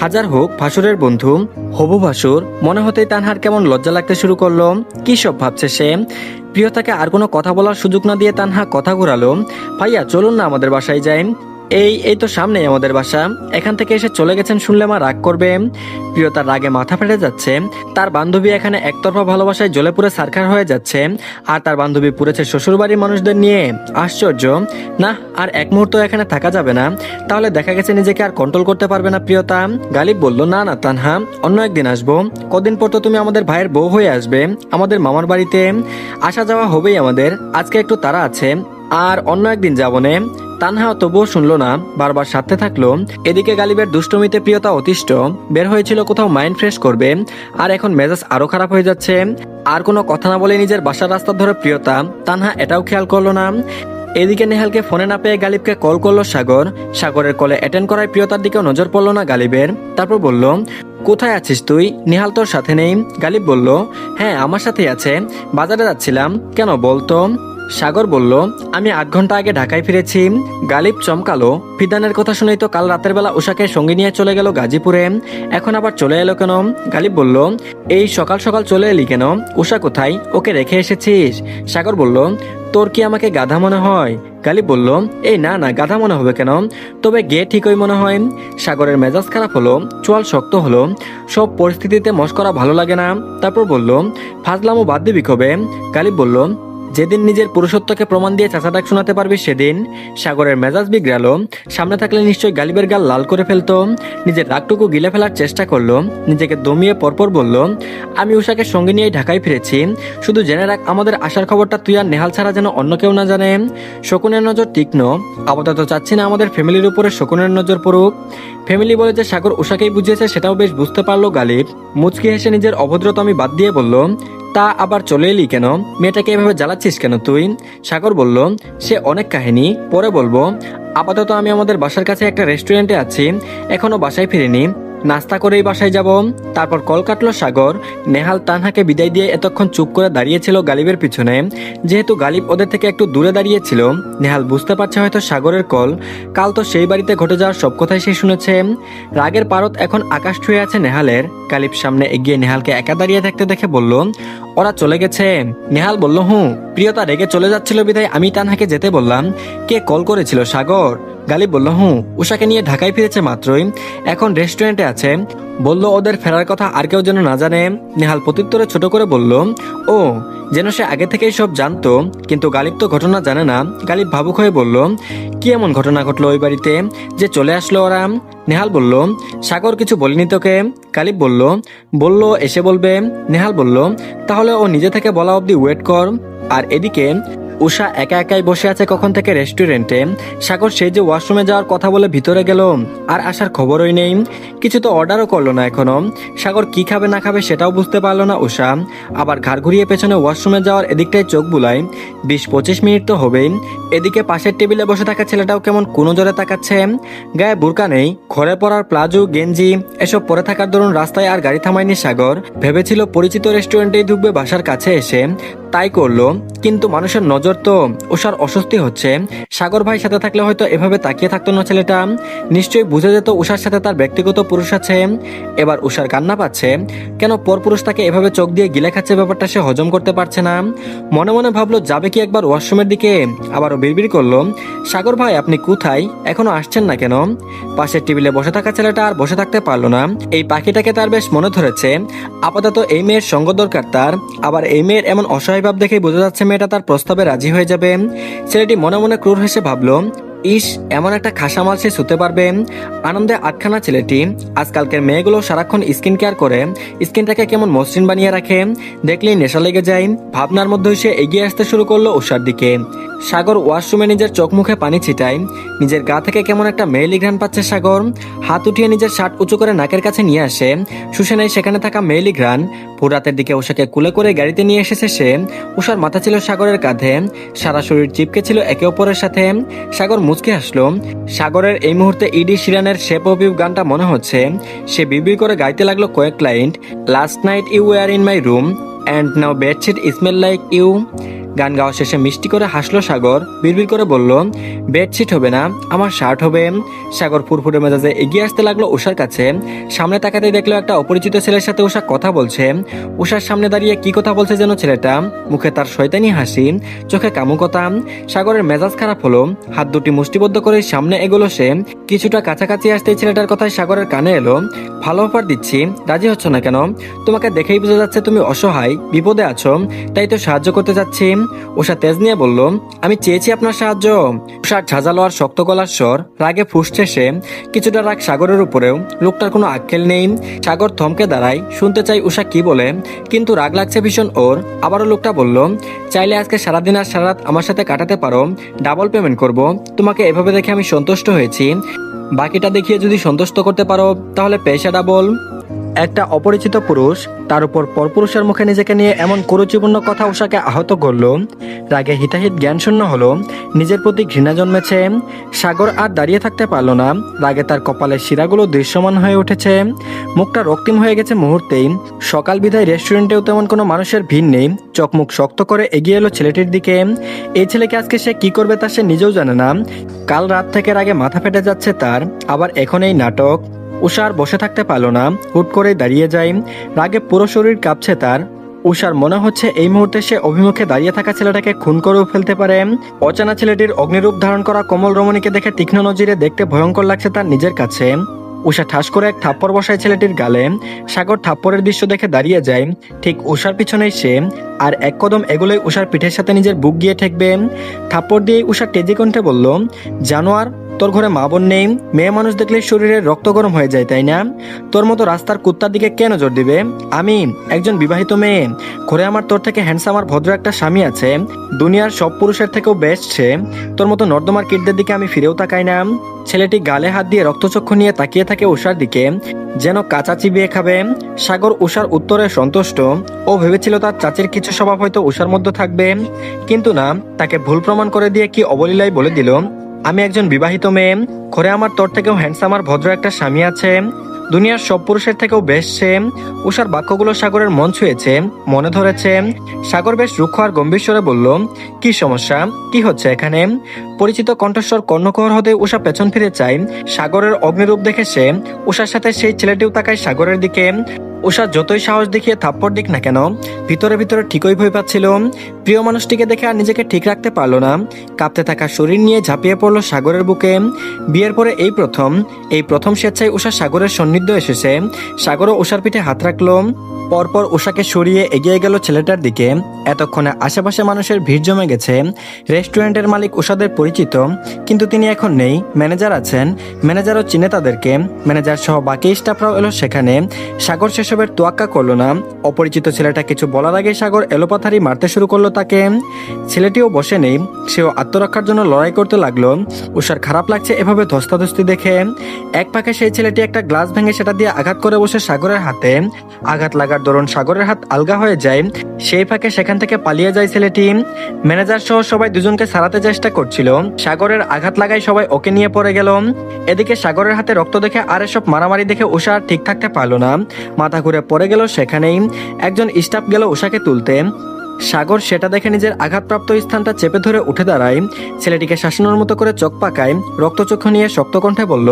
হাজার হোক ভাসুরের বন্ধু, হবু ভাসুর মনে হতেই তানহার কেমন লজ্জা লাগতে শুরু করলো। কি সব ভাবছে সে? প্রিয়তাকে আর কোনো কথা বলার সুযোগ না দিয়ে তানহা কথা ঘুরালো, ভাইয়া চলুন না আমাদের বাসায় যাই। এই তো সামনেই আমাদের বাসা, এখান থেকে এসে চলে গেছেন শুনলে মা রাগ করবে। প্রিয়তার রাগে মাথা ফেটে যাচ্ছে। তার বান্ধবী এখানে একতরফা ভালোবাসায় জ্বলে পুড়ে সারখার হয়ে যাচ্ছে, আর তার বান্ধবী পুড়েছে শ্বশুরবাড়ির মানুষদের নিয়ে। আশ্চর্য না, আর এক মুহূর্ত এখানে থাকা যাবে না, তাহলে দেখা গেছে নিজেকে আর কন্ট্রোল করতে পারবে না প্রিয়তা। গালিব বলল, না না তানহা, অন্য একদিন আসবো। কদিন পর তো তুমি আমাদের ভাইয়ের বউ হয়ে আসবে আমাদের মামার বাড়িতে, আসা যাওয়া হবেই আমাদের। আজকে একটু তাড়া আছে, আর অন্য একদিন যাবো নে। তানহা তবুও শুনলো না, বারবার সাথে থাকলো। এদিকে গালিবের দুষ্টমিতে প্রিয়তা অতিষ্ঠ, বের হয়েছিল কোথাও মাইন্ড ফ্রেশ করবে, আর এখন মেজাজ আরো খারাপ হয়ে যাচ্ছে। আর কোনো কথা না বলে নিজের বাসার রাস্তা ধরে প্রিয়তা, তানহা এটাও খেয়াল করলো না। এদিকে নেহালকে ফোনে না পেয়ে গালিবকে কল করলো সাগর। সাগরের কলে অ্যাটেন্ড করায় প্রিয়তার দিকেও নজর পড়লো না গালিবের। তারপর বলল, কোথায় আছিস তুই? নেহাল তোর সাথে নেই? গালিব বলল, হ্যাঁ আমার সাথেই আছে, বাজারে যাচ্ছিলাম। কেন বলতো? সাগর বলল, আমি 8 ঘন্টা আগে ঢাকায় ফিরেছি। গালিব চমকালো, ফিদানের কথা শুনেই তো কাল রাতের বেলা উষাকে সঙ্গে নিয়ে চলে গেল গাজীপুরে, এখন আবার চলে এলো কেন? গালিব বলল, এই সকাল সকাল চলে এলি কেন? উষা কোথায়? ওকে রেখে এসেছিস? সাগর বলল, তোর কি আমাকে গাধা মনে হয়? গালিব বলল, এই না না, গাধা মনে হবে কেন? তবে গে ঠিকই মনে হয়। সাগরের মেজাজ খারাপ হলো, চোয়াল শক্ত হলো। সব পরিস্থিতিতে মস্করা ভালো লাগে না। তারপর বলল, ফাজলামো বাদ দিবি কবে? গালিব বলল, যেদিন নিজের পুরুষত্বকে প্রমাণ দিয়ে চাচা ডাক শোনাতে পারবি সেদিন। সাগরের মেজাজ বিগড়ালো। সামনে থাকলে নিশ্চয়ই গালিবের গাল লাল করে ফেলতো। নিজের রাগটুকু গিলে ফেলার চেষ্টা করলো। নিজেকে দমিয়ে পরপর বলল, আমি উষাকে সঙ্গে নিয়ে ঢাকায় ফিরেছি। শুধু জেনে রাখ, আমাদের আসার খবরটা তুই আর নেহাল ছাড়া যেন অন্য কেউ না জানে। শকুনের নজর তীক্ষ্ণ। আপাতত চাচ্ছি না আমাদের ফ্যামিলির উপরে শকুনের নজর পড়ুক। ফ্যামিলি বলে যে সাগর উষাকেই বুঝিয়েছে সেটাও বেশ বুঝতে পারলো গালিব। মুচকি হেসে নিজের অভদ্রতামি বাদ দিয়ে বলল, তা আবার চলে এলি কেন? মেয়েটাকে এভাবে জ্বালাচ্ছিস কেন তুই? সাগর বলল, সে অনেক কাহিনী, পরে বলবো। আপাতত আমি আমাদের বাসার কাছে একটা রেস্টুরেন্টে আছি, এখনো বাসায় ফিরিনি। নাস্তা করেই বাসায় যাব। তারপর কল কাটলো সাগর। নেহাল তানহাকে বিদায় দিয়ে এতক্ষণ চুপ করে দাঁড়িয়েছিল গালিবের পিছনে। যেহেতু গালিব ওদের থেকে একটু দূরে দাঁড়িয়েছিল, নেহাল বুঝতে পারছে হয়তো সাগরের কল। কাল তো সেই বাড়িতে ঘটে যাওয়ার সব কথাই সে শুনেছে। রাগের পারদ এখন আকাশ ছুঁয়ে আছে নেহালের। গালিব সামনে এগিয়ে নেহালকে একা দাঁড়িয়ে থাকতে দেখে বলল, ওরা চলে গেছে? নেহাল বলল, প্রিয়তা রেগে চলে যাচ্ছিল বিধায় আমি তানহাকে যেতে বললাম। কে কল করেছিল? সাগর। গালিব বলল, উষাকে নিয়ে ঢাকায় ফিরেছে মাত্রই, এখন রেস্টুরেন্টে আছে। বলল ওদের ফেরার কথা আর কেউ যেন না জানে। নেহাল প্রত্যুত্তরে ছোট করে বলল, ও, যেন সে আগে থেকেই সব জানতো। কিন্তু গালিব তো ঘটনা জানে না। গালিব ভাবুক হয়ে বলল, কি এমন ঘটনা ঘটলো ওই বাড়িতে যে চলে আসলো ওরা? নেহাল বলল, সাগর কিছু বলেনি তোকে? গালিব বলল, বলল এসে বলবে। নেহাল বলল, তাহলে ও নিজে থেকে বলা অবধি ওয়েট কর। আর এদিকে উষা একা একাই বসে আছে কখন থেকে রেস্টুরেন্টে। সাগর সেই যে ওয়াশরুমে যাওয়ার কথা বলে ভিতরে গেল, আর আসার খবরই নেই। কিছু তো অর্ডারও করলো না এখনো। সাগর কি খাবে না খাবে সেটাও বুঝতে পারলো না উষা। আবার ঘাড় ঘুরিয়ে পেছনে ওয়াশরুমে যাওয়ার এদিকটায় চোখ বুলায়। 20-25 মিনিট তো হবেই। এদিকে পাশের টেবিলে বসে থাকা ছেলেটাও কেমন কোনো জোরে তাকাচ্ছে। গায়ে বুরকা নেই, ঘরে পরার প্লাজো গেঞ্জি এসব পরে থাকার দরুন রাস্তায় আর গাড়ি থামায়নি সাগর। ভেবেছিল পরিচিত রেস্টুরেন্টেই ঢুকবে বাসার কাছে এসে, তাই করলো। কিন্তু মানুষের নজর তো। উষার অস্বস্তি হচ্ছে। সাগর ভাই সাথে থাকলে হয়তো এভাবে তাকিয়ে থাকতো না ছেলেটা। নিশ্চয়ই বুঝে যেত উষার সাথে তার ব্যক্তিগত পুরুষ আছে। এবার উষার কান্না পাচ্ছে। কেন পরপুরুষ তাকে এভাবে চোখ দিয়ে গিলে খাচ্ছে, ব্যাপারটা সে হজম করতে পারছে না। মনে মনে ভাবলো যাবে কি একবার ওয়াশরুমের দিকে। আবারও বিড়বিড় করলো, সাগর ভাই আপনি কোথায়? এখনো আসছেন না কেন? পাশের টেবিলে বসে থাকা ছেলেটা আর বসে থাকতে পারলো না। এই পাখিটাকে তার বেশ মনে ধরেছে। আপাতত এই মেয়ের সঙ্গ দরকার তার। আবার এই মেয়ের এমন অসহায় ভাব দেখে বোঝা যাচ্ছে মেয়েটা তার প্রস্তাবে রাজি হয়ে যাবে। ছেলেটি মনে মনে ক্রূর হেসে ভাবলো, ইস, এমন একটা খাসামাল সে শুতে পারবে। আনন্দে আটখানা ছেলেটি। আজকালকের মেয়েগুলো সারাক্ষণ স্কিন কেয়ার করে, স্কিনটাকে কেমন মসৃণ বানিয়ে রাখে। দেখলেই নেশা লেগে যায়। ভাবনার মধ্যে সে এগিয়ে আসতে শুরু করলো উষার দিকে। সাগর ওয়াশরুমে নিজের চোখ মুখে পানি ছিটায়। নিজের গা থেকে কেমন একটা মেয়েলি ঘ্রাণ পাচ্ছে সাগর। হাত উঠিয়ে নিজের শার্ট উঁচু করে নাকের কাছে নিয়ে আসে। শুষে নেয় সেখানে থাকা মেয়েলি ঘ্রাণ। ভোর রাতের দিকে উষাকে কুলে করে গাড়িতে নিয়ে এসেছে সে। উষার মাথা ছিল সাগরের কাঁধে, সারা শরীর চিপকে ছিল একে অপরের সাথে। সাগর মুচকে হাসলো। সাগরের এই মুহূর্তে ইডি শিরানের শেপ অফ ইউ গানটা মনে হচ্ছে। সে বিড়বিড় করে গাইতে লাগলো কয়েক line. Last night you were in my room and now bedsheet smell like you. গান গাওয়া শেষে মিষ্টি করে হাসলো সাগর। বিড়বিড় করে বলল, বেডশিট হবে না, আমার শার্ট হবে। সাগর ফুরফুরে মেজাজে এগিয়ে আসতে লাগলো উষার কাছে। সামনে তাকাতে দেখলো একটা অপরিচিত ছেলের সাথে উষা কথা বলছে। উষার সামনে দাঁড়িয়ে কি কথা বলছে যেন ছেলেটা। মুখে তার শয়তানি হাসি, চোখে কামুকতা। সাগরের মেজাজ খারাপ হলো। হাত দুটি মুষ্টিবদ্ধ করে সামনে এগোলো সে। কিছুটা কাছাকাছি আসতেই ছেলেটার কথায় সাগরের কানে এলো, ভালো অফার দিচ্ছি, রাজি হচ্ছ না কেন? তোমাকে দেখেই বোঝা যাচ্ছে তুমি অসহায়, বিপদে আছো, তাই তো সাহায্য করতে যাচ্ছি। উষা তেজ নিয়ে বলল, আমি চেয়েছি আপনার সাহায্য। উষার ঝাঁঝালো আর শক্ত গলার স্বর। রাগে ফুঁসছে সে। কিছুটা রাগ সাগরের উপরেও। লোকটার কোনো আক্কেল নেই। সাগর থমকে দাঁড়ায়, শুনতে চাই উষা কি বলে, কিন্তু রাগ লাগছে ভীষণ ওর। আবারও লোকটা বলল, চাইলে আজকে সারাদিন আর সারা রাত আমার সাথে কাটাতে পারো, ডাবল পেমেন্ট করব। তোমাকে এভাবে দেখে আমি সন্তুষ্ট হয়েছি। বাকিটা দেখিয়ে যদি সন্তুষ্ট করতে পারো তাহলে পয়সা ডাবল। একটা অপরিচিত পুরুষ, তার উপর পরপুরুষের মুখে নিজেকে নিয়ে এমন কুরুচিপূর্ণ কথা উষাকে আহত করলো। রাগে হিতাহিত জ্ঞানশূন্য হলো। নিজের প্রতি ঘৃণা জন্মেছে। সাগর আর দাঁড়িয়ে থাকতে পারলো না। রাগে তার কপালের শিরাগুলো দৃশ্যমান হয়ে উঠেছে। মুখটা রক্তিম হয়ে গেছে মুহূর্তেই। সকাল বিদায় রেস্টুরেন্টেও তেমন কোনো মানুষের ভিড় নেই। চোখ মুখ শক্ত করে এগিয়ে এলো ছেলেটির দিকে। এই ছেলেকে আজকে সে কি করবে তা সে নিজেও জানে না। কাল রাত থেকে রাগে মাথা ফেটে যাচ্ছে তার, আবার এখন এই নাটক। উষার বসে থাকতে পারল না, হুট করে দাঁড়িয়ে যায়। রাগে পুরো শরীর কাঁপছে তার। উষার মনে হচ্ছে এই মুহূর্তে সে অভিমুখে দাঁড়িয়ে থাকা ছেলেটাকে খুন করেও ফেলতে পারে। অচেনা ছেলেটির অগ্নিরূপ ধারণ করা কোমল রমণীকে দেখে তীক্ষ্ণ নজিরে দেখতে ভয়ঙ্কর লাগছে তার নিজের কাছে। উষা ঠাস করে এক থাপ্পড় বসায় ছেলেটির গালে। সাগর থাপ্পড়ের দৃশ্য দেখে দাঁড়িয়ে যায়। ঠিক উষার পিছনেই সে, আর এক কদম এগুলোই উষার পিঠের সাথে নিজের বুক গিয়ে ঠেকবে। থাপ্পড় দিয়ে উষা তেজি কণ্ঠে বলল, জানোয়ার, তোর ঘরে মা বোন নেই? মেয়ে মানুষ দেখলে শরীরের রক্ত গরম হয়ে যায়, তাই না? তোর মতো রাস্তার কুত্তার দিকে কে নজর দিবে? আমি একজন বিবাহিত মেয়ে। ঘরে আমার তোর থেকে হ্যান্ডসাম আর ভদ্র একটা স্বামী আছে। দুনিয়ার সব পুরুষের থেকেও বেস্ট সে। তোর মতো নর্দমার কিডদের দিকে আমি ফিরেও তাকাই না। ছেলেটি গালে হাত দিয়ে রক্তচক্ষু নিয়ে তাকিয়ে থাকে উষার দিকে, যেন কাঁচা চিবিয়ে খাবে। সাগর উষার উত্তরে সন্তুষ্ট। ও ভেবেছিল তার চাচির কিছু স্বভাব হয়তো উষার মধ্যে থাকবে, কিন্তু না, তাকে ভুল প্রমাণ করে দিয়ে কি অবলীলায় বলে দিল, আমি একজন বিবাহিত মেয়ে। ঘরে আমার তোর থেকেও হ্যান্ডসাম আর ভদ্র একটা স্বামী আছে। দুনিয়ার সব পুরুষের থেকেও বেশ সে। উষার বাক্যগুলো সাগরের মন ছুঁয়েছে, মনে ধরেছে। সাগর বেশ রুক্ষ আর গম্ভীর স্বরে বলল, কি সমস্যা, কি হচ্ছে এখানে? পরিচিত কণ্ঠস্বর কর্ণকুহর হতে উষা পেছন ফিরে চায়। সাগরের অগ্নিরূপ দেখে সে, উষার সাথে সেই ছেলেটিও তাকায় সাগরের দিকে। উষা যতই সাহস দেখিয়ে থাপ্পড় দিক না কেন, ভিতরে ভিতরে ঠিকই ভয় পাচ্ছিল। প্রিয় মানুষটিকে দেখে আর নিজেকে ঠিক রাখতে পারলো না। কাঁপতে থাকা শরীর নিয়ে ঝাঁপিয়ে পড়লো সাগরের বুকে। বিয়ের পরে এই প্রথম স্বেচ্ছায় উষা সাগরের সান্নিধ্য এসেছে। সাগরও উষার পিঠে হাত রাখলো। পরপর উষাকে সরিয়ে এগিয়ে গেল ছেলেটার দিকে। এতক্ষণে আশেপাশে মানুষের ভিড় জমে গেছে। রেস্টুরেন্টের মালিক উষাদের পরিচিত, কিন্তু তিনি এখন নেই। ম্যানেজার আছেন, ম্যানেজারও চিনে তাদেরকে। ম্যানেজার সহ বাকি স্টাফরাও এলো সেখানে। সাগর সেসবের তোয়াক্কা করলো না। অপরিচিত ছেলেটা কিছু বলার আগে সাগর এলোপাথারি মারতে শুরু করলো তাকে। ছেলেটিও বসে নেই, সেও আত্মরক্ষার জন্য লড়াই করতে লাগলো। উষার খারাপ লাগছে এভাবে ধস্তাধস্তি দেখে। এক পাকে সেই ছেলেটি একটা গ্লাস ভেঙে সেটা দিয়ে আঘাত করে বসে সাগরের হাতে। আঘাত লাগার দরুন সাগরের হাত আলগা হয়ে যায়। সেই ফাঁকে সেখান থেকে পালিয়ে যায় ছেলেটি। ম্যানেজার সহ সবাই দুজনকে সারাতে চেষ্টা করছিল। সাগরের আঘাত লাগায় সবাই ওকে নিয়ে পড়ে গেল। এদিকে সাগরের হাতে রক্ত দেখে আর এসব মারামারি দেখে উষা আর ঠিক থাকতে পারলো না। মাথা ঘুরে পড়ে গেল সেখানেই। একজন স্টাফ গেল উষাকে তুলতে। সাগর সেটা দেখে নিজের আঘাতপ্রাপ্ত স্থানটা চেপে ধরে উঠে দাঁড়ায়। ছেলেটিকে শাসনের মতো করে চোখ পাকায়। রক্তচক্ষু নিয়ে শক্ত কণ্ঠে বলল,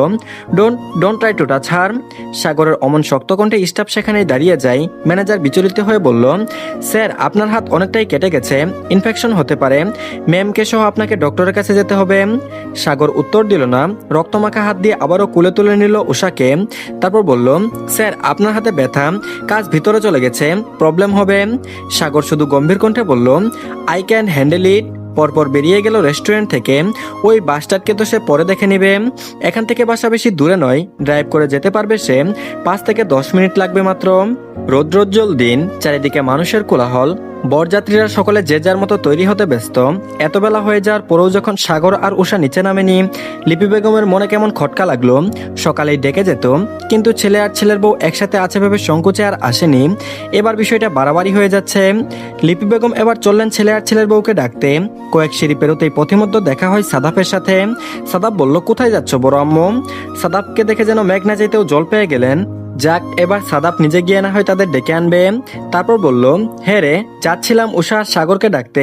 ডোন্ট ট্রাই টু টাচ হার। সাগরের অমন শক্ত কণ্ঠে স্টাফ সেখানেই দাঁড়িয়ে যায়। ম্যানেজার বিচলিত হয়ে বলল, স্যার, আপনার হাত অনেকটাই কেটে গেছে, ইনফেকশন হতে পারে। ম্যামকে সহ আপনাকে ডক্টরের কাছে যেতে হবে। সাগর উত্তর দিল না। রক্তমাখা হাত দিয়ে আবারও কুলে তুলে নিল উষাকে। তারপর বলল, স্যার, আপনার হাতে ব্যথা, কাজ ভিতরে চলে গেছে, প্রবলেম হবে। সাগর শুধু গম্ভীর কণ্ঠে বলল, আই ক্যান হ্যান্ডেল ইট। পরপর বেরিয়ে গেল রেস্টুরেন্ট থেকে। ওই বাসটাকে তো সে পরে দেখে নেবে। এখান থেকে বাসা বেশি দূরে নয়, ড্রাইভ করে যেতে পারবে সে। 5 থেকে 10 মিনিট লাগবে মাত্র। রৌদ্রোজ্জ্বল দিন, চারিদিকে মানুষের কোলাহল। বরযাত্রীরা সকলে যে যার মতো তৈরি হতে ব্যস্ত। এত বেলা হয়ে যাওয়ার পরেও যখন সাগর আর উষা নিচে নামেনি, লিপি বেগমের মনে কেমন খটকা লাগলো। সকালেই ডেকে যেত, কিন্তু ছেলে আর ছেলের বউ একসাথে আছে ভেবে সংকোচে আর আসেনি। এবার বিষয়টা বাড়াবাড়ি হয়ে যাচ্ছে। লিপি বেগম এবার চললেন ছেলে আর ছেলের বউকে ডাকতে। কয়েক সিঁড়ি পেরোতেই পথিমধ্যে দেখা হয় সাদাফের সাথে। সাদাফ বলল, কোথায় যাচ্ছ বড় আম্মু? সাদাফকে দেখে যেন মেঘ না যেতেও জল পেয়ে গেলেন। যাক, এবার সাদাপ নিজে গিয়ে না হয় তাদের ডেকে আনবে। তারপর বলল, হ্যাঁ রে, যাচ্ছিলাম উষা আর সাগরকে ডাকতে,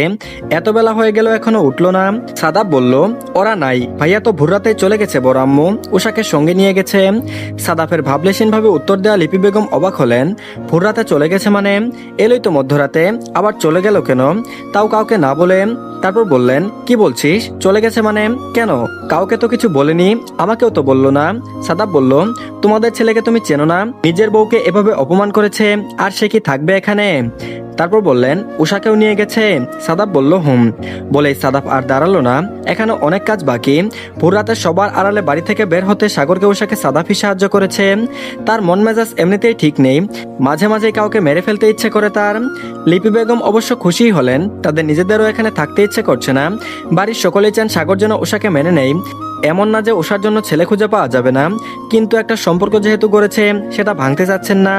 এত বেলা হয়ে গেল এখনো উঠলো না। সাদাপ বলল, ওরা নাই, ভাইয়া তো ভোররাতেই চলে গেছে বড় আম্মু, উষাকে সঙ্গে নিয়ে গেছে। সাদাপের ভাবলেশীন ভাবে উত্তর দেওয়া লিপি বেগম অবাক হলেন। ভোররাতে চলে গেছে মানে? এলোই তো মধ্যরাতে, আবার চলে গেল কেন? তাও কাউকে না বলে। তারপর বললেন, কি বলছিস, চলে গেছে মানে? কেন, কাউকে তো কিছু বলেনি, আমাকেও তো বললো না। সাদাপ বলল, তোমাদের ছেলেকে তুমি চেনো না? নিজের বউকে এভাবে অপমান করেছে, আর সে কি থাকবে এখানে? তারপর বললেন, উষাকেও নিয়ে গেছে। সাদাপ বলল, হুম। বলেই সাদাপ আর দাঁড়ালো না, এখানে অনেক কাজ বাকি। ভোর রাতে সবার আড়ালে বাড়ি থেকে বের হতে সাগরকে উষাকে সাদাপই সাহায্য করেছে। তার মন মেজাজ এমনিতেই ঠিক নেই, মাঝে মাঝে কাউকে মেরে ফেলতে ইচ্ছে করে তার। লিপি বেগম অবশ্য খুশিই হলেন, তাদের নিজেদেরও এখানে থাকতে ইচ্ছে করছে না। বাড়ির সকলেই চান সাগর যেন উষাকে মেনে নেই। এমন না যে উষার জন্য ছেলে খুঁজে পাওয়া যাবে না, কিন্তু একটা সম্পর্ক যেহেতু গড়েছে সেটা ভাঙতে চাচ্ছেন না।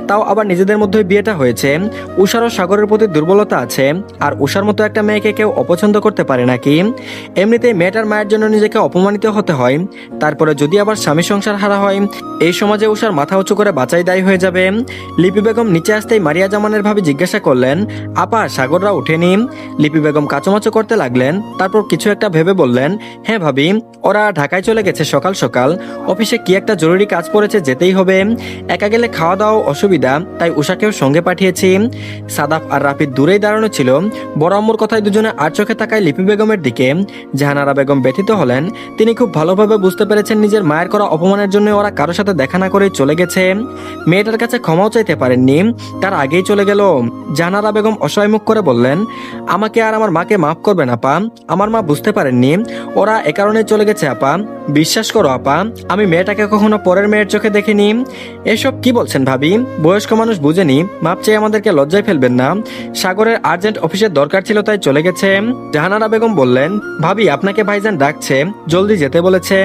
তাও আবার নিজেদের মধ্যে বিয়েটা হয়েছে। উষারও সাগরের প্রতি দুর্বলতা আছে, আর উষার মতো একটা মেয়েকে কেউ অপছন্দ করতে পারে নাকি? এমনিতেই মেয়েটার মায়ের জন্য নিজেকে অপমানিত হতে হয়, তারপরে যদি আবার স্বামী সংসার হারা হয়, এই সমাজে উষার মাথা উঁচু করে বাঁচাই দায়ী হয়ে যাবে। লিপি বেগম নিচে আসতেই মারিয়া জামানের ভাবি জিজ্ঞাসা করলেন, আপা, সাগররা উঠেনি? লিপি বেগম কাচুমাচু করতে লাগলেন, তারপর কিছু একটা ভেবে বললেন, হ্যাঁ ভাবি, ওরা ঢাকায় চলে গেছে সকাল সকাল। অফিসে কি একটা জরুরি কাজ পড়েছে, যেতেই হবে। একা গেলে খাওয়া দাওয়া অসুবিধা। অসুবিধা, তাই উষাকেও সঙ্গে পাঠিয়েছি। সাদাফ আর রাফিদ দূরেই দাঁড়ানো ছিল। বড় আম্মুর কথায় দুজনে আর চোখে তাকায় লিপি বেগমের দিকে। জাহানারা বেগম ব্যথিত হলেন। তিনি খুব ভালোভাবে বুঝতে পেরেছেন নিজের মায়ের করা অপমানের জন্য ওরা কারোর সাথে দেখা না করেই চলে গেছে। মেয়েটার কাছে ক্ষমাও চাইতে পারেননি, তার আগেই চলে গেল। জাহানারা বেগম অসহায় মুখ করে বললেন, আমাকে আর আমার মাকে মাফ করবেন আপা, আমার মা বুঝতে পারেননি, ওরা এ কারণে চলে গেছে আপা। বিশ্বাস করো আপা, আমি মেয়েটাকে কখনো পরের মেয়ের চোখে দেখিনি। এসব কি বলছেন ভাবি, বয়স্ক মানুষ বুঝেনি, মাপ চেয়ে আমাদেরকে লজ্জায় ফেলবেন না। সাগরের আর্জেন্ট অফিসের দরকার ছিল তাই চলে গেছে। জাহানারা বেগম বললেন, ভাবি আপনাকে ভাইজান ডাকছে, জলদি যেতে বলেছে।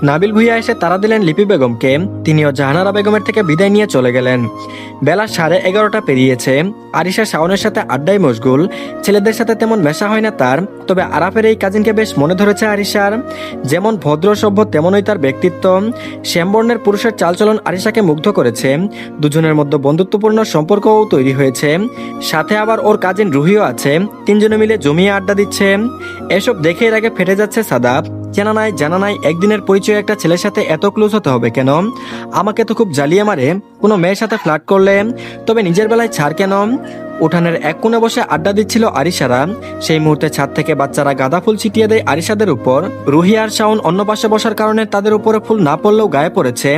নাবিল ভুইয়া এসে তাড়া দিলেন লিপি বেগমকে। তিনিও জাহানারা বেগমের থেকে বিদায় নিয়ে চলে গেলেন। বেলা 11:30 পেরিয়েছে। আরিশা শাওনের সাথে আড্ডায় মশগুল। ছেলেদের সাথে তেমন মেশা হয় না তার, তবে আরাফের এই কাজিনকে বেশ মনে ধরেছে আরিশার। যেমন ভদ্র সভ্য তেমনই তার ব্যক্তিত্ব। শ্যামবর্ণের পুরুষের চালচলন আরিশাকে মুগ্ধ করেছে। দুজনের মধ্যে বন্ধুত্বপূর্ণ সম্পর্কও তৈরি হয়েছে। সাথে আবার ওর কাজিন রুহিও আছে। তিনজনে মিলে জমিয়ে আড্ডা দিচ্ছে। এসব দেখে এর আগে ফেটে যাচ্ছে সাদাব। জানা নাই একদিনের পরিচয় একটা ছেলের সাথে এত ক্লোজ হতে হবে কেন? আমাকে তো খুব জ্বালিয়ে মারে কোনো মেয়ের সাথে ফ্লার্ট করলে, তবে নিজের বেলায় ছাড় কেন? উঠানের এক কোণে বসে আড্ডা দিচ্ছিল আরিশারা। সেই মুহূর্তে ছাদ থেকে বাচ্চারা গাঁদা ফুল ছিটিয়ে দেয় আরিশাদের উপর। রুহি আর শাওন অন্য পাশে বসার কারণে তাদের উপরে ফুল না পড়লেও গায়ে পড়েছে।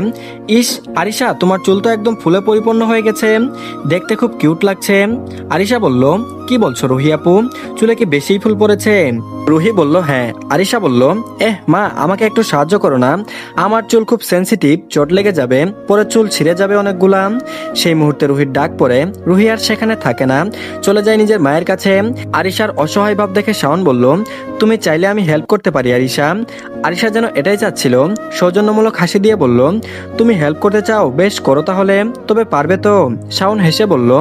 ইস আরিশা, তোমার চুল তো একদম ফুলে পরিপূর্ণ হয়ে গেছে, দেখতে খুব কিউট লাগছে। আরিশা বলল, কি বলছো রুহি আপু, চুলে কি বেশি ফুল পড়েছে? রুহি বলল, হ্যাঁ। আরিশা বলল, মা আমাকে একটু সাহায্য করো না, আমার চুল খুব সেনসিটিভ, চোট লেগে যাবে, পরে চুল ছিঁড়ে যাবে অনেকগুলা। সেই মুহূর্তে রুহির ডাক পড়ে। রুহি আর সেখানে থাকে না, চলে যায় নিজের মায়ের কাছে। আরিশার অসহায় ভাব দেখে শাওন বলল, তুমি চাইলে আমি হেল্প করতে পারি আরিশা। আরিশা যেন এটাই চাচ্ছিল। সৌজন্যমূলক হাসি দিয়ে বলল, তুমি হেল্প করতে চাও, বেশ করো তাহলে, তবে পারবে তো? শাওন হেসে বলল,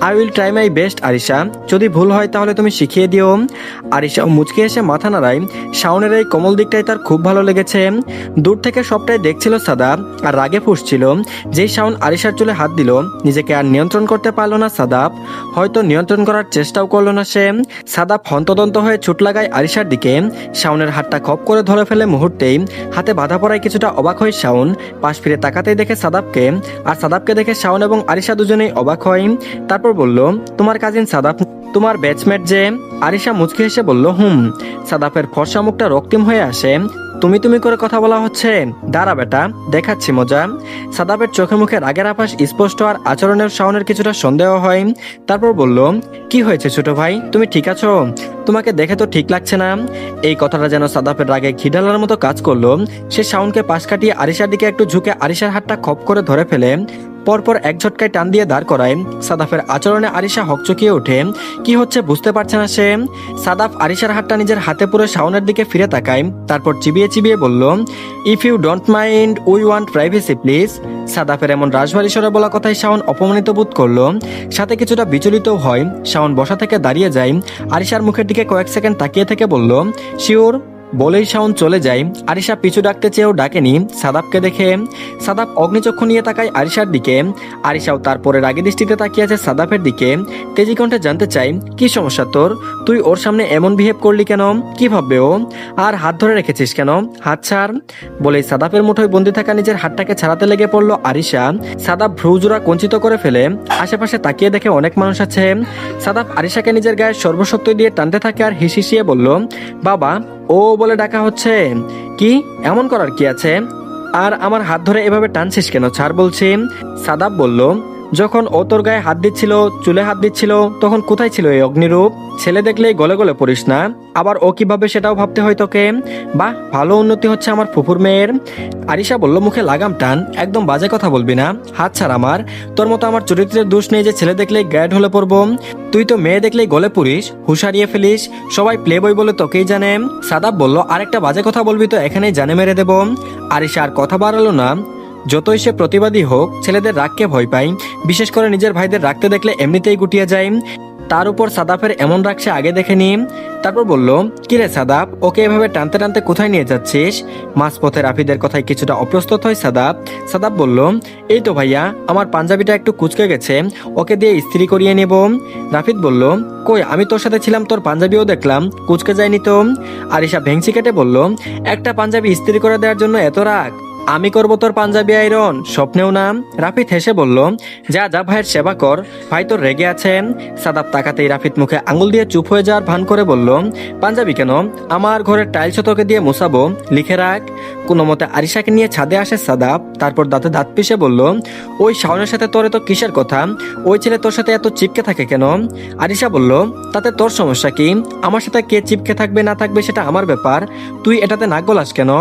I will try my best Arisha, যদি ভুল হয় তাহলে তুমি শিখিয়ে দিও। আরিশা মুচকি এসে মাথা নাড়ায়। শাওনের এই কোমল দিকটাই তার খুব ভালো লেগেছে। দূর থেকে সবটাই দেখছিল সাদা আর রাগে ফুঁসছিল। যেই শাওন আরিশার চুলে হাত দিল, নিজেকে আর নিয়ন্ত্রণ করতে পারল না সাদাব। হয়তো নিয়ন্ত্রণ করার চেষ্টাও করলো না সে। সাদাব হন্তদন্ত হয়ে ছুট লাগায় আরিশার দিকে। শাওনের হাতটা খপ করে ধরে ফেলে মুহূর্তেই। হাতে বাধা পড়ায় কিছুটা অবাক হয় শাওন। পাশ ফিরে তাকাতেই দেখে সাদাবকে, আর সাদাবকে দেখে শাওন এবং আরিশা দুজনেই অবাক হয়। তারপর বলল, তোমার কাজিন সাদাব, তোমার ব্যাচমেট যে? আরিশা মুচকি হেসে বলল, সাদাফের ফর্সা মুখটা রক্তিম হয়ে আসে। তুমি করে কথা বলা হচ্ছে, দাঁড়া বেটা, দেখাচ্ছি মজা। সাদাবের চোখে মুখে রাগের আভাস স্পষ্ট, আর আচরণের শাওনের কিছুটা সন্দেহ হয়। তারপর বলল, কি হয়েছে ছোট ভাই, তুমি ঠিক আছো? তোমাকে দেখে তো ঠিক লাগছে না। এই কথাটা যেন সাদাফের রাগে ঘিডালার মতো কাজ করলো। সে শাওনকে পাশ কাটিয়ে আরিশার দিকে একটু ঝুঁকে আরিশার হাতটা খপ করে ধরে ফেলে। পরপর এক ঝটকায় টান দিয়ে দাঁড় করায়। সাদাফের আচরণে আরিশা হকচকিয়ে ওঠে। কি হচ্ছে বুঝতে পারছে না সে। সাদাফ আরিশার হাতটা নিজের হাতে পুরো শাওনের দিকে ফিরে তাকায়। তারপর চিবিয়ে বলল, if you don't mind we want privacy please. সাদাফের এমন রাজবাড়ি স্বরে বলা কথায় শাওন অপমানিত বোধ করলো, সাথে কিছুটা বিচলিতও হয়। শাওন বসা থেকে দাঁড়িয়ে যায়, আরিশার মুখের দিকে কয়েক সেকেন্ড তাকিয়ে থেকে বলল, শিওর। বলেই শাওন চলে যায়। আরিশা পিছু ডাকতে চেয়েও ডাকেনি সাদাবকে দেখে। সাদাব অগ্নিচক্ষু নিয়ে তাকায় আরিশার দিকে। আরিশাও তারপরে রাগী দৃষ্টিতে তাকিয়ে আছে সাদাবের দিকে। তেজি কণ্ঠে জানতে চাই, কি সমস্যা তোর? তুই ওর সামনে এমন বিহেভ করলি কেন? কি ভাববে ও? আর হাত ধরে রেখেছিস কেন? হাত ছাড়। বলেই সাদাবের মুঠোয় বন্দি থাকা নিজের হাতটাকে ছাড়াতে লেগে পড়লো আরিশা। সাদাব ভ্রুজোড়া কঞ্চিত করে ফেলে আশেপাশে তাকিয়ে দেখে অনেক মানুষ আছে। সাদাব আরিশাকে নিজের গায়ে সর্বশক্তি দিয়ে টানতে থাকে আর হিসিয়ে বলল, বাবা ও বলে ডাকা হচ্ছে। কি এমন করার কি আছে? আর আমার হাত ধরে এভাবে টানছিস কেন? ছাড় বলছি। সাদাব বলল, যখন ও তোর গায়ে হাত দিচ্ছিল, চুলে হাত দিচ্ছিল, তখন কোথায় ছিল এই অগ্নিরূপ? ছেলে দেখলেই গলে গলে পড়িস না। আবার ও কিভাবে সেটাও ভাবতে হয় তোকে। বাহ, ভালো উন্নতি হচ্ছে আমার ফুফুর মেয়ের। আরিশা বলল, মুখে লাগাম টান, একদম বাজে কথা বলবি না। হাত ছাড় আমার। তোর মতো আমার চরিত্রের দোষ নেই যে ছেলে দেখলেই গায়ে ঢলে পড়বো। তুই তো মেয়ে দেখলেই গলে পড়িস, হুঁশ হারিয়ে ফেলিস, সবাই প্লে বয় বলে তোকেই জানে। সাদাব বলল, আরেকটা বাজে কথা বলবি তো এখানেই জানে মেরে দেব। আরিশা আর কথা বাড়ালো না। যতই সে প্রতিবাদী হোক, ছেলেদের রাগকে ভয় পায়, বিশেষ করে নিজের ভাইদের রাখতে দেখলে এমনিতেই গুটিয়ে যায়। তার উপর সাদাফের এমন রাগ সে আগে দেখেনি। তারপর বলল, কিরে সাদাব, ওকে এভাবে টানতে টানতে কোথায় নিয়ে যাচ্ছিস? মাঝপথে রাফিদের কথায় কিছুটা অপ্রস্তুত হয় সাদাব। সাদাব বলল, এই তো ভাইয়া, আমার পাঞ্জাবিটা একটু কুচকে গেছে, ওকে দিয়ে ইস্ত্রি করিয়ে নেব। রাফিদ বলল, কই, আমি তোর সাথে ছিলাম, তোর পাঞ্জাবিও দেখলাম, কুচকে যায়নি তো। আরিশা ভেংচি কেটে বলল, একটা পাঞ্জাবি ইস্ত্রি করে দেওয়ার জন্য এত রাগ? আমি করবো তোর পাঞ্জাবি আয়রন, স্বপ্নেও না। রাফিদ হেসে বলল, যা যা ভাইয়ের সেবা কর, ভাই তো রেগে আছেন। সাদাব তাকাতেই রাফিদ মুখে আঙুল দিয়ে চুপ হয়ে যাওয়ার ভান করে বলল, পাঞ্জাবি কেন, আমার ঘরের টাইলস তোকে দিয়ে মুছাবো, লিখে রাখ। কোনো মতে আরিশাকে নিয়ে ছাদে আসে সাদাব, তারপর দাঁতে দাঁত পিষে বলল, ওই শাওনের সাথে তোর এত কিসের কথা, ওই ছেলে তোর সাথে এত চিপকে থাকে কেন? আরিশা বলল, তাতে তোর সমস্যা কি? আমার সাথে কে চিপকে থাকবে না থাকবে সেটা আমার ব্যাপার, তুই এটাতে নাক গলাস কেন?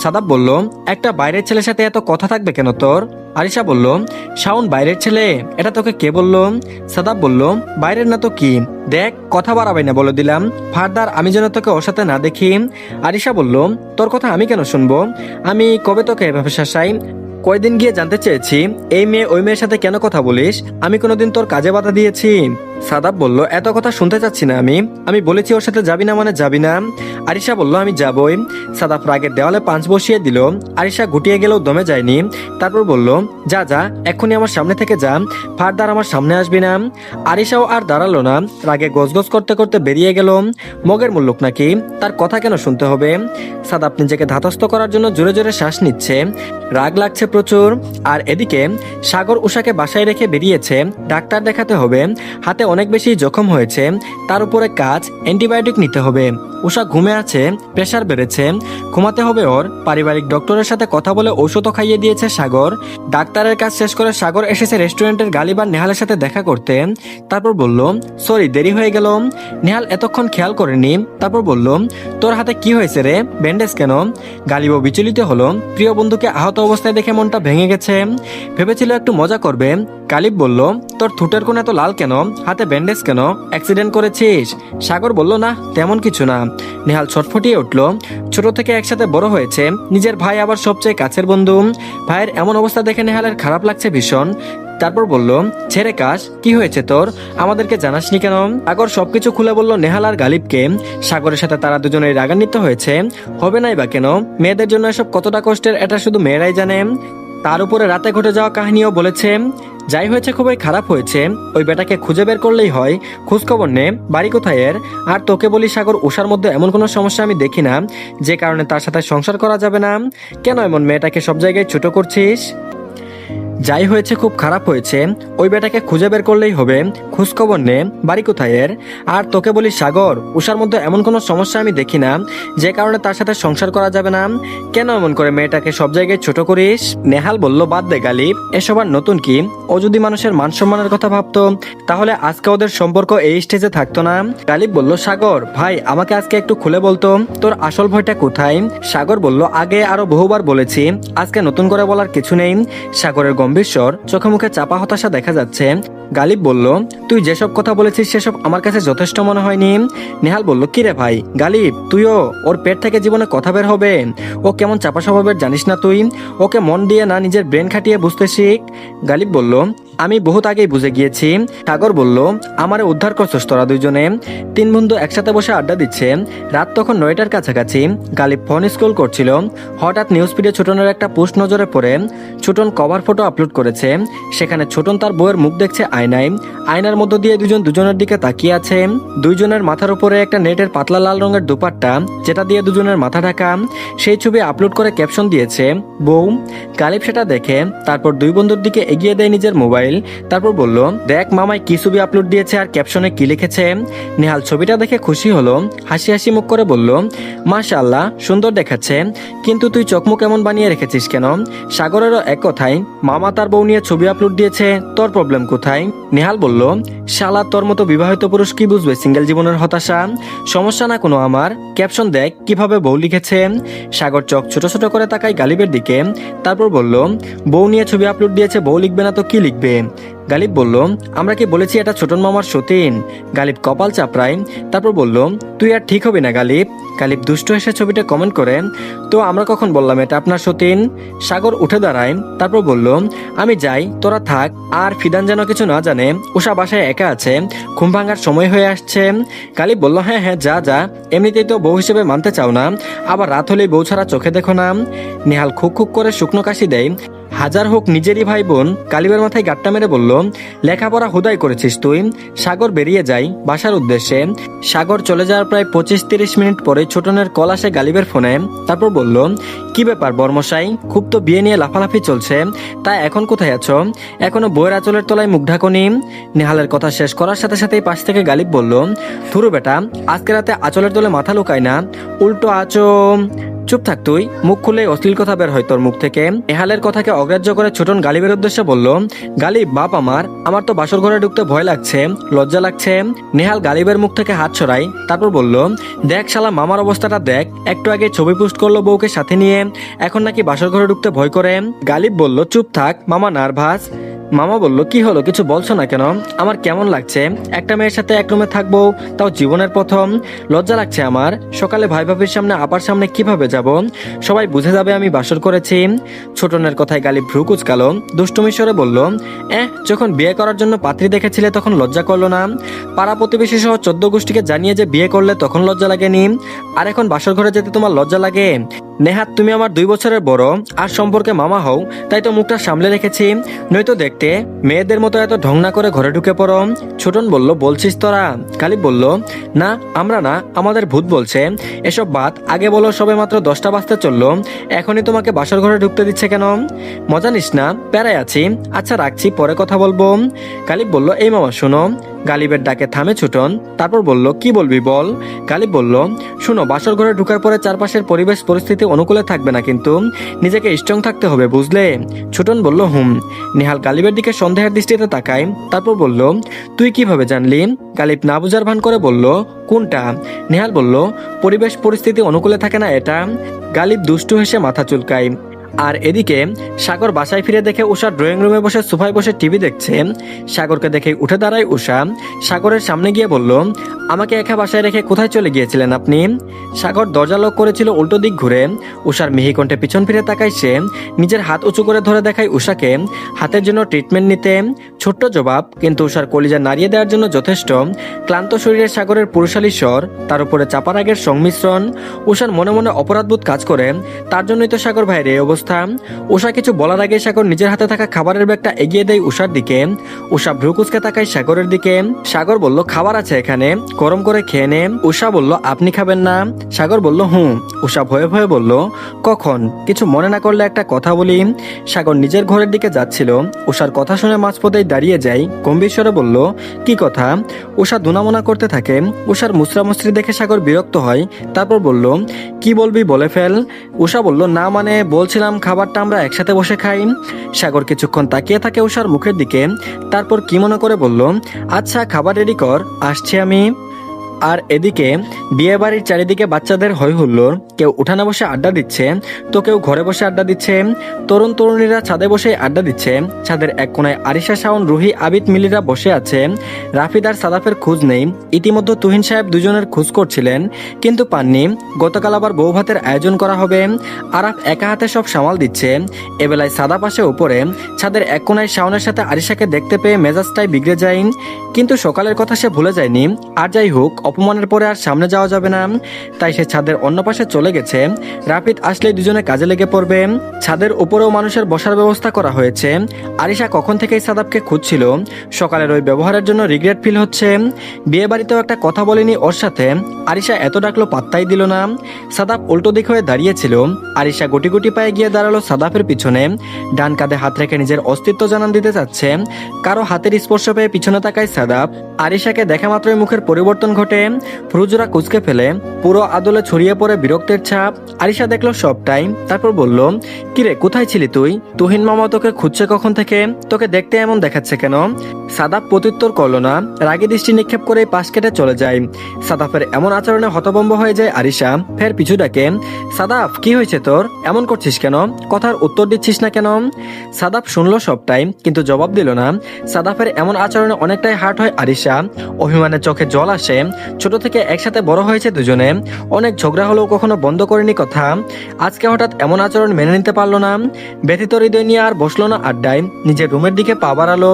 সাদাব বলল, একটা বাইরের ছেলের সাথে এত কথা থাকবে কেন তোর? আরিশা বলল, শাওন বাইরের ছেলে, এটা তোকে কে বলল? সাদাব বলল, বাইরের না তো কি, দেখ কথা বাড়াবাই না বলে দিলাম, ফারদার আমি যেন তোকে ওর সাথে না দেখি। আরিশা বলল, তোর কথা আমি কেন শুনবো, আমি কবে তোকে এভাবে শাসাই? কয়দিন গিয়ে জানতে চেয়েছি এই মেয়ে ওই মেয়ের সাথে কেন কথা বলিস, আমি কোনোদিন তোর কাজে বাধা দিয়েছি? সাদাব বলল, এত কথা শুনতে চাচ্ছি না, আমি বলেছি ওর সাথে যাবি না মানে যাবি না। আরিশা বলল, আমি যাবই। সাদাব রাগের দেওয়ালে পাঁচ বসিয়ে দিল। আরিশা গুটিয়ে গেলেও দমে যায়নি। তারপর বলল, যা যা এক্ষুনি আমার সামনে থেকে যা, ফারদার আমার সামনে আসবি না। আরিশাও আর দাঁড়ালো না, রাগে গজগজ করতে করতে বেরিয়ে গেল। মগের মুল্লুক নাকি, তার কথা কেন শুনতে হবে? সাদাব নিজেকে ধাতস্থ করার জন্য জোরে জোরে শ্বাস নিচ্ছে, রাগ লাগছে প্রচুর। আর এদিকে সাগর উষাকে বাসায় রেখে বেরিয়েছে, ডাক্তার দেখাতে হবে, হাতে অনেক বেশি জখম হয়েছে, তার উপরে কাজ, অ্যান্টিবায়োটিক নিতে হবে। উষা ঘুমে আছে, প্রেশার বেড়েছে, ঘুমাতে হবে ওর। পারিবারিক ডক্টরের সাথে কথা বলে ঔষধও খাইয়ে দিয়েছে সাগর। ডাক্তারের কাজ শেষ করে সাগর এসেছে রেস্টুরেন্টের গালিবার নেহালের সাথে দেখা করতে। তারপর বলল, সরি দেরি হয়ে গেল। নেহাল এতক্ষণ খেয়াল করেনি। তারপর বলল, তোর হাতে কি হয়েছে রে, ব্যান্ডেজ কেন? গালিবও বিচলিত হলো, প্রিয় বন্ধুকে আহত অবস্থায় দেখে মনটা ভেঙে গেছে, ভেবেছিল একটু মজা করবে। গালিব বলল, তোর ঠোঁটের কোণ এত লাল কেন, হাতে ব্যান্ডেজ কেন, অ্যাক্সিডেন্ট করেছিস? সাগর বলল, না তেমন কিছু না। নেহাল ছটফটিয়ে উঠল, ছোট থেকে একসাথে বড় হয়েছে, নিজের ভাই আবার সবচেয়ে কাছের বন্ধু, ভাইয়ের এমন অবস্থা দেখে নেহালের খারাপ লাগছে ভীষণ। তারপর বলল, ছেড়ে কাশ, কি হয়েছে তোর, আমাদেরকে জানাসনি কেন? সাগর সবকিছু খুলে বলল নেহাল আর গালিবকে। সাগরের সাথে তারা দুজনেই রাগান্বিত হয়েছে, হবে নাই বা কেন, মেয়েদের জন্য এসব কতটা কষ্টের এটা শুধু মেয়েরাই জানে। তার উপরে রাতে ঘটে যাওয়া কাহিনীও বলেছে। যাই হয়েছে খুবই খারাপ হয়েছে, ওই বেটাকে খুঁজে বের করলেই হয়, খোঁজখবর নে, বাড়ি কোথায় এর। আর তোকে বলি সাগর, উষার মধ্যে এমন কোনো সমস্যা আমি দেখি না যে কারণে তার সাথে সংসার করা যাবে না। কেন এমন মেয়েটাকে সব জায়গায় ছোট করছিস? যাই হয়েছে খুব খারাপ হয়েছে, ওই বেটাকে খুঁজে বের করলেই হবে, খোঁজখবর নে, বাড়ি কোথায় এর। আর তোকে বলি সাগর, উষার মধ্যে এমন কোনো সমস্যা আমি দেখি না যে কারণে তার সাথে সংসার করা যাবে না। কেন এমন করে মেয়েটাকে সব জায়গায় ছোট করিস? নেহাল বলল, বাদ দে গালিব, এসব আর নতুন কি, ও যদি মানুষের মান সম্মানের কথা ভাবতো তাহলে আজকে ওদের সম্পর্ক এই স্টেজে থাকতো না। গালিব বলল, সাগর ভাই আমাকে আজকে একটু খুলে বলতো তোর আসল ভয়টা কোথায়? সাগর বলল, আগে আরো বহুবার বলেছি, আজকে নতুন করে বলার কিছু নেই। সাগরের গম্ভীর স্বর, চোখে মুখে চাপা হতাশা দেখা যাচ্ছে। গালিব বলল, তুই যেসব কথা বলেছিস সেসব আমার কাছে যথেষ্ট মনে হয়নি। নেহাল বলল, কি রে ভাই গালিব, তুইও ওর পেট থেকে জীবনে কথা বের হবে? ও কেমন চাপা স্বভাবের জানিস না তুই, ওকে মন দিয়ে না নিজের ব্রেন খাটিয়ে বুঝতে শিখ। গালিব বলল, আমি বহুত আগেই বুঝে গিয়েছি। সাগর বলল, আমারে উদ্ধার করছস তোরা দুইজনে। তিন বন্ধু একসাথে বসে আড্ডা দিচ্ছে, রাত তখন 9টার কাছাকাছি। গালিব ফোন স্ক্রল করছিল, হঠাৎ নিউজ ফিডে ছোটনের একটা পোস্ট নজরে পড়ে। ছোটন কভার ফটো আপলোড করেছে, সেখানে ছোটন তার বউয়ের মুখ দেখছে আয়নায়, আয়নার মধ্য দিয়ে দুজন দুজনের দিকে তাকিয়ে আছে। দুইজনের মাথার উপরে একটা নেটের পাতলা লাল রঙের দুপাট্টা, যেটা দিয়ে দুজনের মাথা ঢাকা। সেই ছবি আপলোড করে ক্যাপশন দিয়েছে, বউ। গালিব সেটা দেখে তারপর দুই বন্ধুর দিকে এগিয়ে দেয় নিজের মোবাইল। তারপর বলল, দেখ মামাই কি ছবি আপলোড দিয়েছে আর ক্যাপশনে কি লিখেছে। নেহাল ছবিটা দেখে খুশি হলো, হাসি হাসি মুখ করে বলল, মাশাআল্লাহ সুন্দর দেখাচ্ছে, কিন্তু তুই চোখমুখ এমন বানিয়ে রেখেছিস কেন? সাগরেরও এক কথায়, মামা তার বউ নিয়ে ছবি আপলোড দিয়েছে, তোর প্রবলেম কোথায়? নেহাল বলল, শালা তোর মতো বিবাহিত পুরুষ কি বুঝবে সিঙ্গেল জীবনের হতাশা? সমস্যা না কোনো আমার, ক্যাপশন দেখ কিভাবে বউ লিখেছে। সাগর চোখ ছোট ছোট করে তাকায় গালিবের দিকে, তারপর বলল, বউ নিয়ে ছবি আপলোড দিয়েছে, বউ লিখবে না তো কি লিখবে? গালিব বলল, আমরা কি বলেছি এটা ছোটন মামার সতীন? গালিব কপাল চাপড়ায়, তারপর বলল, তুই আর ঠিক হবি না গালিব। গালিব দুষ্ট হেসে ছবিটা কমেন্ট করে, তো আমরা কখন বললাম এটা আপনার সতীন? সাগর উঠে দাঁড়ায়, তারপর বলল, আমি যাই, তোরা থাক। আর ফিদান যেন কিছু না জানে, উষা বাসায় একা আছে, ঘুম ভাঙার সময় হয়ে আসছে। গালিব বলল, হ্যাঁ হ্যাঁ যা যা, এমনিতেই তো বউ হিসেবে মানতে চাও না, আবার রাত হলেই বউ ছাড়া চোখে দেখো না। নেহাল খুক খুক করে শুকনো কাশি দেয়, হাজার হোক নিজেরই ভাই বোন। গালিবের মাথায় গাট্টা মেরে বলল, লেখাপড়া হুদাই করেছিস তুই। সাগর বেরিয়ে যায় বাসার উদ্দেশ্যে। সাগর চলে যাওয়ার প্রায় 25-30 মিনিট পরে ছোটনের কল আসে গালিবের ফোনে। তারপর বলল, কি ব্যাপার বর্মশাই, খুব তো বিয়ে নিয়ে লাফালাফি চলছে, তা এখন কোথায় আছো? এখনো বইয়ের আঁচলের তলায় মুখ ঢাকনি? নেহালের কথা শেষ করার সাথে সাথেই পাশ থেকে গালিব বলল, ধুরু বেটা, আজকে রাতে আঁচলের তলে মাথা লুকায় না, উল্টো আচো। চুপ থাক তুই, মুখ খুলে অশ্লীল কথা বের হয় তোর মুখ থেকে। নেহালের কথাকে অগ্রাহ্য করে ছোটন গালিবের উদ্দেশ্যে বলল, গালিব বাপ আমার তো বাসর ঘরে ঢুকতে ভয় লাগছে, লজ্জা লাগছে। নেহাল গালিবের মুখ থেকে হাত সরাই, তারপর বলল, দেখ শালা মামার অবস্থাটা দেখ, একটু আগে ছবি পোস্ট করলো বউকে সাথে নিয়ে, এখন নাকি বাসর ঘরে ঢুকতে ভয় করে। গালিব বলল, চুপ থাক মামা, নার্ভাস। মামা বলল, কি হলো, কিছু বলছো না কেন? আমার কেমন লাগছে, একটা মেয়ের সাথে এক রুমে থাকবো, তাও জীবনের প্রথম। লজ্জা লাগছে আমার, সকালে ভাই ভাবির সামনে আপার সামনে কিভাবে যাব, সবাই বুঝে যাবে আমি বাসর করেছি। ছোটনের কথায় গালিব ভ্রু কুচকালো, দুষ্টুমি স্বরে বলল, যখন বিয়ে করার জন্য পাত্রী দেখেছিলে তখন লজ্জা করলো না? পাড়া প্রতিবেশী সহ 14 গোষ্ঠীকে জানিয়ে যে বিয়ে করলে তখন লজ্জা লাগেনি, আর এখন বাসর ঘরে যেতে তোমার লজ্জা লাগে? নেহাত তুমি আমার 2 বছরের বড়, আর সম্পর্কে মামা হও, তাই তো মুখটা সামলে রেখেছি, নয়তো দেখতে মেয়েদের মতো এত ঢং না করে ঘরে ঢুকে পড়ো। ছোটন বলল, বলছিস তোরা? গালিব বলল, না আমরা না, আমাদের ভূত বলছে। এসব বাত আগে বলো, সবে মাত্র 10টা বাজতে চললো, এখনই তোমাকে বাসর ঘরে ঢুকতে দিচ্ছে কেন? মজা নিস না, প্যারায় আছি। আচ্ছা রাখছি, পরে কথা বলবো। গালিব বলল, এই মামা শোনো। গালিবের ডাকে থামে ছোটন, তারপর বলল, কি বলবি বল। গালিব বলল, শুনো, বাসর ঘরে ঢুকার পরে চারপাশের পরিবেশ পরিস্থিতি অনুকূলে থাকবে না, কিন্তু নিজেকে স্ট্রং থাকতে হবে, বুঝলে? ছোটন বলল, হুম। নেহাল গালিবের দিকে সন্দেহের দৃষ্টিতে তাকায়, তারপর বলল, তুই কিভাবে জানলি? গালিব না বুঝার ভান করে বলল, কোনটা? নেহাল বলল, পরিবেশ পরিস্থিতি অনুকূলে থাকে না এটা। গালিব দুষ্টু হেসে মাথা চুলকায়। আর এদিকে সাগর বাসায় ফিরে দেখে উষা ড্রয়িং রুমে বসে সোফায় বসে টিভি দেখছে। সাগরকে দেখে উঠে দাঁড়ায় উষা, সাগরের সামনে গিয়ে বলল, আমাকে একা বাসায় রেখে কোথায় চলে গিয়েছিলেন আপনি? সাগর দরজা লক করেছিল উল্টো দিক ঘুরে। উষার মিহি কণ্ঠে পিছন ফিরে তাকায় সে, নিজের হাত উঁচু করে ধরে দেখায় উষাকে হাতের জন্য ট্রিটমেন্ট নিতে। ছোট্ট জবাব, কিন্তু উষার কলিজা নাড়িয়ে দেওয়ার জন্য যথেষ্ট। ক্লান্ত শরীরে সাগরের পুরুষালী স্বর, তার উপরে চাপা রাগের সংমিশ্রণ। উষার মনে মনে অপরাধবোধ কাজ করে, তার জন্যই তো সাগর ভাইয়ের এই অবস্থা। উষা কিছু বলার আগে সাগর নিজের হাতে থাকা খাবারের ব্যাগটা এগিয়ে দেয় উষার দিকে। উষা ভ্রু কুচকে তাকায় সাগরের দিকে। সাগর বলল, খাবার আছে এখানে, গরম করে খেয়ে নে। উষা বলল, আপনি খাবেন না? সাগর বলল, হুম। উষা ভয়ে ভয়ে বলল, কখন? কিছু মনে না করলে একটা কথা বলি। সাগর নিজের ঘরের দিকে যাচ্ছিল, উষার কথা শুনে মাঝপথেই দাঁড়িয়ে যায়, গম্ভীর স্বরে বলল, কি কথা? উষা দুনামোনা করতে থাকে। উষার মুচড়ামুচড়ি দেখে সাগর বিরক্ত হয়, তারপর বলল, কি বলবি বলে ফেল। উষা বলল, না মানে বলছিলাম খাবারটা আমরা একসাথে বসে খাই। সাগর কিছুক্ষণ তাকিয়ে থাকে উষার মুখের দিকে, তারপর কি মনে করে বলল, আচ্ছা খাবার রেডি কর, আসছি আমি। আর এদিকে বিয়ে বাড়ির চারিদিকে বাচ্চাদের হই হুল্লোড়, কেউ উঠানে বসে আড্ডা দিচ্ছে, তো কেউ ঘরে বসে আড্ডা দিচ্ছে। তরুণ তরুণীরা ছাদে বসে আড্ডা দিচ্ছে। ছাদের এক কোনায় আরিশা, শাওন, রুহি, আবিদ, মিলিরা বসে আছে। রাফিদ আর সাদাফের খোঁজ নেই। ইতিমধ্যে তুহিন সাহেব দুজনের খোঁজ করছিলেন, কিন্তু পাননি। গতকাল আবার বউ ভাতের আয়োজন করা হবে, আরাফ একা হাতে সব সামাল দিচ্ছে। এবেলায় সাদা পাশে উপরে ছাদের এক কোনায় শাওনের সাথে আরিশাকে দেখতে পেয়ে মেজাজটাই বিগড়ে যায়, কিন্তু সকালের কথা সে ভুলে যায়নি। আর যাই হোক, অপমানের পরে আর সামনে যাওয়া যাবে না, তাই সে ছাদের অন্য পাশে চলে গেছে। রাফিদ আসলে দুজনে কাজে লেগে পড়বে। ছাদের উপরেও মানুষের বসার ব্যবস্থা করা হয়েছে। আরিশা কখন থেকেই সাদাবকে খুঁজছিল, সকালের ওই ব্যবহারের জন্য রিগ্রেট ফিল হচ্ছে। বিয়ে বাড়িতেও একটা কথা বলেনি ওর সাথে, আরিশা এত ডাকলো পাত্তাই দিল না। সাদাব উল্টো দিক হয়ে দাঁড়িয়েছিল। আরিশা গুটি গুটি পায়ে গিয়ে দাঁড়ালো সাদাফের পিছনে, ডান কাঁধে হাত রেখে নিজের অস্তিত্ব জানান দিতে চাচ্ছে। কারো হাতের স্পর্শ পেয়ে পিছনে তাকায় সাদাব। আরিশাকে দেখা মাত্রই মুখের পরিবর্তন ঘটে, ফ্রুজরা কুচকে ফেলে, পুরো আদলে ছড়িয়ে পড়ে বিরক্তের ছাপ। আরিশা দেখলো সবটাই, তারপর বলল, কিরে কোথায় ছিলি তুই? তুহিন মামা তোকে খুঁজছে কখন থেকে, তোকে দেখতে এমন দেখাচ্ছে কেন? সাদাব প্রত্যুত্তর করলো না, রাগী দৃষ্টি নিক্ষেপ করে পাশ কেটে চলে যায়। সাদাফের এমন আচরণে হতভম্ব হয়ে যায় আরিশা, ফের পিছু ডাকে, সাদাফ কি হয়েছে তোর, এমন করছিস কেন, কথার উত্তর দিচ্ছিস না কেন? সাদাফ শুনলো সবটাই, কিন্তু জবাব দিল না। সাদাফের এমন আচরণে অনেকটাই হার্ট হয় আরিশা, অভিমানের চোখে জল আসে। ছোট থেকে একসাথে বড় হয়েছে দুজনে, অনেক ঝগড়া হলেও কখনো বন্ধ করেনি কথা। আজকে হঠাৎ এমন আচরণ মেনে নিতে পারলো না। ব্যথিত হৃদয় নিয়ে আর বসলো না আড্ডায়, নিজের রুমের দিকে পা বাড়ালো।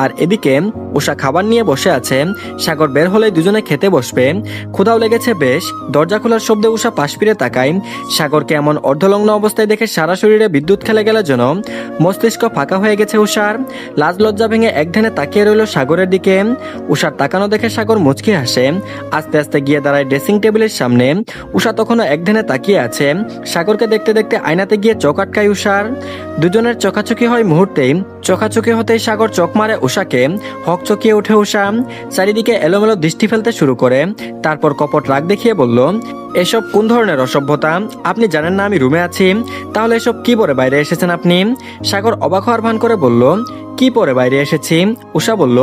আর এদিকে উষা খাবার নিয়ে বসে আছে। সাগর বের হলে দুজনে খেতে বসবে। ক্ষুধাও লেগেছে বেশ। দরজা খোলার শব্দে উষা পাশ ফিরে তাকায়, সাগরকে এমন অর্ধলগ্ন অবস্থায় দেখে সারা শরীরে বিদ্যুৎ খেলে গেল যেন মস্তিষ্ক ফাঁকা হয়ে গেছে উষার। লাজ লজ্জা ভেঙে একধানে তাকিয়ে রইল সাগরের দিকে। উষার তাকানো দেখে সাগর মুচকি হাসে, আস্তে আস্তে গিয়ে দাঁড়ায় ড্রেসিং টেবিলের সামনে। উষা তখনও একধানে তাকিয়ে আছে। সাগরকে দেখতে দেখতে আয়নাতে গিয়ে চোখ আটকায় উষার। দুজনের চোখাচোখি হয় মুহূর্তেই। চোখাচোখি হতেই সাগর চোখ মারে উষাকে। হক চকিয়ে ওঠে উষা, চারিদিকে এলোমেলো দৃষ্টি ফেলতে শুরু করে। তারপর কপট রাগ দেখিয়ে বলল, এসব কোন ধরনের অসভ্যতা? আপনি জানেন না আমি রুমে আছি? তাহলে এসব কি পরে বাইরে এসেছেন আপনি? সাগর অবাক হওয়ার ভান করে বলল, কি পরে বাইরে এসেছি? উষা বলল,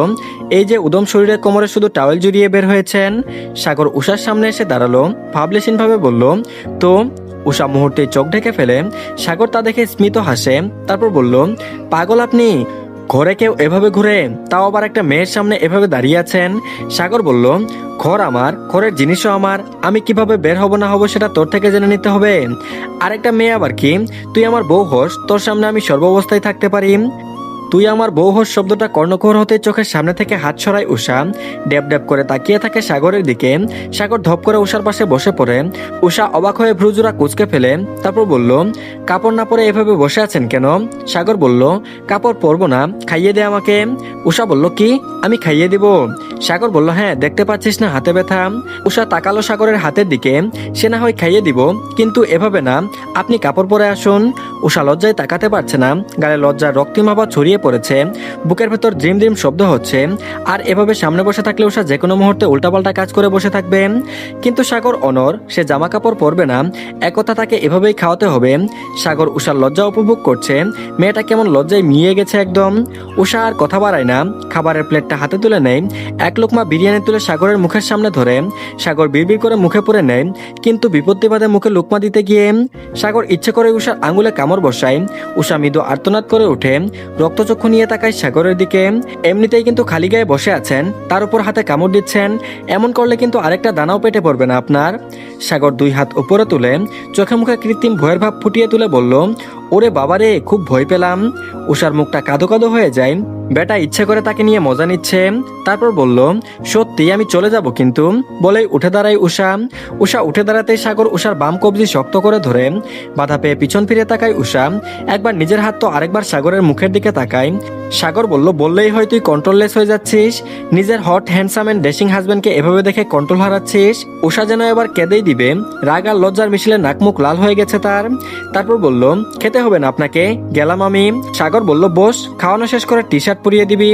এই যে উদম শরীরের কোমরে শুধু টাওয়েল জড়িয়ে বের হয়েছেন। সাগর উষার সামনে এসে দাঁড়ালো, ভাবলেশীন ভাবে বলল, তো? উষা মুহূর্তে চোখ ঢেকে ফেলে। সাগর তা দেখে স্মিত হাসে, তারপর বলল, পাগল আপনি? ঘরে কেউ এভাবে ঘুরে, তাও আবার একটা মেয়ের সামনে এভাবে দাঁড়িয়ে আছেন? সাগর বলল, ঘর আমার, ঘরের জিনিসও আমার, আমি কিভাবে বের হব না হব সেটা তোর থেকে জেনে নিতে হবে। আরেকটা মেয়ে আবার কি? তুই আমার বউ হোস, তোর সামনে আমি সর্বাবস্থায় থাকতে পারি। তুই আমার বউ হোস শব্দটা কর্ণকুহর হতে চোখের সামনে থেকে হাত সরায় উষা। ড্যাব ড্যাব করে তাকিয়ে থাকে সাগরের দিকে। সাগর ধপ করে উষার পাশে বসে পড়ে। উষা অবাক হয়ে ভ্রুজোড়া কুঁচকে ফেলে, তারপর বলল, কাপড় না পরে এভাবে বসে আছেন কেন? সাগর বলল, কাপড় পরবো না, খাইয়ে দে আমাকে। উষা বলল, কি? আমি খাইয়ে দিব? সাগর বলল, হ্যাঁ, দেখতে পাচ্ছিস না হাতে ব্যথা? উষা তাকালো সাগরের হাতের দিকে। সে না হয় খাইয়ে দিব, কিন্তু এভাবে না, আপনি কাপড় পরে আসুন। উষা লজ্জায় তাকাতে পারছে না, গালে লজ্জার রক্তিম আভা ছড়িয়ে পড়েছে, বুকের ভেতর ড্রিম ড্রিম শব্দ হচ্ছে। আর এভাবে সামনে বসে থাকলে উষা যে কোনো মুহূর্তে উল্টাপাল্টা কাজ করে বসে থাকবে। কিন্তু সাগর অনর, সে জামা কাপড় পরবে না, একথা তাকে এভাবেই খাওয়াতে হবে। সাগর উষার লজ্জা উপভোগ করছে। মেয়েটা কেমন লজ্জায় মিয়ে গেছে একদম। উষা আর কথা বাড়ায় না, খাবারের প্লেটটা হাতে তুলে নেয়। এক লোকমা বিরিয়ানি তুলে সাগরের মুখের সামনে ধরে। সাগর বিড়বিড় করে মুখে পুরে নেয়, কিন্তু বিপত্তি বাদে মুখে লোকমা দিতে গিয়ে সাগর ইচ্ছে করে উষার আঙুলে কামড় বসায়। উষা মৃদু আর্তনাদ করে ওঠে, রক্তচক্ষু নিয়ে তাকায় সাগরের দিকে। এমনিতেই কিন্তু খালি গায়ে বসে আছেন, তার উপর হাতে কামড় দিচ্ছেন, এমন করলে কিন্তু আরেকটা দানাও পেটে পড়বে না আপনার। সাগর দুই হাত উপরে তুলে চোখে মুখে কৃত্রিম ভয়ের ভাব ফুটিয়ে তুলে বলল, ওরে বাবারে, খুব ভয় পেলাম। উষার মুখটা কাদো কাদো হয়ে যায়। বেটা ইচ্ছে করে তাকে নিয়ে মজা নিচ্ছে। তারপর বলল, সত্যি আমি চলে যাব কিন্তু, বলেই উঠে দাঁড়ায় উষা। উষা উঠে দাঁড়াতেই সাগর উষার বাম কবজি শক্ত করে ধরে। বাধা পেয়ে পিছন ফিরে তাকায় উষা। একবার নিজের হাত তো আরেকবার সাগরের মুখের দিকে তাকায়। সাগর বলল, বললেই হয় তুই কন্ট্রোললেস হয়ে যাচ্ছিস। নিজের হট হ্যান্ডসাম এন্ড ড্যাশিং হাজবেন্ডকে এভাবে দেখে কন্ট্রোল হারাচ্ছিস। উষা যেন এবার কেঁদেই দিবে। রাগ আর লজ্জার মিছিলে নাক মুখ লাল হয়ে গেছে তার। তারপর বলল, খেতে হবে না আপনাকে, গেলাম আমি। সাগর বলল, বস, খাওয়ানো শেষ করে টি শার্ট পরিয়ে দিবি।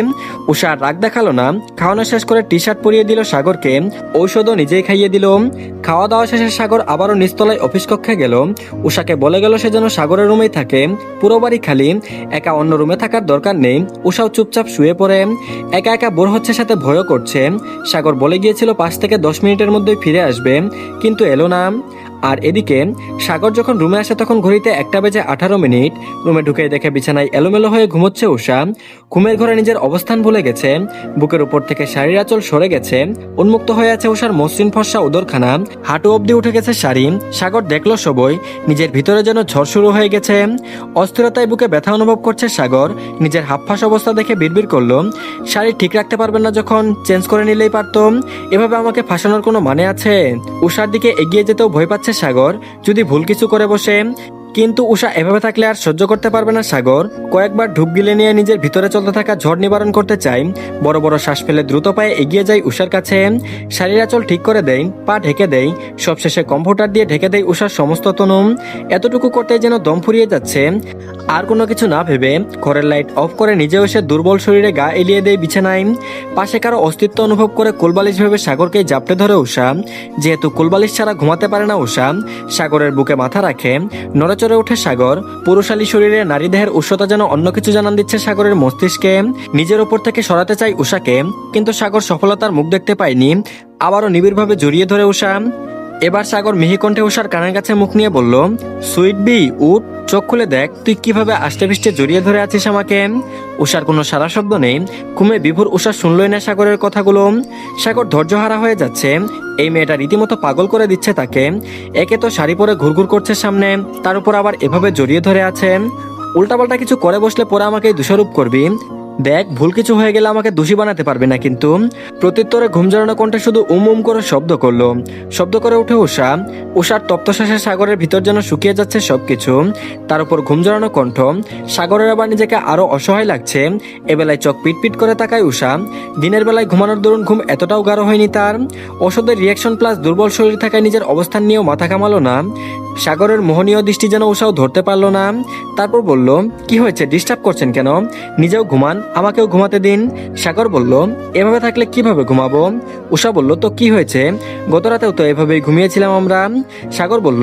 উষা রাগ দেখালো না, খাওয়ানো শেষ করে টি শার্ট পরিয়ে দিল সাগরকে। ঔষধও নিজেই খাইয়ে দিল। খাওয়া দাওয়া শেষে সাগর আবারও নিচতলায় অফিস কক্ষে গেল। উষাকে বলে গেল সে যেন সাগরের রুমেই থাকে, পুরো বাড়ি খালি, একা অন্য রুমে থাকার দরকার নেই। উষাও চুপচাপ শুয়ে পড়ে। একা একা বোর হচ্ছে, সাথে ভয়ও করছে। সাগর বলে গিয়েছিল 5 থেকে 10 মিনিটের মধ্যেই ফিরে আসবে, কিন্তু এলো না। আর এদিকে সাগর যখন রুমে আসে তখন ঘড়িতে 1:18। রুমে ঢুকে দেখে বিছানায় এলোমেলো হয়ে ঘুমোচ্ছে উষা। ঘুমের ঘরে নিজের অবস্থান ভুলে গেছে, বুকের উপর থেকে শাড়ির আঁচল সরে গেছে, উন্মুক্ত হয়ে আছে উষার মসৃণ ফর্সা উদরখানা, হাঁটু অবধি উঠে গেছে শাড়ি। সাগর দেখলো সবই, নিজের ভিতরে যেন ঝড় শুরু হয়ে গেছে। অস্থিরতায় বুকে ব্যথা অনুভব করছে সাগর। নিজের হাঁফফাঁস অবস্থা দেখে বিড়বিড় করলো, শাড়ি ঠিক রাখতে পারবেন না যখন চেঞ্জ করে নিলেই পারতো, এভাবে আমাকে ফাঁসানোর কোনো মানে আছে? উষার দিকে এগিয়ে যেতেও ভয় পাচ্ছে সাগর, যদি ভুল কিছু করে বসে। কিন্তু উষা এভাবে থাকলে আর সহ্য করতে পারবে না সাগর। কয়েকবার ঢুক গিলে নিয়ে নিজের ভিতরে চলতে থাকা ঝড় নিবারণ করতে চাই। বড় বড় শ্বাস ফেলে দ্রুত পায়ে এগিয়ে যায় উষার কাছে। শাড়ির আঁচল ঠিক করে দেয়, পা ঢেকে দেয়, সবশেষে কম্পিউটার দিয়ে ঢেকে দেয় উষার সমস্ত তনু। এতটুকু করতে যেন দম ফুরিয়ে যাচ্ছে। আর কোনো কিছু না ভেবে ঘরের লাইট অফ করে নিজেও এসে দুর্বল শরীরে গা এলিয়ে দেয় বিছানায়। পাশে কারো অস্তিত্ব অনুভব করে কোলবালিশ ভেবে সাগরকে জাপটে ধরে উষা। যেহেতু কোলবালিশ ছাড়া ঘুমাতে পারে না উষা, সাগরের বুকে মাথা রাখে। নড়েচড়ে ওঠে সাগর। পুরুষালী শরীরে নারী দেহের উষ্ণতা যেন অন্য কিছু জানান দিচ্ছে সাগরের মস্তিষ্কে। নিজের ওপর থেকে সরাতে চাই উষাকে, কিন্তু সাগর সফলতার মুখ দেখতে পায়নি। আবারও নিবিড়ভাবে জড়িয়ে ধরে উষা। এবার সাগর মিহি কণ্ঠে উষার কানের কাছে মুখ নিয়ে বলল, সুইট বি, উঠ, চোখ খুলে দেখ তুই কিভাবে আষ্টে পৃষ্ঠে জড়িয়ে ধরে আছিস আমাকে। উষার কোনো সারা শব্দ নেই। ঘুমে বিভোর উষা শুনলই না সাগরের কথাগুলো। সাগর ধৈর্যহারা হয়ে যাচ্ছে। এই মেয়েটা রীতিমতো পাগল করে দিচ্ছে তাকে। একে তো শাড়ি পরে ঘুরঘুর করছে সামনে, তার উপর আবার এভাবে জড়িয়ে ধরে আছে। উল্টাপাল্টা কিছু করে বসলে পরে আমাকে দোষারোপ করবি। দেখ, ভুল কিছু হয়ে গেলে আমাকে দোষী বানাতে পারবে না কিন্তু। প্রত্যুত্তরে ঘুম জড়ানো কণ্ঠে শুধু করে শব্দ করলো। শব্দ করে উঠে উষা। উষার তপ্তশ্বাসে সাগরের ভিতর যেন শুকিয়ে যাচ্ছে সবকিছু। তার উপর ঘুম জড়ানো কণ্ঠ। সাগরের আবার নিজেকে আরো অসহায় লাগছে। এবেলায় চোখ পিটপিট করে তাকায় উষা। দিনের বেলায় ঘুমানোর দরুন ঘুম এতটাও গাঢ় হয়নি তার। ওষুধের রিয়াকশন প্লাস দুর্বল শরীর থাকায় নিজের অবস্থান নিয়েও মাথা কামালো না। সাগরের মোহনীয় দৃষ্টি যেন উষাও ধরতে পারলো না। তারপর বলল, কি হয়েছে, ডিস্টার্ব করছেন কেন? নিজেও ঘুমান, আমাকেও ঘুমাতে দিন। সাগর বলল, এভাবে থাকলে কিভাবে ঘুমাবো? উষা বলল, তো কি হয়েছে? গত রাতেও তো এভাবেই ঘুমিয়েছিলাম আমরা। সাগর বলল,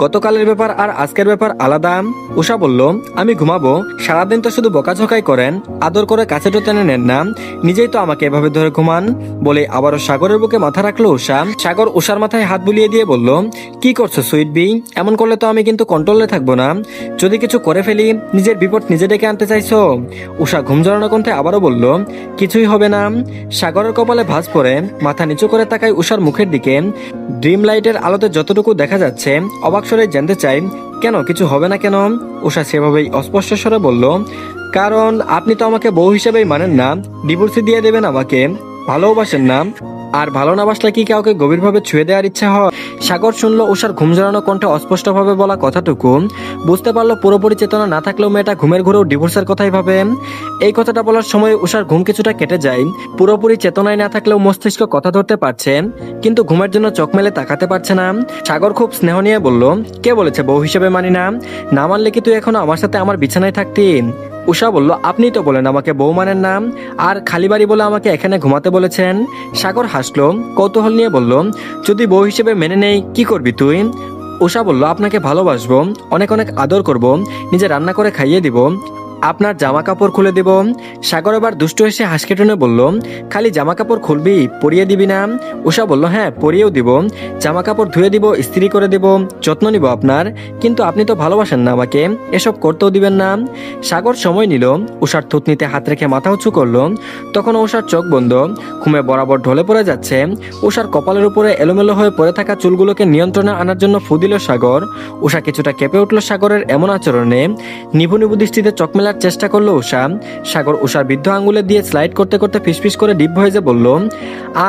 গতকালের ব্যাপার আর আজকের ব্যাপার আলাদা। উষা বলল, আমি ঘুমাবো? সারাদিন তো শুধু বকাঝকাই করেন, আদর করে কাছে তো টেনে নেন না, নিজেই তো আমাকে এভাবে ধরে ঘুমান। বলে আবারও সাগরের বুকে মাথা রাখলো উষা। সাগর উষার মাথায় হাত বুলিয়ে দিয়ে বলল, কি করছো সুইট বি? এমন করলে তো আমি কিন্তু কন্ট্রোলে থাকবো না। যদি কিছু করে ফেলি, নিজের বিপদ নিজে ডেকে আনতে চাইছো? উষা ঘুম জড়ানো কণ্ঠে আবারও বলল, কিছুই হবে না। সাগরের কপালে ভাঁজ পড়ে মাথা নিচু করে তাকায় উষার মুখের দিকে। ড্রিম লাইটের আলোতে যতটুকু দেখা যাচ্ছে অবাক স্বরে জানতে চাই, কেন কিছু হবে না কেন? উষা সেভাবেই অস্পষ্ট স্বরে বলল, কারণ আপনি তো আমাকে বউ হিসেবেই মানেন না, ডিভোর্সই দিয়ে দেবেন আমাকে, ভালোবাসেন না। আর ভালো না বাসলে কি কাউকে গভীরভাবে ছুঁয়ে দেওয়ার ইচ্ছা হয়? সাগর শুনলো উষার ঘুম জড়ানো কণ্ঠে অস্পষ্টভাবে বলা কথাটুকু। বুঝতে পারলো পুরোপুরি চেতনা না থাকলেও মেয়েটা ঘুমের ঘুরেও ডিভোর্সের কথাই ভাবে। এই কথাটা বলার সময় উষার ঘুম কিছুটা কেটে যায়। পুরোপুরি চেতনায় না থাকলেও মস্তিষ্ক কথা ধরতে পারছে, কিন্তু ঘুমের জন্য চোখ মেলে তাকাতে পারছে না। সাগর খুব স্নেহ নিয়ে বলল, কে বলেছে বউ হিসেবে মানি না? না মানলে কি তুই এখনো আমার সাথে আমার বিছানায় থাকতি? উষা বলল, আপনিই তো বলেন আমাকে বউ মানেন না, আর খালি বাড়ি বলে আমাকে এখানে ঘুমাতে বলেছেন। সাগর হাসলো, কৌতূহল নিয়ে বলল, যদি বউ হিসেবে মেনে নেই কি করবি তুই? উষা বলল, আপনাকে ভালোবাসবো, অনেক অনেক আদর করব, নিজে রান্না করে খাইয়ে দিব, আপনার জামা কাপড় খুলে দিব। সাগর এবার দুষ্ট এসে হাসকে টেনে বলল, খালি জামা কাপড় খুলবি, পরিয়ে দিবি না? উষা বলল, হ্যাঁ পরিয়েও দিব, জামা কাপড় ধুয়ে দিব, ইস্ত্রি করে দিব, যত্ন নিব আপনার। কিন্তু আপনি তো ভালোবাসেন না আমাকে, এসব করতেও দিবেন না। সাগর সময় নিল, উষার থুতনিতে হাত রেখে মাথা উঁচু করলো। তখন উষার চোখ বন্ধ, ঘুমে বরাবর ঢলে পড়ে যাচ্ছে। উষার কপালের উপরে এলোমেলো হয়ে পড়ে থাকা চুলগুলোকে নিয়ন্ত্রণে আনার জন্য ফু দিল সাগর। উষা কিছুটা কেঁপে উঠল সাগরের এমন আচরণে। নিভু নিভু দৃষ্টিতে চোখ মেলার চেষ্টা করলো উষা। সাগর উষার বৃদ্ধ আঙ্গুলে দিয়ে স্লাইড করতে করতে ফিসফিস করে ডিপ ভয়েসে বলল,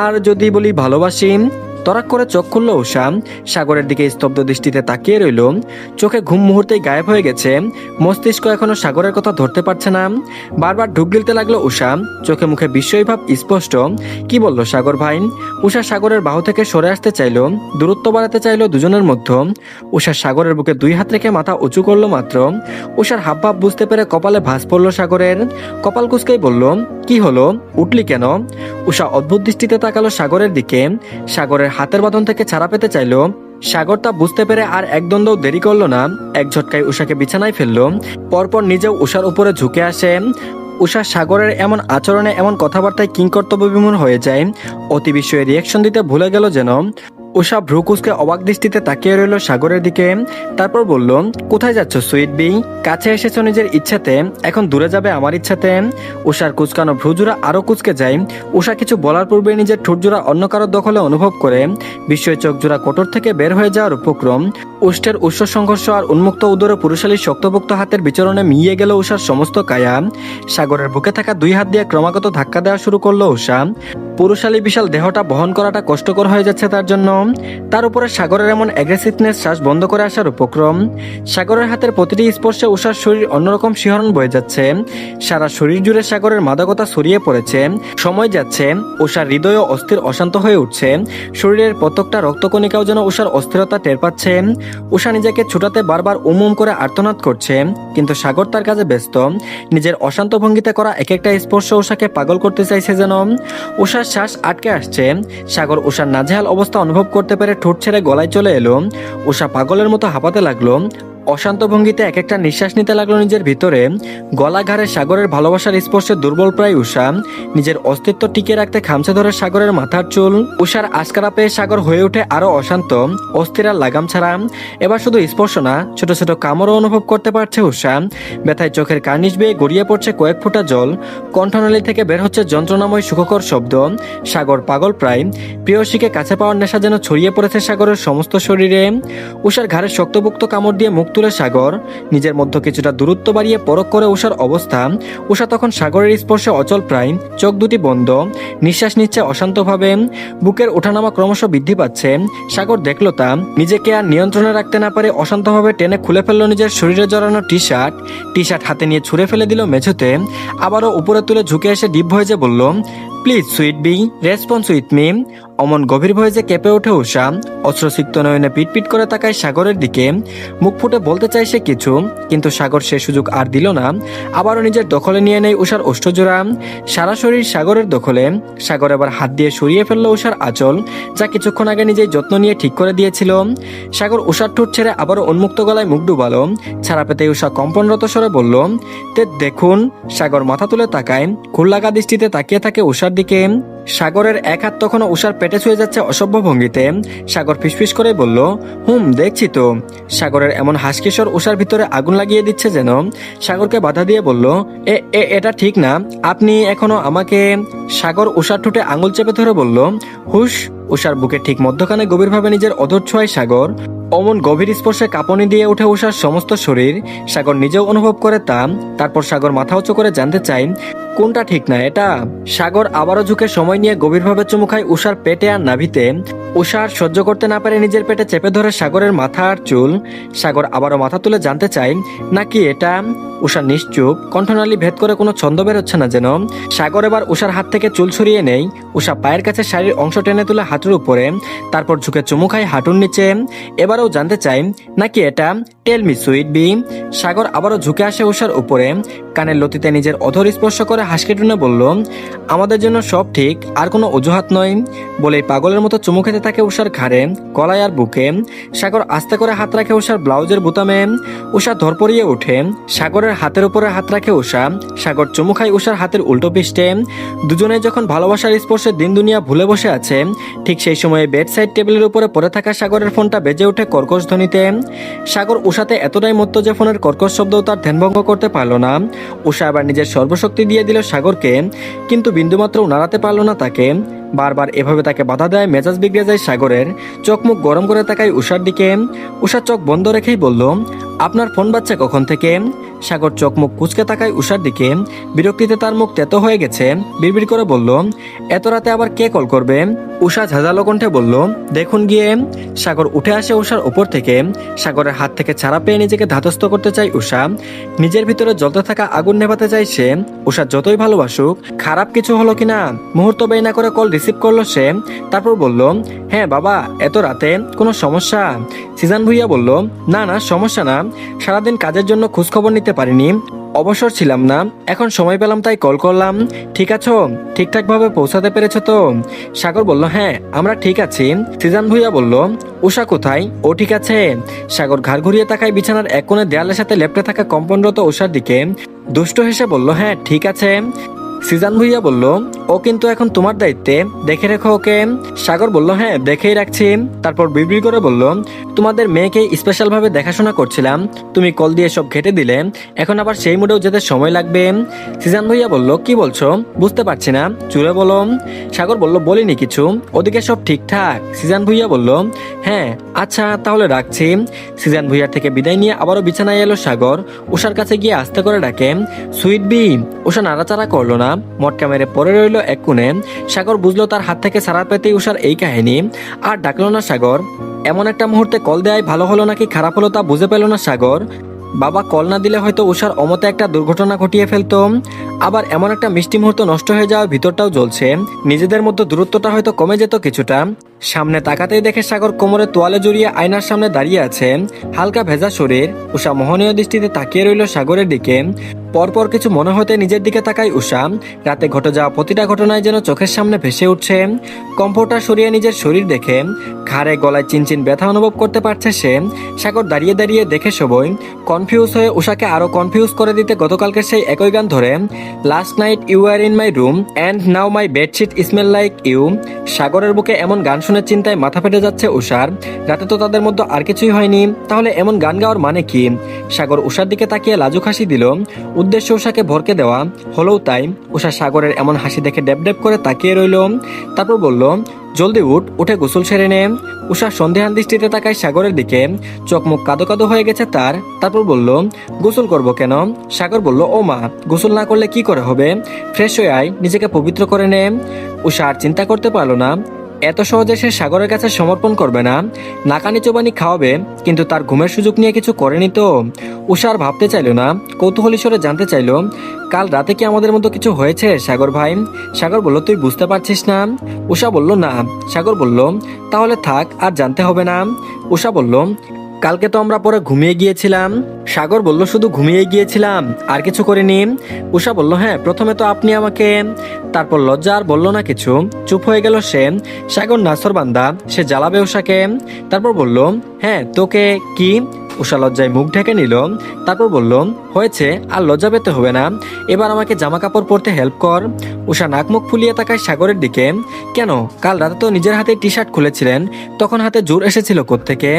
আর যদি বলি ভালোবাসি? তরাক করে চোখ খুলল উষা। সাগরের দিকে স্তব্ধ দৃষ্টিতে তাকিয়ে রইল। চোখে ঘুম মুহূর্তেই গায়েব হয়ে গেছে। মস্তিষ্ক এখনো সাগরের কথা ধরতে পারছে না। বারবার ঢুক গিলতে লাগলো উষা। চোখে মুখে বিস্ময় ভাব স্পষ্ট। কি বলল সাগর ভাই? উষা সাগরের বাহু থেকে সরে আসতে চাইলো, দূরত্ব বাড়াতে চাইলো দুজনের মধ্যে। উষা সাগরের বুকে দুই হাত রেখে মাথা উঁচু করলো মাত্র। উষার হাবভাব বুঝতে পেরে কপালে ভাঁজ পড়ল সাগরের। কপাল কুঁচকেই বলল, কি হলো, উঠলি কেন? উষা অদ্ভুত দৃষ্টিতে তাকালো সাগরের দিকে। সাগরের হাতের বাঁধন থেকে ছাড়া পেতে চাইলো। সাগর তা বুঝতে পেরে আর এক দ্বন্দ্বও দেরি করলো না, এক ঝটকায় উষাকে বিছানায় ফেললো। পরপর নিজেও উষার উপরে ঝুঁকে আসে। উষা সাগরের এমন আচরণে, এমন কথাবার্তায় কিংকর্তব্য বিমূঢ় হয়ে যায়। অতি বিস্ময়ে রিয়াকশন দিতে ভুলে গেল যেন। উষা ভ্রু কুঁচকে অবাক দৃষ্টিতে তাকিয়ে রইল সাগরের দিকে। তারপর বলল, কোথায় যাচ্ছ সুইট বি? কাছে এসেছো নিজের ইচ্ছাতে, এখন দূরে যাবে আমার ইচ্ছাতে? উষার কুচকানো ভ্রুজোড়া আরো কুচকে যায়। উষা কিছু বলার পূর্বে নিজের ঠোঁটজোড়া অন্য কারোর দখলে অনুভব করে বিস্ময় চোখজোড়া কোটর থেকে বের হয়ে যাওয়ার উপক্রম। উষ্টের উষ্ণ সংঘর্ষ আর উন্মুক্ত উদরে পুরুষালী শক্তপোক্ত হাতের বিচরণে মিলিয়ে গেল উষার সমস্ত কায়া। সাগরের বুকে থাকা দুই হাত দিয়ে ক্রমাগত ধাক্কা দেওয়া শুরু করলো উষা। পুরুষালী বিশাল দেহটা বহন করাটা কষ্টকর হয়ে যাচ্ছে তার জন্য। তার উপরে সাগরের এমন অ্যাগ্রেসিভনেস শ্বাস বন্ধ করে আসার উপক্রম। সাগরের হাতের প্রতিটি স্পর্শে উষার শরীর অন্যরকম শিহরণ বয়ে যাচ্ছে। সারা শরীর জুড়ে সাগরের মাদকতা ছড়িয়ে পড়েছে। সময় যাচ্ছে, উষার হৃদয় অস্থির অশান্ত হয়ে উঠছে। শরীরের প্রত্যেকটা রক্তকণিকাও যেন উষার অস্থিরতা টের পাচ্ছে। উষা নিজেকে ছুটাতে বারবার উম করে আর্তনাদ করছে, কিন্তু সাগর তার কাজে ব্যস্ত। নিজের অশান্ত ভঙ্গিতে করা এক একটা স্পর্শ উষাকে পাগল করতে চাইছে যেন। উষার শ্বাস আটকে আসছে। সাগর উষার নাজেহাল অবস্থা অনুভব করতে পেরে ঠোঁট ছেড়ে গলায় চলে এলো। উষা পাগলের মতো হাঁপাতে লাগলো। অশান্ত ভঙ্গিতে এক একটা নিঃশ্বাস নিতে লাগলো নিজের ভিতরে। গলা ঘাড়ে সাগরের ভালোবাসার স্পর্শে দুর্বল প্রায় উষা। নিজের অস্তিত্ব টিকে রাখতে খামচে ধরে সাগরের মাথার চুল। উষার আশকারা পেয়ে সাগর হয়ে ওঠে আরো অশান্ত, অস্থির আর লাগাম ছাড়া। এবার শুধু স্পর্শ না, ছোট ছোট কামড়ও অনুভব করতে পারছে উষা। ব্যথায় চোখের কার্নিশ বেয়ে গড়িয়ে পড়ছে কয়েক ফোঁটা জল। কণ্ঠনালী থেকে বের হচ্ছে যন্ত্রণাময় সুখকর শব্দ। সাগর পাগল প্রায়। প্রিয়সীকে কাছে পাওয়ার নেশা যেন ছড়িয়ে পড়েছে সাগরের সমস্ত শরীরে। উষার ঘাড়ে শক্তপোক্ত কামড় দিয়ে মুখ তুলে সাগর নিজের মধ্যে কিছুটা দূরত্ব বাড়িয়ে পরখ করে উষার অবস্থা। উষা তখন সাগরের স্পর্শে অচল প্রায়, চোখ দুটি বন্ধ, নিঃশ্বাস নিচ্ছে অশান্তভাবে, বুকের ওঠানামা ক্রমশ বৃদ্ধি পাচ্ছে। সাগর দেখল তা, নিজেকে আর নিয়ন্ত্রণে রাখতে না পারে অশান্তভাবে টেনে খুলে ফেললো নিজের শরীরে জড়ানো টি শার্ট হাতে নিয়ে ছুঁড়ে ফেলে দিল মেঝেতে। আবারও উপরে তুলে ঝুঁকে এসে ডিপ ভয়েসে বলল, please sweet bee, response with me. অমন গভীর ভয়েসে কেঁপে ওঠে উষা, অশ্রুসিক্ত নয়নে পিটপিট করে তাকায় সাগরের দিকে। মুখ ফুটে বলতে চাই সে কিছু, কিন্তু সাগর সে সুযোগ আর দিল না। আবারও নিজের দখলে নিয়ে নেয় উষার ওষ্ঠজোড়া, সারা শরীর সাগরের দখলে। সাগর এবার হাত দিয়ে সরিয়ে ফেললো উষার আঁচল, যা কিছুক্ষণ আগে নিজেই যত্ন নিয়ে ঠিক করে দিয়েছিল। সাগর উষার ঠোঁট ছেড়ে আবারও উন্মুক্ত গলায় মুখ ডুবালো। ছাড়া পেতে উষা কম্পনরত স্বরে বলল, তে দেখুন। সাগর মাথা তুলে তাকায়, খুললাগা দৃষ্টিতে তাকিয়ে থাকে উষার দিকে। সাগরের এক হাত তখনও উষার পেটে ছুঁয়ে যাচ্ছে অসভ্য ভঙ্গিতে। সাগর ফিসফিস করে বলল, দেখছি তো। সাগরের এমন হাসকিশোর উষার ভিতরে আগুন লাগিয়ে দিচ্ছে যেন। সাগরকে বাধা দিয়ে বলল, এটা ঠিক না, আপনি এখনো আমাকে। সাগর উষার ঠোঁটে আঙুল চেপে ধরে বলল, হুশ। উষার বুকে ঠিক মধ্যখানে গভীরভাবে নিজের অধর ছোঁয়ায় সাগর। অমন গভীর স্পর্শে কাঁপনি দিয়ে ওঠে উষার সমস্ত শরীর। সাগর নিজেও অনুভব করে তা। তারপর সাগর মাথা উঁচু করে জানতে চাই, কোনটা ঠিক না এটা? সাগর আবারও ঝুঁকে সময় নিয়ে গভীরভাবে চুমু খায় উষার পেটে আর নাভিতে। উষা আর সহ্য করতে না পারে নিজের পেটে চেপে ধরে সাগরের মাথা আর চুল। সাগর আবারও মাথা তুলে জানতে চাই, নাকি এটা? উষা নিশ্চুপ, কণ্ঠনালী ভেদ করে কোনো ছন্দ বেরোচ্ছে না যেন। সাগর এবার উষার হাত থেকে চুল সরিয়ে নেই। উষা পায়ের কাছে শাড়ির অংশ টেনে তুলে হাঁটুর উপরে, তারপর ঝুঁকে চুমু খায় হাঁটুর নিচে। এবারেও জানতে চাই, নাকি এটা? Tell me sweet bee. Sagar আবারও ঝুঁকে আসে উষার উপরে, কানের লতিতে নিজের অধর স্পর্শ করে হাসকে টুনে বলল, আমাদের জন্য সব ঠিক, আর কোনো অজুহাত নয়। বলেই পাগলের মতো চুমু খেতে থাকে উষার ঘাড়ে, গলায় আর বুকে। সাগর আস্তে করে হাত রাখে উষার ব্লাউজের বুতামে। উষা ধরপড়িয়ে ওঠে। সাগরের হাতের উপরে হাত রাখে উষা। সাগর চুমু খায় উষার হাতের উল্টো পৃষ্ঠে। দুজনে যখন ভালোবাসার স্পর্শে দিন দুনিয়া ভুলে বসে আছে, ঠিক সেই সময়ে বেড সাইড টেবিলের উপরে পড়ে থাকা সাগরের ফোনটা বেজে ওঠে কর্কশ ধ্বনিতে। সাগর উষাতে এতটাই মত্ত যে ফোনের কর্কশ শব্দও তার ধ্যানভঙ্গ করতে পারল না। উষা আবার নিজের সর্বশক্তি দিয়ে দিল সাগরকে, কিন্তু বিন্দুমাত্র নাড়াতে পারল না তাকে। বারবার এভাবে তাকে বাধা দেয় মেজাজ বিগড়ে যায় সাগরের। চোখ মুখ গরম করে তাকায় উষার দিকে। উষা চোখ বন্ধ রেখেই বলল, আপনার ফোন বাজছে কখন থেকে? সাগর চোখ মুখ কুচকে তাকায় উষার দিকে। বিরক্তিতে তার মুখ তেতো হয়ে গেছে। বিড়বিড় করে বলল, এত রাতে আবার কে কল করবে? উষা ঝাঁঝালো কণ্ঠে বলল, দেখুন গিয়ে। সাগর উঠে আসে উষার উপর থেকে। সাগরের হাত থেকে ছাড়া পেয়ে নিজেকে ধাতস্থ করতে চায় উষা। নিজের ভিতরে জ্বলতে থাকা আগুন নেভাতে চায় সে। উষা যতই ভালোবাসুক, খারাপ কিছু হলো কিনা মুহূর্ত ব্যয় না করে কল রিসিভ করলো সে। তারপর বলল, হ্যাঁ বাবা, এত রাতে কোনো সমস্যা? সিজান ভুইয়া বলল, না না, সমস্যা না, সারাদিন কাজের জন্য খোঁজখবর নিতে পারিনি, অবসর ছিলাম না, এখন সময় পেলাম তাই কল করলাম। ঠিক আছো? ঠিকঠাক ভাবে পৌঁছাতে পেরেছো তো? সাগর বলল, হ্যাঁ আমরা ঠিক আছি। সিজান ভুইয়া বলল, উষা কোথায়? ও ঠিক আছে? সাগর ঘাড় ঘুরিয়ে তাকায় বিছানার এক কোণে দেয়ালের সাথে লেপ্টে থাকা কম্পনরত উষার দিকে। দুষ্ট হেসে বলল, হ্যাঁ ঠিক আছে। সিজান ভুইয়া বলল, ও কিন্তু এখন তোমার দায়িত্বে, দেখে রেখো ওকে। সাগর বলল, হ্যাঁ দেখেই রাখছি। তারপর বিড়বিড় করে বলল, তোমাদের মেয়েকে স্পেশাল ভাবে দেখাশোনা করছিলাম, তুমি কল দিয়ে সব ঘেটে দিলে, এখন আবার সেই মুডেও যেতে সময় লাগবে। সিজান ভুইয়া বলল, কি বলছো? বুঝতে পারছি না, জুড়ে বলো। সাগর বলল, বলিনি কিছু, ওদিকে সব ঠিকঠাক। সিজান ভুইয়া বলল, হ্যাঁ আচ্ছা তাহলে রাখছি। সিজান ভুইয়ার থেকে বিদায় নিয়ে আবারও বিছানায় এলো সাগর। উষার কাছে গিয়ে আস্তে করে ডাকে, সুইট বি। উষা নাড়াচাড়া করলো না, মটকা মেরে পড়ে রইল এক কোণে। সাগর বুঝলো তার হাত থেকে ছাড়া পেতেই উষার এই কাহিনী। আর ডাকলো না সাগর। এমন একটা মুহূর্তে কল দেয় ভালো হলো নাকি খারাপ হলো তা বুঝে পেল না সাগর। বাবা কল না দিলে হয়তো উষার অমতে একটা দুর্ঘটনা ঘটিয়ে ফেলতো। আবার এমন একটা মিষ্টি মুহূর্ত নষ্ট হয়ে যাওয়ার ভিতরটাও জ্বলছে। নিজেদের মধ্যে দূরত্বটা হয়তো কমে যেত কিছুটা। সামনে তাকাতেই দেখে সাগর কোমরে তোয়ালে জড়িয়ে আয়নার সামনে দাঁড়িয়ে আছে, হালকা ভেজা শরীর। উষা মোহনীয় দৃষ্টিতে তাকিয়ে রইল সাগরের দিকে। পরপর কিছু মনে হতে নিজের দিকে তাকায় উষা। রাতে ঘটে যাওয়া প্রতিটা ঘটনায় যেন চোখের সামনে ভেসে উঠছে। কম্ফোর্টার সরিয়ে নিজের শরীর দেখে ঘাড়ে গলায় চিনচিন ব্যথা অনুভব করতে পারছে সে। সাগর দাঁড়িয়ে দাঁড়িয়ে দেখে সবই কনফিউজ হয়ে উষাকে আরো কনফিউজ করে দিতে গতকালকে সেই একই গান ধরে, last night you are in my room and now my bedsheet smell like you. সাগরের বুকে এমন গান শুনে চিন্তায় মাথা ফেটে যাচ্ছে উষার। রাতে তো তাদের মধ্যে আর কিছুই হয়নি, তাহলে এমন গান গাওয়ার মানে কি? সাগর উষার দিকে তাকিয়ে লাজুক হাসি দিল। উদ্দেশ্য উষাকে ভরকে দেওয়া, হলেও তাই। উষা সাগরের এমন হাসি দেখে ডেব ডেব করে তাকিয়ে রইল। তারপর বলল, জলদি উঠে গোসল সেরে নে। উষা সন্দেহান দৃষ্টিতে তাকায় সাগরের দিকে, চোখ মুখ কাদো কাদো হয়ে গেছে তার। তারপর বলল, গোসল করব কেন? সাগর বলল, ও মা, গোসল না করলে কি করে হবে? ফ্রেশ হয়ে আয়, নিজেকে পবিত্র করে নে। উষা আর চিন্তা করতে পারলো না এত সহজে সে সাগরের কাছে সমর্পণ করবে না। নাকানি চোবানি খাওয়াবে, কিন্তু তার ঘুমের সুযোগ নিয়ে কিছু করেনি তো। উষা আর ভাবতে চাইল না, কৌতূহলী স্বরে জানতে চাইল, কাল রাতে কি আমাদের মতো কিছু হয়েছে সাগর ভাই? সাগর বলল, তুই বুঝতে পারছিস না? উষা বলল, না। সাগর বলল, তাহলে থাক, আর জানতে হবে না। উষা বলল, কালকে তো আমরা পরে ঘুমিয়ে গিয়েছিলাম। সাগর বলল, শুধু ঘুমিয়ে গিয়েছিলাম, আর কিছু করিনি। উষা বলল, হ্যাঁ, প্রথমে তো আপনি আমাকে। তারপর লজ্জা আর বলল না কিছু, চুপ হয়ে গেল সে। সাগর নাছরবান্দা, সে জ্বালাবে উষাকে। তারপর বলল, হ্যাঁ, তোকে কি? উষা লজ্জায় মুখ ঢেকে নিল। তারপর বলল, হয়েছে, আর লজ্জা পেতে হবে না, এবার আমাকে জামা কাপড় পরতে হেল্প কর। উষা নাক মুখ ফুলিয়ে তাকায় সাগরের দিকে। কেন? কাল রাতে তো নিজের হাতে টি শার্ট খুলেছিলেন, তখন হাতে জোর এসেছিল কোত্থেকে?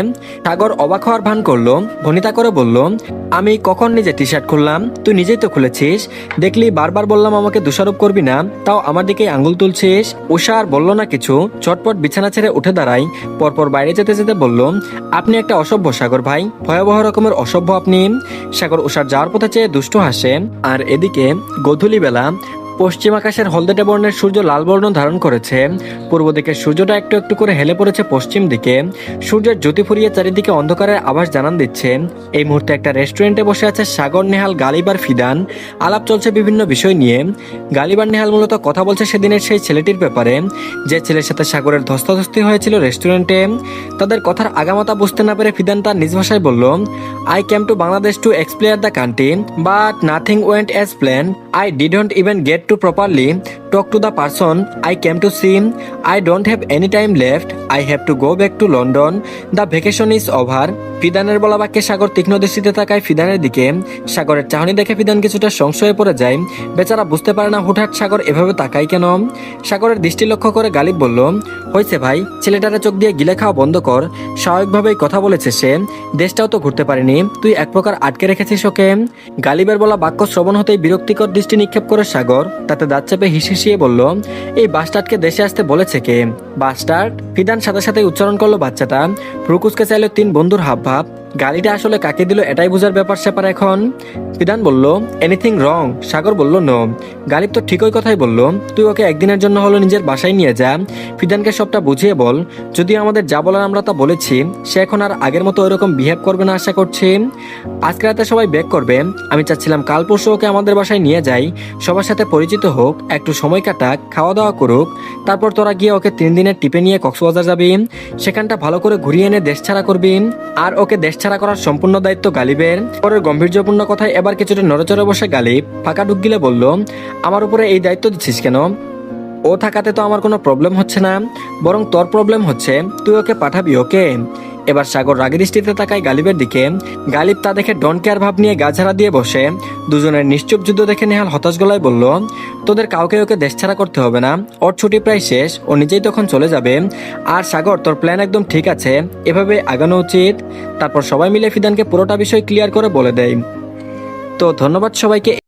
সাগর অবাক হওয়ার ভান করলো, ভনিতা করে বলল, আমি কখন নিজে টি শার্ট খুললাম? তুই নিজেই তো খুলেছিস। দেখলি, বারবার বললাম আমাকে দোষারোপ করবি না, তাও আমার দিকে আঙ্গুল তুলছিস। উষা আর বলল না কিছু, চটপট বিছানা ছেড়ে উঠে দাঁড়ায়। পরপর বাইরে যেতে যেতে বলল, আপনি একটা অসভ্য সাগর ভাই, ভয়াবহ রকমের অসভ্য আপনি। সাগর উষার যাওয়ার পথে চেয়ে দুষ্ট হাসে। আর এদিকে গধূলি বেলা পশ্চিম আকাশের হলদেটে বর্ণের সূর্য লাল বর্ণ ধারণ করেছে। পূর্ব দিকের সূর্যটা একটু একটু করে হেলে পড়েছে পশ্চিম দিকে। সূর্যের জ্যোতি ফুরিয়ে চারিদিকে অন্ধকারের আভাস জানান দিচ্ছে। এই মুহূর্তে একটা রেস্টুরেন্টে বসে আছে সাগর, নেহাল, গালিব আর ফিদান। আলাপ চলছে বিভিন্ন বিষয় নিয়ে। গালিব আর নেহাল মূলত কথা বলছে সেদিনের সেই ছেলেটির ব্যাপারে, যে ছেলের সাথে সাগরের ধস্তাধস্তি হয়েছিল রেস্টুরেন্টে। তাদের কথার আগামাতা বুঝতে না পেরে ফিদান তার নিজ ভাষায় বলল, I came to Bangladesh to explore the country, but nothing went as plan. I didn't even get to properly talk to the person I came to see. I don't have any time left. I have to go back to London. The vacation is over. ফিদানের বলা বাক্যে সাগর তীক্ষ্ণ দৃষ্টিতে তাকায় ফিদানের দিকে। সাগরের চাহনি দেখে ফিদান কিছুটা সংশয়ে পড়ে যায়। বেচারা বুঝতে পারে না হুটহাট সাগর এভাবে তাকায় কেন। সাগরের দৃষ্টি লক্ষ্য করে গালিব বলল, হয়েছে ভাই, ছেলেটারে চোখ দিয়ে গিলে খাওয়া বন্ধ কর। স্বাভাবিকভাবেই কথা বলেছে সে, দেশটাও তো ঘুরতে পারেনি, তুই এক প্রকার আটকে রেখেছিস ওকে। গালিবের বলা বাক্য শ্রবণ হতেই বিরক্তিকর দৃষ্টি নিক্ষেপ করে সাগর, তাতে দাঁত চেপে হিসিয়ে বলল, এই বাস্টার্ডকে দেশে আসতে বলেছে কে? বাস্টার্ড? ফিদান সাথে সাথে উচ্চারণ করলো বাচ্চাটা। প্রুকুসকে চাইলো তিন বন্ধুর হাবভাব। গালিটা আসলে কাকে দিল এটাই বোঝার ব্যাপার স্যাপার এখন। ফিদান বলল, এনিথিং রং? সাগর বলল, নো। গালিব তো ঠিকই কথাই বলল, তুই ওকে একদিনের জন্য হলো নিজের বাসায় নিয়ে যা। ফিদানকে সবটা বুঝিয়ে বল, যদিও আমাদের যা বলার আমরা তা বলেছি, সে এখন আর আগের মতো ওইরকম বিহেভ করবে না আশা করছি। আজকে রাতে সবাই ব্যাক করবে, আমি চাচ্ছিলাম কাল পরশু ওকে আমাদের বাসায় নিয়ে যাই, সবার সাথে পরিচিত হোক, একটু সময় কাটাক, খাওয়া দাওয়া করুক। তারপর তোরা গিয়ে ওকে 3 দিনের টিপে নিয়ে কক্সবাজার যাবি, সেখানটা ভালো করে ঘুরিয়ে এনে দেশ ছাড়া করবি। আর ওকে দেশ ছাড়া করার সম্পূর্ণ দায়িত্ব গালিবের। পরের গম্ভীর্যপূর্ণ কথায় এবার কিছুটা নড়েচড়ে বসে গালিব ফাঁকা ঢুক গিলে বলল, আমার উপরে এই দায়িত্ব দিচ্ছিস কেন? ও থাকাতে তো আমার কোনো প্রবলেম হচ্ছে না, বরং তোর প্রবলেম হচ্ছে, তুই ওকে পাঠাবি ওকে। এবার সাগর রাগী দৃষ্টিতে তাকায় গালিবের দিকে। গালিব তা দেখে ডন কেয়ার ভাব নিয়ে গাছাড়া দিয়ে বসে। দুজনের নিশ্চুপ যুদ্ধ দেখে নেহাল হতাশ গলায় বলল, তোদের কাউকে ওকে দেশ ছাড়া করতে হবে না, ওর ছুটি প্রায় শেষ, ও নিজেই তখন চলে যাবে। আর সাগর, তোর প্ল্যান একদম ঠিক আছে, এভাবে আগানো উচিত। তারপর সবাই মিলে ফিদানকে পুরোটা বিষয় ক্লিয়ার করে বলে দেয়। তো ধন্যবাদ সবাইকে।